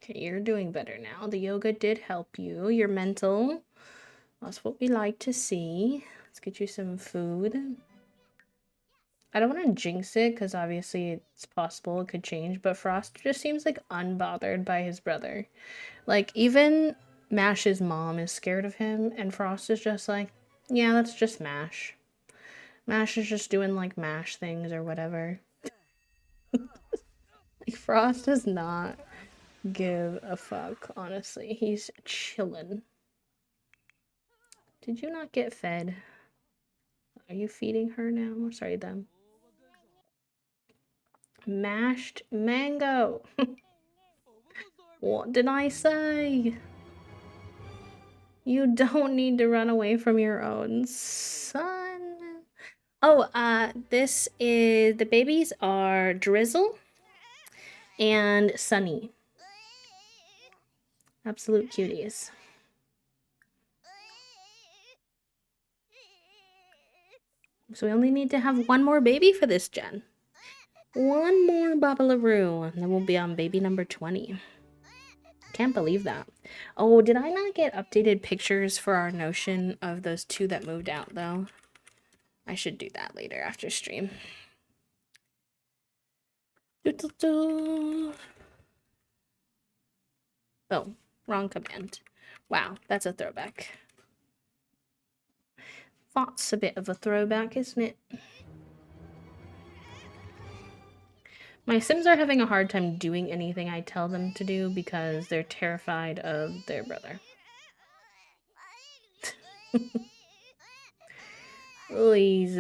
Okay, you're doing better now. The yoga did help you. Your mental. That's what we like to see. Let's get you some food. I don't want to jinx it because obviously it's possible it could change, but Frost just seems like unbothered by his brother. Like, even Mash's mom is scared of him, and Frost is just like, yeah, that's just Mash. Mash is just doing like Mash things or whatever. Like, Frost does not give a fuck, honestly. He's chillin'. Did you not get fed? Are you feeding her now? Sorry, them. Mashed mango. What did I say? You don't need to run away from your own son. Oh, this is the babies are Drizzle and Sunny. Absolute cuties. So we only need to have one more baby for this gen. One more Babalaroo, and then we'll be on baby number 20. Can't believe that. Oh, did I not get updated pictures for our Notion of those two that moved out, though? I should do that later after stream. Oh, wrong command. Wow, that's a throwback. That's a bit of a throwback, isn't it? My Sims are having a hard time doing anything I tell them to do because they're terrified of their brother. Please,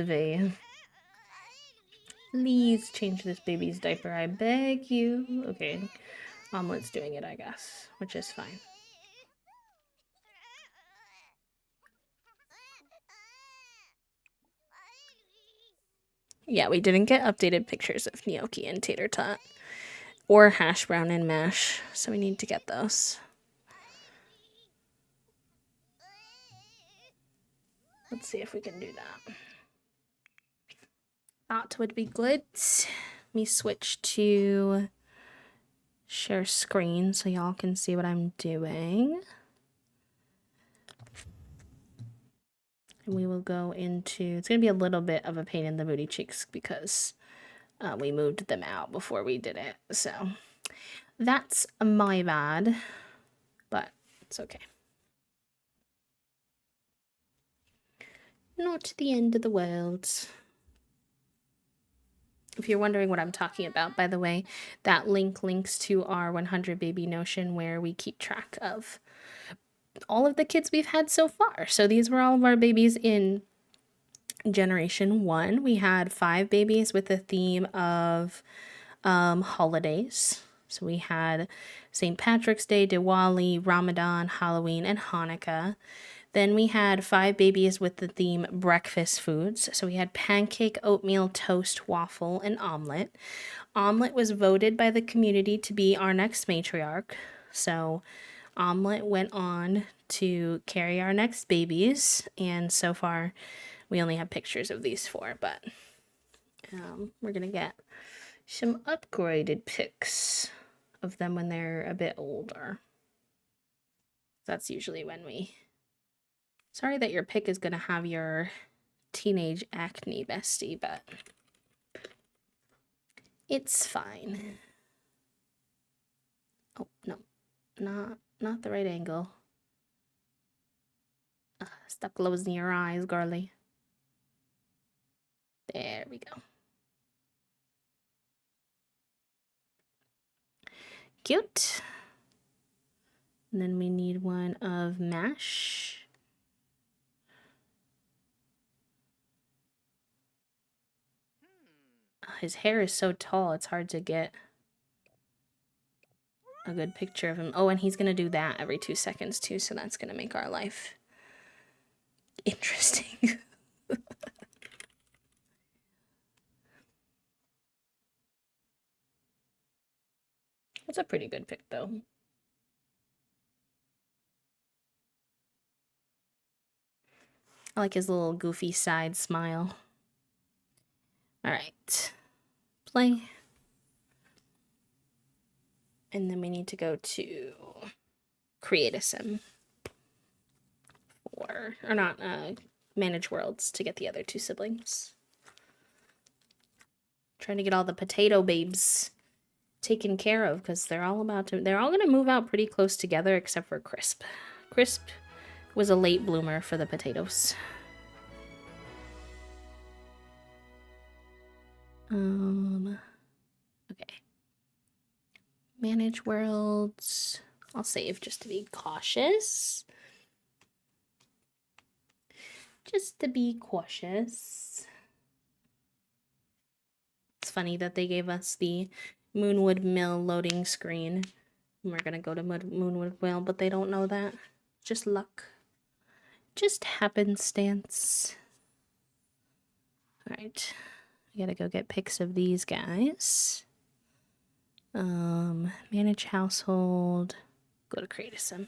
please change this baby's diaper, I beg you. Okay, Omelet's doing it, I guess, which is fine. Yeah, we didn't get updated pictures of Gnocchi and Tater Tot. Or Hash Brown and Mash, so we need to get those. Let's see if we can do that. That would be good. Let me switch to share screen so y'all can see what I'm doing. And we will go into, it's going to be a little bit of a pain in the booty cheeks because we moved them out before we did it. So that's my bad, but it's okay. Not the end of the world. If you're wondering what I'm talking about, by the way, that link links to our 100 baby Notion where we keep track of all of the kids we've had so far. So these were all of our babies in generation 1. We had 5 babies with the theme of holidays. So we had St. Patrick's Day, Diwali, Ramadan, Halloween, and Hanukkah. Then we had 5 babies with the theme breakfast foods. So we had pancake, oatmeal, toast, waffle, and omelet. Omelet was voted by the community to be our next matriarch. So Omelet went on to carry our next babies. And so far, we only have pictures of these 4, but we're going to get some upgraded pics of them when they're a bit older. That's usually when we... Sorry that your pic is going to have your teenage acne, bestie, but it's fine. Oh, no. Not the right angle. Stop closing your eyes, girly. There we go. Cute. And then we need one of Mash. his hair is so tall, it's hard to get a good picture of him. Oh, and he's gonna do that every 2 seconds too, so that's gonna make our life interesting. That's a pretty good pick, though. I like his little goofy side smile. All right, play. And then we need to go to create a sim or not, manage worlds to get the other 2 siblings. Trying to get all the potato babes taken care of because they're all gonna move out pretty close together except for Crisp. Crisp was a late bloomer for the potatoes. Okay. Manage worlds. I'll save just to be cautious. Just to be cautious. It's funny that they gave us the Moonwood Mill loading screen. We're gonna go to Moonwood Mill, but they don't know that. Just luck. Just happenstance. Alright. I gotta go get pics of these guys. Manage household. Go to create a sim.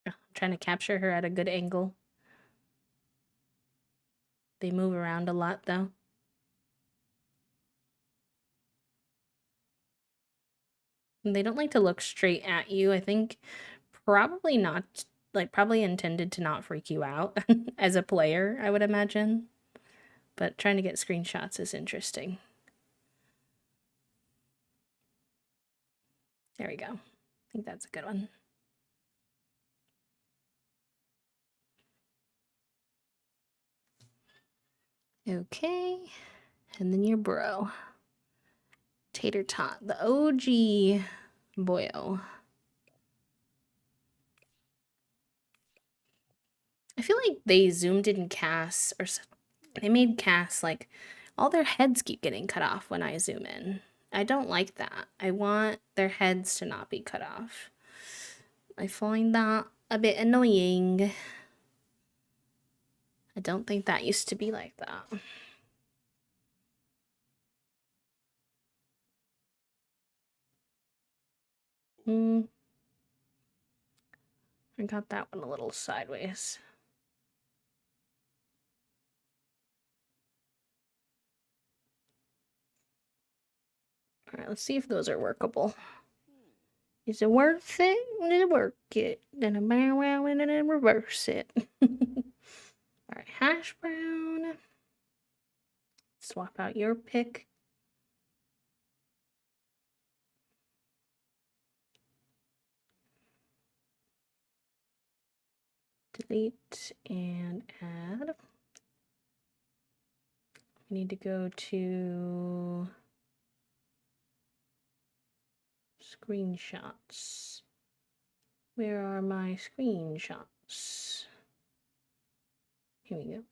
I'm trying to capture her at a good angle. They move around a lot though. And they don't like to look straight at you. I think probably not, like probably intended to not freak you out as a player, I would imagine. But trying to get screenshots is interesting. There we go. I think that's a good one. Okay. And then your bro. Tater Tot, the OG boyo. I feel like they zoomed in Cass, or they made Cass like all their heads keep getting cut off when I zoom in. I don't like that. I want their heads to not be cut off. I find that a bit annoying. I don't think that used to be like that. I got that one a little sideways. All right, let's see if those are workable. Is it worth it? Did it work it? Then I bow around and then reverse it. All right, hash brown. Swap out your pick. Delete and add. We need to go to screenshots. Where are my screenshots? Here we go.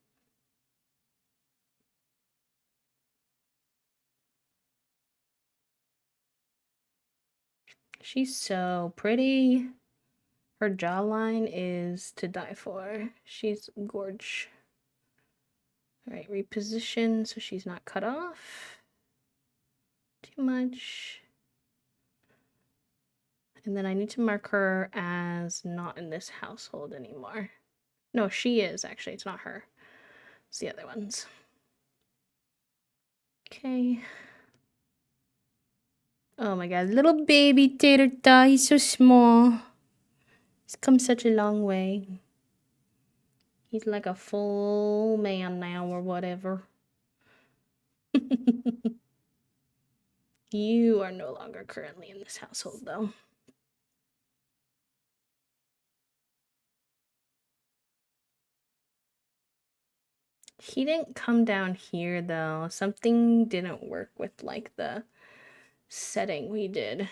She's so pretty. Her jawline is to die for. She's gorge. All right, reposition so she's not cut off too much. And then I need to mark her as not in this household anymore. No, she is actually. It's not her. It's the other ones. Okay. Oh my god, little baby Tater Tot. He's so small. He's come such a long way. He's like a full man now or whatever. You are no longer currently in this household, though. He didn't come down here though. Something didn't work with like the setting we did.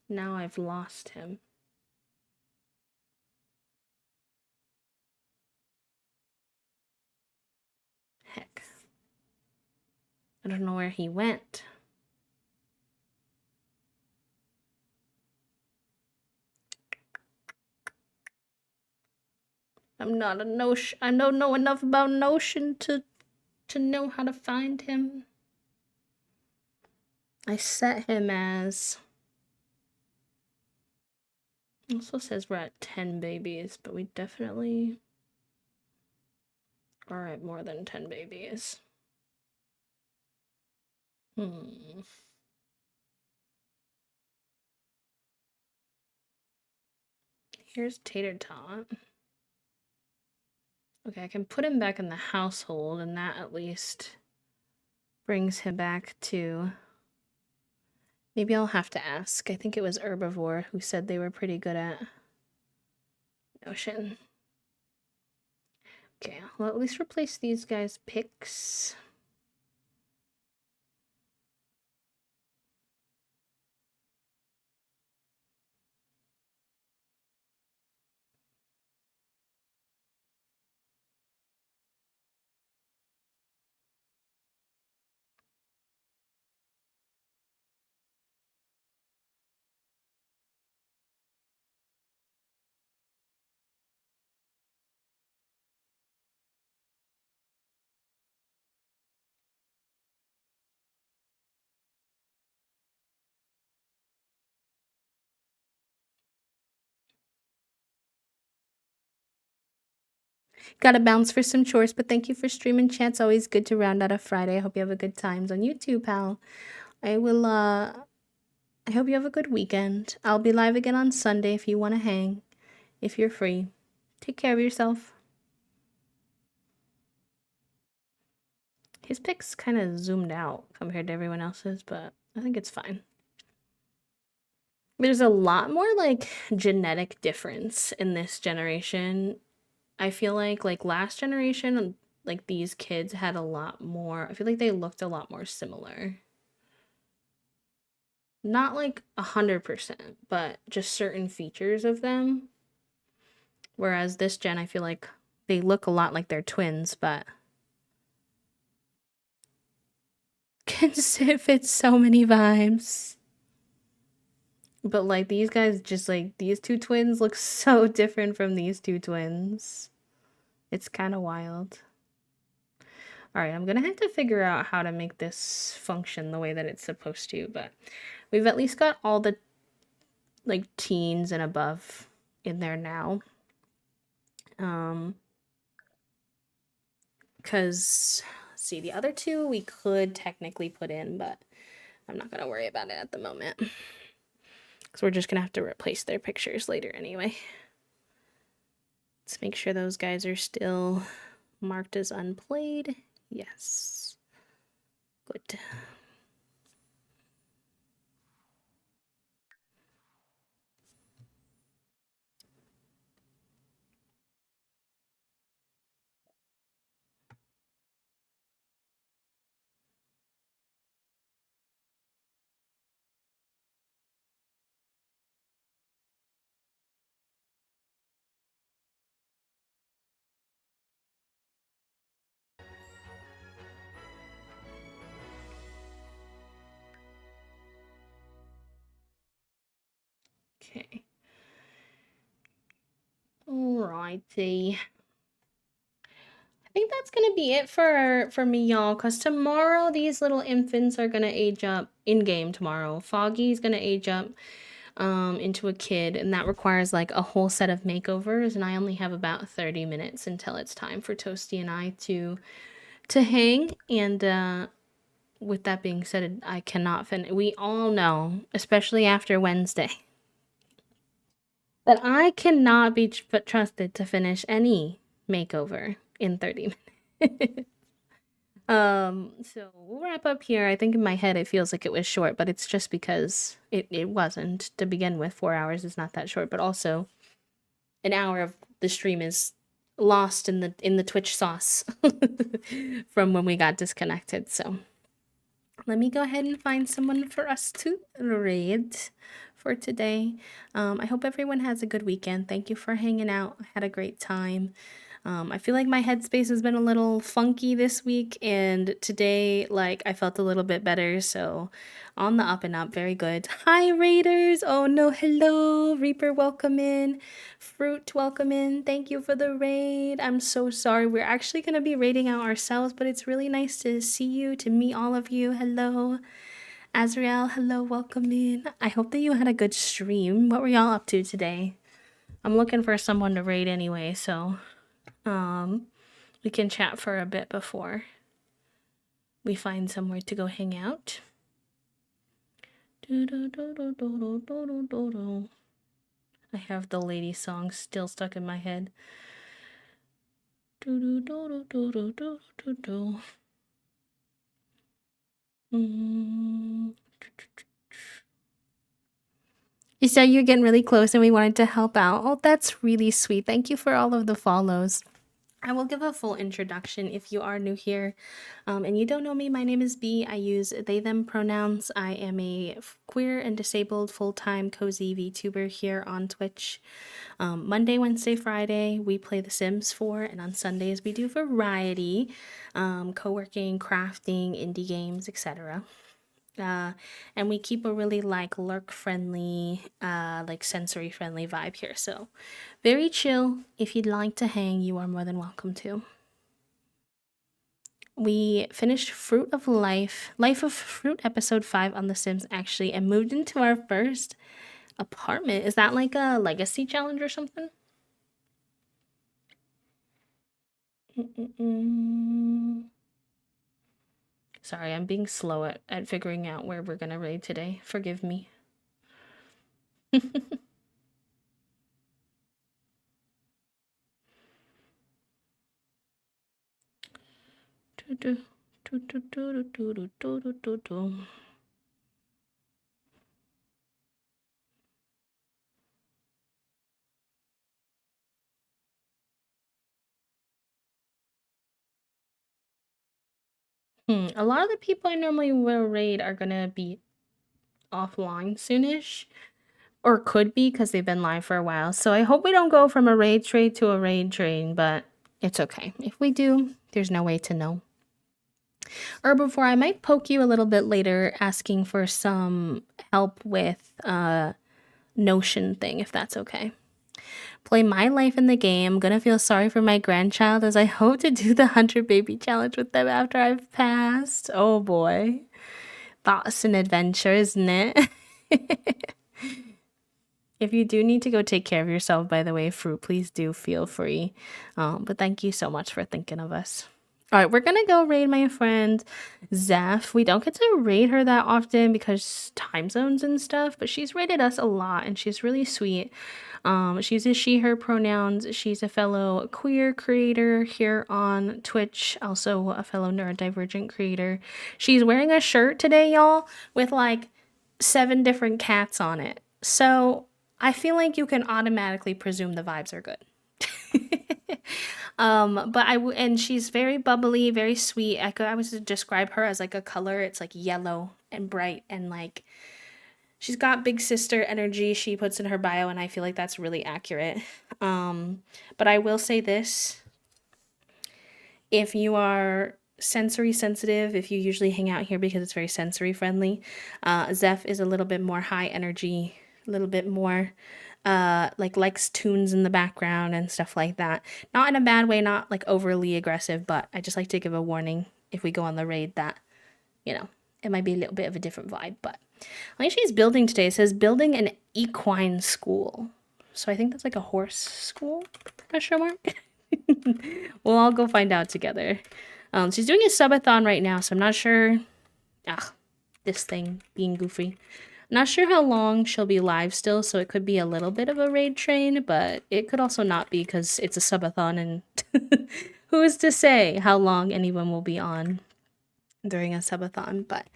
Now I've lost him. Heck. I don't know where he went. I don't know enough about Notion to know how to find him. I set him as... Also says we're at 10 babies, but we definitely are at more than 10 babies. Here's Tater Tot. Okay, I can put him back in the household, and that at least brings him back to... Maybe I'll have to ask. I think it was Herbivore who said they were pretty good at Notion. Okay, well, at least replace these guys' pics. Gotta bounce for some chores, but thank you for streaming. Chat's always good to round out a Friday. I hope you have a good times on YouTube, pal. I hope you have a good weekend. I'll be live again on Sunday if you want to hang, if you're free. Take care of yourself. His pic's kind of zoomed out compared to everyone else's, but I think it's fine. There's a lot more, like, genetic difference in this generation. I feel like last generation, like, these kids had a lot more... I feel like they looked a lot more similar. Not, like, 100%, but just certain features of them. Whereas this gen, I feel like they look a lot like they're twins, but... Can fit so many vibes. But, like, these guys just, like, these two twins look so different from these two twins. It's kind of wild. Alright, I'm gonna have to figure out how to make this function the way that it's supposed to, but we've at least got all the, like, teens and above in there now. Because, let's see, the other two we could technically put in, but I'm not gonna worry about it at the moment. Because we're just gonna have to replace their pictures later anyway. Let's make sure those guys are still marked as unplayed. Yes. Good. Okay. Alrighty. I think that's gonna be it for me, y'all, because tomorrow these little infants are gonna age up in-game tomorrow. Foggy's gonna age up into a kid, and that requires like a whole set of makeovers, and I only have about 30 minutes until it's time for Toasty and I to hang. And with that being said, I cannot finish. We all know, especially after Wednesday, that I cannot be trusted to finish any makeover in 30 minutes. So we'll wrap up here. I think in my head it feels like it was short, but it's just because it wasn't to begin with. 4 hours is not that short, but also an hour of the stream is lost in the Twitch sauce from when we got disconnected. So let me go ahead and find someone for us to raid for today. I hope everyone has a good weekend. Thank you for hanging out. I had a great time. I feel like my headspace has been a little funky this week, and today, like, I felt a little bit better. So, on the up and up, very good. Hi, Raiders. Oh no, hello, Reaper. Welcome in. Fruit, welcome in. Thank you for the raid. I'm so sorry. We're actually gonna be raiding out ourselves, but it's really nice to see you, to meet all of you. Hello. Azrael, hello, welcome in. I hope that you had a good stream. What were y'all up to today? I'm looking for someone to raid anyway, so we can chat for a bit before we find somewhere to go hang out. I have the lady song still stuck in my head. You said you're getting really close and we wanted to help out. Oh, that's really sweet. Thank you for all of the follows. I will give a full introduction if you are new here and you don't know me. My name is B. I use they, them pronouns. I am a queer and disabled full-time cozy VTuber here on Twitch. Monday, Wednesday, Friday, we play The Sims 4, and on Sundays we do variety, co-working, crafting, indie games, etc. And we keep a really like lurk friendly, like sensory friendly vibe here. So very chill. If you'd like to hang, you are more than welcome to. We finished Fruit of Life, Life of Fruit episode 5 on The Sims actually, and moved into our first apartment. Is that like a legacy challenge or something? Sorry, I'm being slow at figuring out where we're gonna raid today. Forgive me. A lot of the people I normally will raid are gonna be offline soonish, or could be because they've been live for a while. So I hope we don't go from a raid trade to a raid train, but it's okay. If we do, there's no way to know. Or before, I might poke you a little bit later asking for some help with Notion thing, if that's okay. Play my life in the game. Gonna feel sorry for my grandchild as I hope to do the 100 baby challenge with them after I've passed. Oh boy. That's an adventure, isn't it? If you do need to go take care of yourself, by the way, Fruit, please do feel free. But thank you so much for thinking of us. All right, we're gonna go raid my friend Zeph. We don't get to raid her that often because time zones and stuff, but she's raided us a lot and she's really sweet. She's a she, her pronouns. She's a fellow queer creator here on Twitch, also a fellow neurodivergent creator. She's wearing a shirt today, y'all, with like 7 different cats on it. So I feel like you can automatically presume the vibes are good. But and she's very bubbly, very sweet. I would describe her as like a color. It's like yellow and bright and like she's got big sister energy she puts in her bio, and I feel like that's really accurate. But I will say this. If you are sensory sensitive, if you usually hang out here because it's very sensory friendly, Zeph is a little bit more high energy, a little bit more like likes tunes in the background and stuff like that. Not in a bad way, not like overly aggressive, but I just like to give a warning if we go on the raid that, you know, it might be a little bit of a different vibe. But I think she's building today. It says building an equine school. So I think that's like a horse school, question mark. We'll all go find out together. She's doing a subathon right now, so I'm not sure. This thing being goofy. Not sure how long she'll be live still, so it could be a little bit of a raid train, but it could also not be because it's a subathon, and who is to say how long anyone will be on during a subathon. But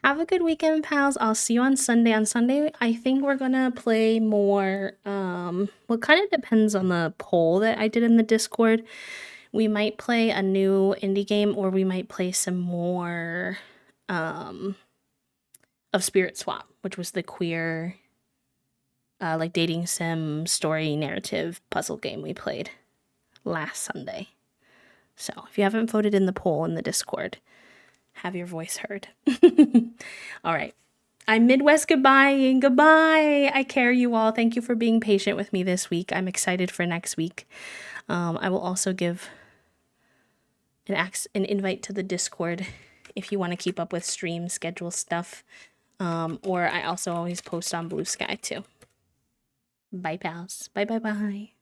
Have a good weekend, pals. I'll see you on Sunday. On Sunday, I think we're gonna play more. Well, kind of depends on the poll that I did in the Discord. We might play a new indie game, or we might play some more of Spirit Swap, which was the queer, like dating sim story narrative puzzle game we played last Sunday. So if you haven't voted in the poll in the Discord, have your voice heard. All right. I'm Midwest goodbye. Goodbye. I care you all. Thank you for being patient with me this week. I'm excited for next week. I will also give an invite to the Discord if you want to keep up with stream schedule stuff. Or I also always post on Blue Sky too. Bye, pals. Bye, bye, bye.